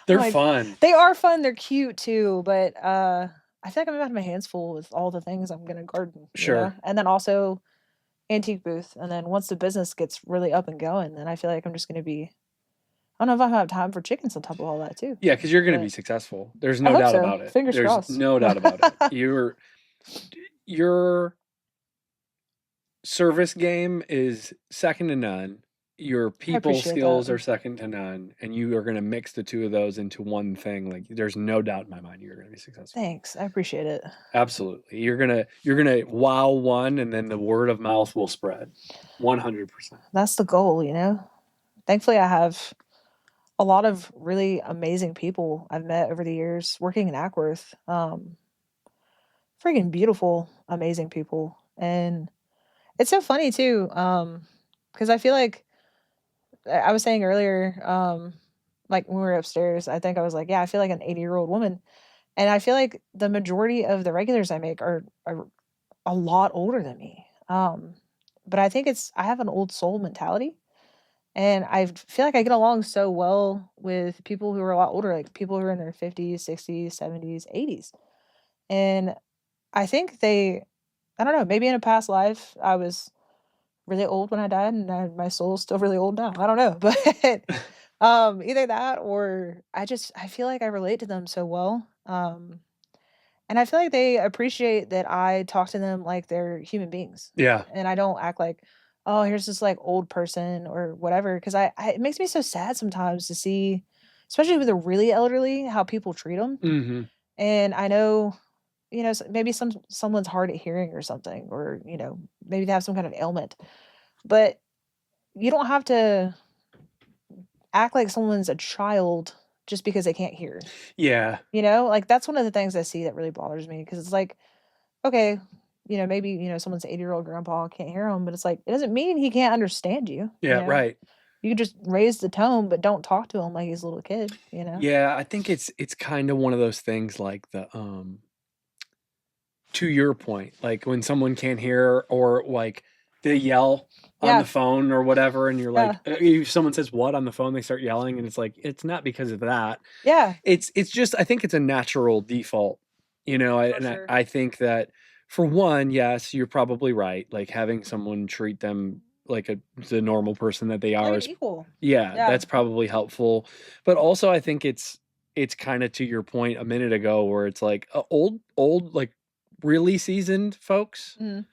They're like, fun. they are fun. They're cute too. But I feel like I'm going to have my hands full with all the things I'm going to garden, you know? Sure. And then also antique booth. And then once the business gets really up and going, then I feel like I'm just going to be, I don't know if I have time for chickens on top of all that too. Yeah, because you're going to be But successful. There's I no hope doubt so. about it. Fingers There's crossed. no doubt about it. Your service game is second to none. Your I people appreciate skills are that. second to none, and you are going to mix the two of those into one thing. Like, there's no doubt in my mind you're going to be successful. Thanks. I appreciate it. Absolutely. You're gonna wow one, and then the word of mouth will spread. 100%. That's the goal, you know? Thankfully, I have a lot of really amazing people I've met over the years working in Ackworth. Freaking beautiful, amazing people. And it's so funny too, because I feel like I was saying earlier, like when we were upstairs, I think I was like, yeah, I feel like an 80-year-old woman. And I feel like the majority of the regulars I make are a lot older than me. But I think I have an old soul mentality. And I feel like I get along so well with people who are a lot older, like people who are in their 50s, 60s, 70s, 80s. And I think I don't know, maybe in a past life I was really old when I died and my soul's still really old now. I don't know. But either that or I feel like I relate to them so well. And I feel like they appreciate that I talk to them like they're human beings. Yeah. And I don't act like, oh, here's this like old person or whatever. Because it makes me so sad sometimes to see, especially with the really elderly, how people treat them. Mm-hmm. And I know, you know, maybe someone's hard at hearing or something, or you know, maybe they have some kind of ailment. But you don't have to act like someone's a child just because they can't hear. Yeah. You know, like that's one of the things I see that really bothers me because it's like, okay, you know, maybe, you know, someone's 80-year-old grandpa can't hear him, but it's like, it doesn't mean he can't understand you, you Yeah. know? Right. You just raise the tone, but don't talk to him like he's a little kid, you know? Yeah. I think it's kind of one of those things like to your point, like when someone can't hear or like they yell on the Yeah, phone or whatever, and you're like, yeah, if someone says what on the phone, they start yelling, and it's like it's not because of that. yeah, It's just I think it's a natural default, for and I, sure. I think that for one, yes, you're probably right. Like having someone treat them like the normal person that they Like are an is, equal. yeah, Yeah, that's probably helpful. But also, I think it's kind of to your point a minute ago where it's like old like really seasoned folks. mm.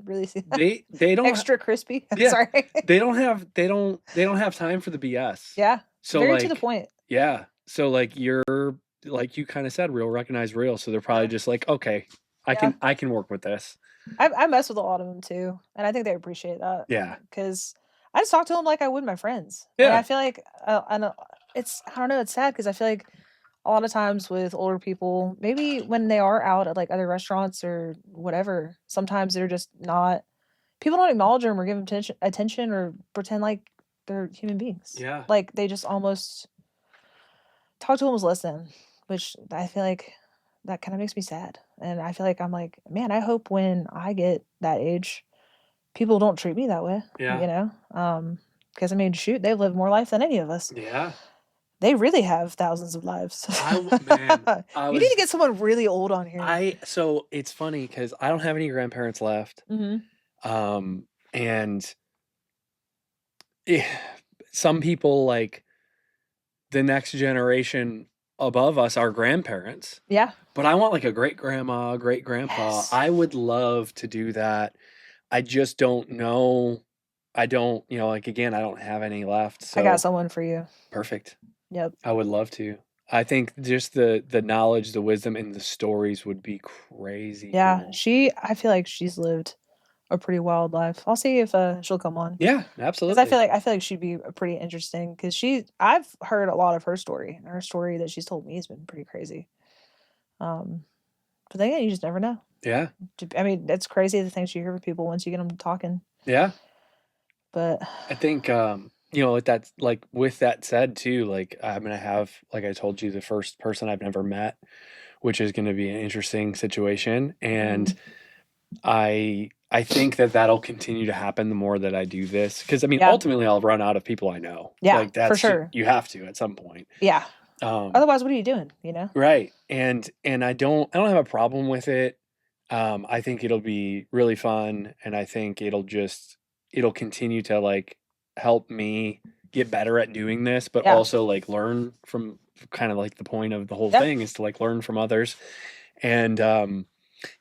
Really see They don't extra crispy. yeah Sorry. they don't have time for the BS. Yeah, So very to the like point. yeah, so like you're like you kind of said, real recognize real. So they're probably Yeah, just like, okay, I yeah. can work with this. I mess with a lot of them too, and I think they appreciate that Yeah, because I just talk to them like I would my friends, and I yeah, feel like it's I don't know, it's sad because I feel like a lot of times with older people, maybe when they are out at like other restaurants or whatever, sometimes they're just not people don't acknowledge them or give them attention or pretend like they're human beings. yeah, Like they just almost talk to them as less than, which I feel like that kind of makes me sad. And I feel like I'm like, man, I hope when I get that age, people don't treat me that way, yeah, you know? Because I mean, shoot, they've lived more life than any of us. yeah. They really have thousands of lives. Man, I You need to was get someone really old on here. so it's funny because I don't have any grandparents left. Mhm. And eh, some people like the next generation above us are grandparents, Yeah. but I want like a great grandma, great grandpa. Yes. I would love to do that. I just don't know. I don't, like again, I don't have any left. I got So someone for you. perfect. Yep. I would love to. I think just the knowledge, the wisdom, and the stories would be crazy Yeah. cool. I feel like she's lived a pretty wild life. I'll see if she'll come on. Yeah, Because absolutely. I feel like she'd be pretty interesting. Because I've heard a lot of her story. And her story that she's told me has been pretty crazy. Um, but then again, you just never know. Yeah, I mean, it's crazy the things you hear from people once you get them talking. yeah. But I think with that said too, like I'm gonna have, like I told you, the first person I've never met, which is gonna be an interesting situation. And mm, I I think that that'll continue to happen the more that I do this. Because I mean, Yeah. ultimately, I'll run out of people I know. Yeah, Like for that's sure. you have to at some point. Yeah. Um, Otherwise, what are you doing? You know? right. And I don't have a problem with it. I think it'll be really fun, and I think it'll continue to like help me get better at doing this, but Yeah. also like learn from kind of like the point of the whole Yeah. thing is to like learn from others. And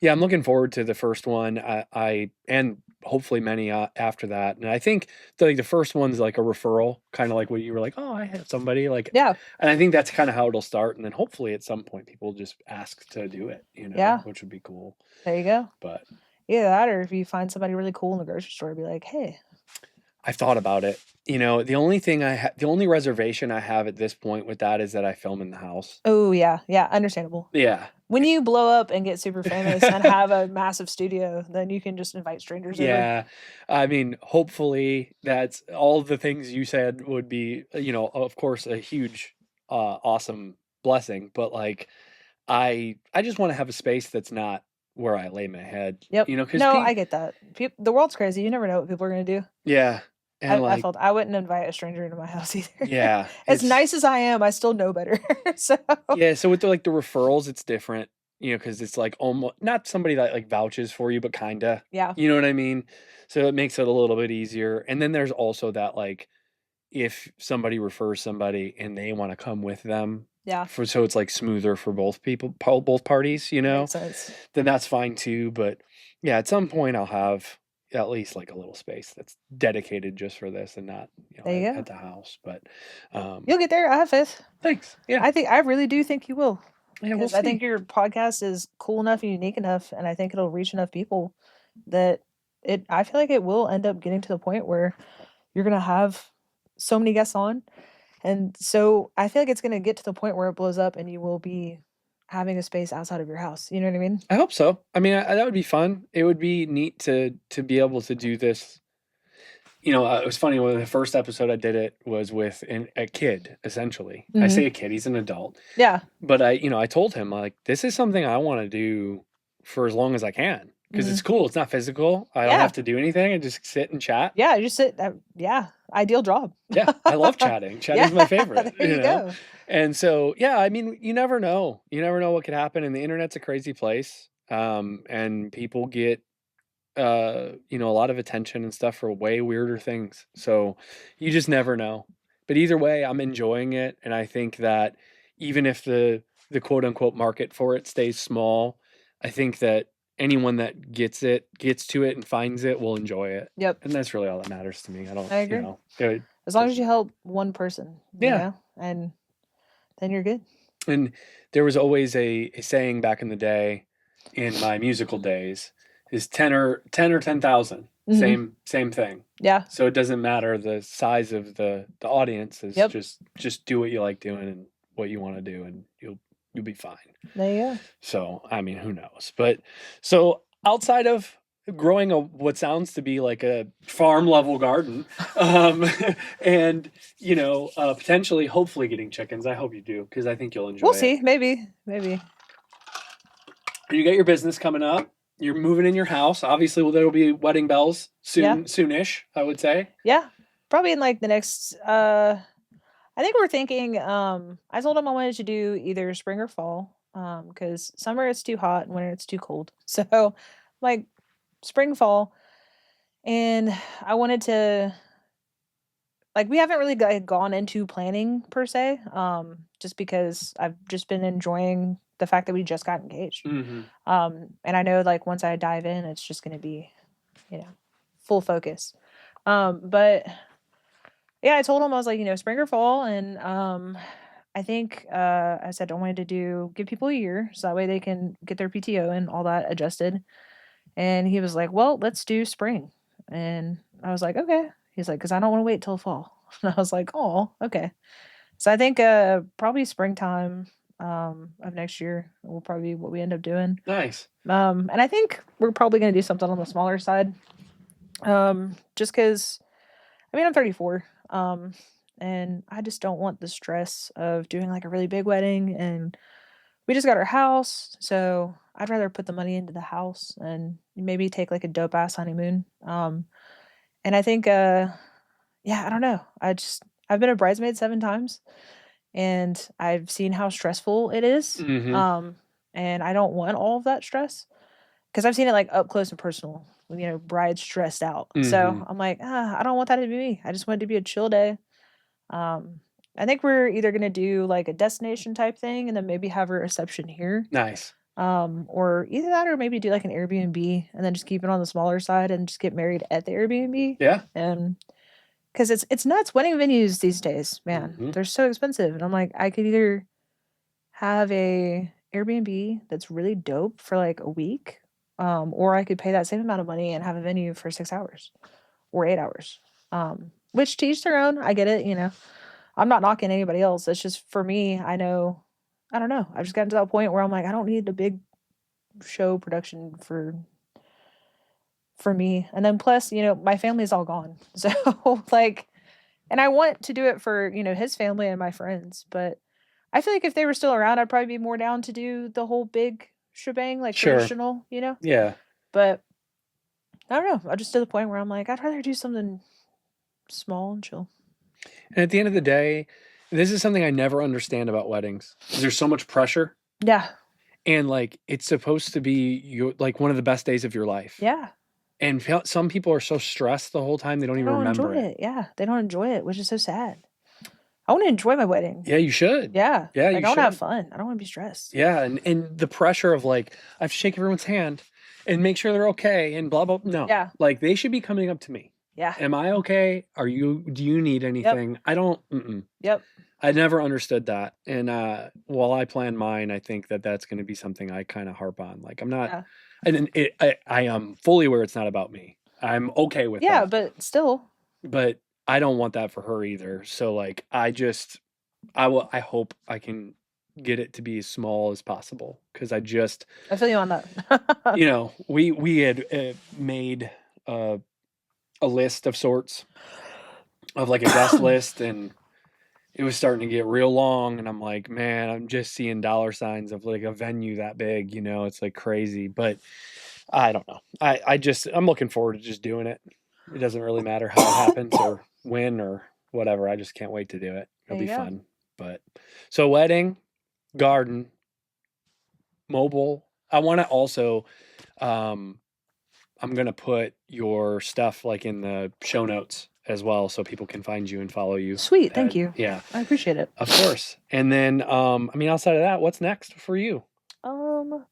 yeah, I'm looking forward to the first one. I and hopefully many after that. And I think like the first one's like a referral, kind of like what you were like, oh, I have somebody like, Yeah. and I think that's kind of how it'll start. And then hopefully at some point people just ask to do it, Yeah. which would be cool. There you go. But Either that, or if you find somebody really cool in the grocery store, be like, hey. I've thought about it. The only reservation I have at this point with that is that I film in the house. Oh yeah, yeah, understandable. Yeah. When you blow up and get super famous and have a massive studio, then you can just invite strangers over. Yeah. I mean, hopefully that's all the things you said would be, of course, a huge, awesome blessing. But like, I just want to have a space that's not where I lay my head, Yep. because No, I get that. The world's crazy. You never know what people are gonna do. yeah. And I like, felt I wouldn't invite a stranger into my house either. yeah, As nice as I am, I still know better. So yeah. So with the referrals, it's different, because it's like almost not somebody that like vouches for you, but kinda, yeah, you know what I mean? So it makes it a little bit easier. And then there's also that like, if somebody refers somebody and they want to come with them, yeah, so it's like smoother for both people, both parties, makes sense. then that's fine too. But yeah, at some point I'll have at least like a little space that's dedicated just for this and not, There you at, go. the house. But You'll get there. I have faith. thanks. Yeah. I really do think you will. Yeah, we'll Because I think see. your podcast is cool enough and unique enough, and I think it'll reach enough people that I feel like it will end up getting to the point where you're gonna have so many guests on. And so I feel like it's gonna get to the point where it blows up and you will be having a space outside of your house. You know what I mean? I hope so. I mean, that would be fun. It would be neat to be able to do this. It was funny when the first episode I did it was with a kid, essentially. I say a kid, he's an adult. Yeah. But I told him, like, this is something I want to do for as long as I can because it's cool. It's not physical. I don't have to do anything. I just sit and chat. Yeah, you just sit. Yeah, ideal job. Yeah, I love chatting. Chatting's my favorite. There you go. And so, yeah, I mean, you never know. You never know what could happen, and the internet's a crazy place. And people get a lot of attention and stuff for way weirder things. So you just never know. But either way, I'm enjoying it, and I think that even if the quote unquote market for it stays small, I think that anyone that gets to it and finds it will enjoy it. Yep. And that's really all that matters to me. I agree. As long as you help one person, and then you're good. And there was always a saying back in the day, in my musical days, is 10 or 10,000. Same thing. Yeah. So it doesn't matter the size of the audience. Is just do what you like doing and what you want to do, and you'll be fine. There you go. So I mean, who knows? But so outside of growing what sounds to be like a farm level garden, and potentially, hopefully getting chickens. I hope you do, because I think you'll enjoy it. We'll see. Maybe. You got your business coming up. You're moving in your house. Obviously, there will be wedding bells soonish, I would say. Yeah, probably in like the next. I think we're thinking. I told him I wanted to do either spring or fall. Because summer it's too hot and winter it's too cold. So, like spring, fall, and I wanted to. Like we haven't really gone into planning per se. Just because I've just been enjoying the fact that we just got engaged. Mm-hmm. And I know like once I dive in, it's just going to be, full focus. But yeah, I told him, I was like, spring or fall. And, I think, I said, I wanted to give people a year so that way they can get their PTO and all that adjusted. And he was like, well, let's do spring. And I was like, okay. He's like, cause I don't want to wait till fall. And I was like, oh, okay. So I think, probably springtime, of next year will probably be what we end up doing. Nice. And I think we're probably going to do something on the smaller side. Just because, I mean, I'm 34. And I just don't want the stress of doing like a really big wedding and we just got our house, so I'd rather put the money into the house and maybe take like a dope ass honeymoon. And I think, yeah, I don't know. I've been a bridesmaid 7 times, and I've seen how stressful it is. Hmm. And I don't want all of that stress because I've seen it like up close and personal. Brides stressed out. So Hmm. I'm like, I don't want that to be me. I just want it to be a chill day. Um, I think we're either gonna do like a destination type thing and then maybe have a reception here. Nice. Or either that or maybe do like an Airbnb and then just keep it on the smaller side and just get married at the Airbnb. Yeah. And because it's nuts, wedding venues these days, man. Hmm. They're so expensive. And I'm like, I could either have a Airbnb that's really dope for like a week, or I could pay that same amount of money and have a venue for 6 hours or 8 hours. Which to each their own. I get it. I'm not knocking anybody else. It's just for me, I know, I don't know. I've just gotten to that point where I'm like, I don't need a big show production for me. And then plus, my family's all gone. So like, and I want to do it for, his family and my friends, but I feel like if they were still around, I'd probably be more down to do the whole big shebang, like Sure. traditional. Yeah. But I don't know. I'm just to the point where I'm like, I'd rather do something small and chill. And at the end of the day, this is something I never understand about weddings. There's so much pressure, Yeah. and like it's supposed to be like one of the best days of your life. Yeah. And some people are so stressed the whole time they don't They even don't enjoy remember it. it. Yeah. They don't enjoy it, which is so sad. I want to enjoy my wedding. Yeah, you should. Yeah. Yeah, Like you I want to have should. fun. I don't want to be stressed. Yeah, and the pressure of like I have to shake everyone's hand and make sure they're okay and blah blah. No, Yeah. like they should be coming up to me. Yeah. Am I okay? Are you? Do you need Yep. anything? I don't. Mm-mm. Yep. I never understood that. And while I plan mine, I think that that's going to be something I kind of harp on. Like I'm not, Yeah. and I am fully aware it's not about me. I'm okay with Yeah, that, but still. but I don't want that for her either. So like I hope I can get it to be as small as possible because I feel you on that. we had made a list of sorts of like a guest list, and it was starting to get real long, and I'm like, man, I'm just seeing dollar signs of like a venue that big, it's like crazy. But I don't know. I'm looking forward to just doing it. It doesn't really matter how it happens or when or whatever. I just can't wait to do it. It'll There be you go. fun. But so wedding, garden, mobile. I want to also um I'm gonna put your stuff like in the show notes as well, so people can find you and follow you. Sweet. Thank you. Yeah, I appreciate it. of course. And then, I mean, outside of that, what's next for you? Um,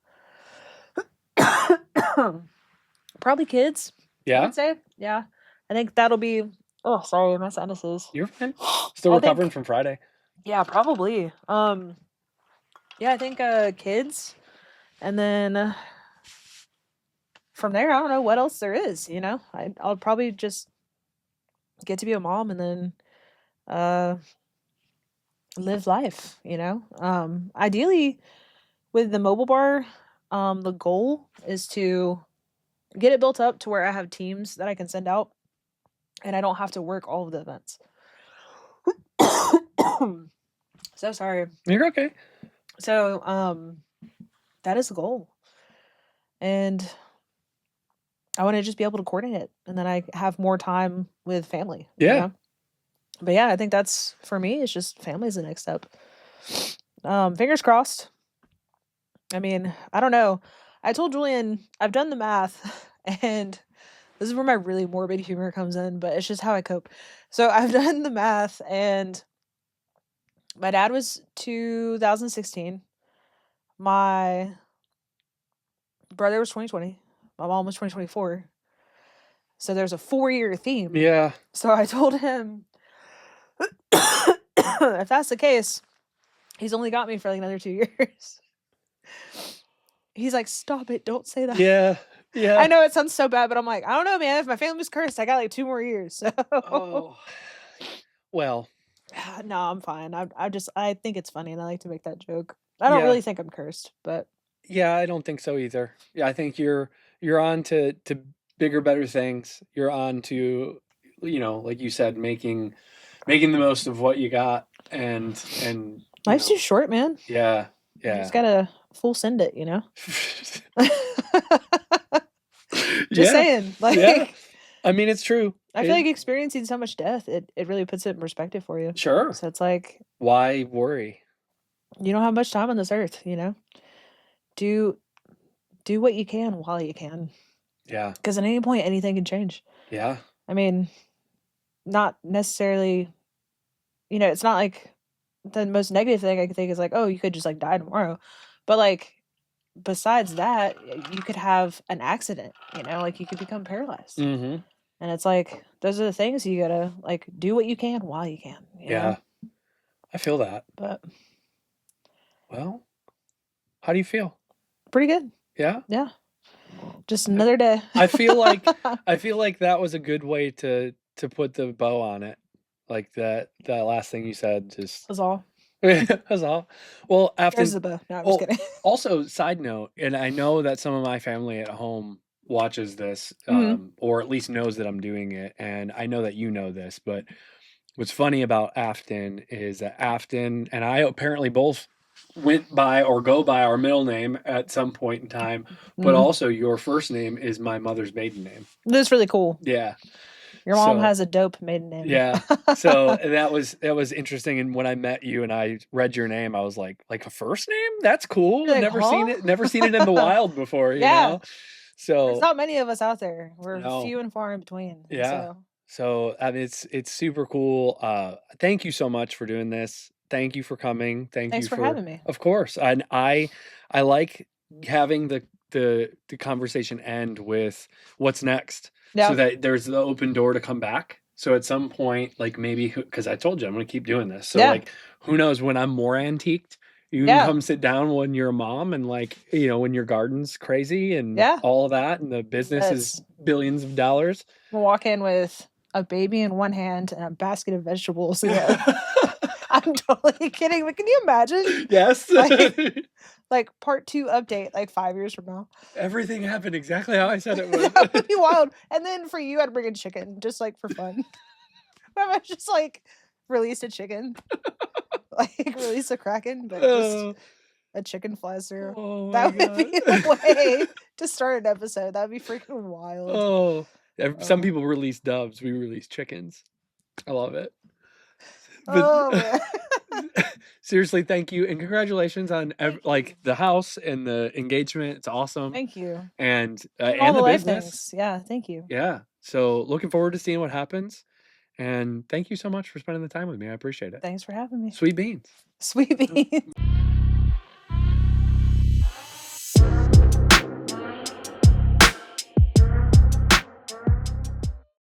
probably kids. I Yeah, would say. Yeah. I think that'll be. Oh, sorry, my sinuses. you're fine. Still I recovering think. from Friday. Yeah, probably. Yeah, I think kids, and then from there, I don't know what else there is. I'll probably just get to be a mom and then uh live life. Ideally with the mobile bar, the goal is to get it built up to where I have teams that I can send out and I don't have to work all of the events. So sorry. You're okay. So that is the goal. And I want to just be able to coordinate it and then I have more time with family. Yeah. But yeah, I think that's for me, it's just family's the next step. Fingers crossed. I mean, I don't know. I told Julian I've done the math and this is where my really morbid humor comes in, but it's just how I cope. So I've done the math and my dad was 2016. My brother was 2020. My mom was 2024. So there's a 4-year theme. Yeah. So I told him if that's the case, he's only got me for like another 2 years. He's like, stop it. Don't say that. Yeah. Yeah. I know it sounds so bad, but I'm like, I don't know, man. If my family was cursed, I got like 2 more years. So. Oh. Well. No, I'm fine. I think it's funny and I like to make that joke. I don't really think I'm cursed, but. Yeah, I don't think so either. Yeah, I think you're on to bigger, better things. You're on to, like you said, making the most of what you got and Life's too short, man. Yeah. You Yeah. just gotta full send it, you know? Just Yeah. saying, Yeah. like, I mean, it's true. I feel like experiencing so much death, it really puts it in perspective for you. Sure. So it's like, Why worry? you don't have much time on this earth, you know? Do do what you can while you can, Yeah. because at any point anything can change. Yeah. I mean, not necessarily, it's not like the most negative thing I could think is like, oh, you could just like die tomorrow. But like besides that, you could have an accident, like you could become paralyzed. Mm-hmm. And it's like those are the things you gotta like do what you can while you can, Yeah. I feel that. But Well, how do you feel? pretty good. Yeah. Yeah. Just another day. I feel like that was a good way to put the bow on it. Like that last thing you said just Was all. that's all. Well, There's Afton, the bow. No, I'm just oh, kidding. also side note, and I know that some of my family at home watches this, Mhm. or at least knows that I'm doing it, and I know that you know this, but what's funny about Afton is that Afton and I apparently both went by or go by our middle name at some point in time, but Mhm. also your first name is my mother's maiden name. That's really cool. Yeah. Your mom So has a dope maiden name. yeah. So that was interesting. And when I met you and I read your name, I was like a first name? That's cool. You're like, Never seen it in the wild before, you Yeah. know? There's So not many of us out there. We're no. few and far in between. Yeah. So I mean it's super cool. Thank you so much for doing this. Thank you for coming. Thank Thanks you for for having me. of course. And I like having the conversation end with what's next so Yeah. that there's the open door to come back. So at some point, like maybe because I told you I'm going to keep doing this. So Yeah. like who knows when I'm more antiqued, you can Yeah. come sit down when you're a mom and like, when your garden's crazy and Yeah. all of that and the business is billions of dollars. We'll walk in with a baby in one hand and a basket of vegetables in the other. I'm totally kidding, but can you imagine? Yes. Like part 2 update, like 5 years from now. Everything happened exactly how I said it would. That would be wild. And then for you, I'd bring a chicken, just like for fun. What if I just like released a chicken? Like release a kraken, but just a chicken flies through. Oh That my would be God. the way to start an episode. That would be freaking wild. Oh, some people release doves. We release chickens. I love it. Oh But man. seriously, thank you and congratulations on like the house and the engagement. It's awesome. Thank you. And all the the life business. things. Yeah, thank you. Yeah. So looking forward to seeing what happens. And thank you so much for spending the time with me. I appreciate it. Thanks for having me. Sweet beans. Sweet beans.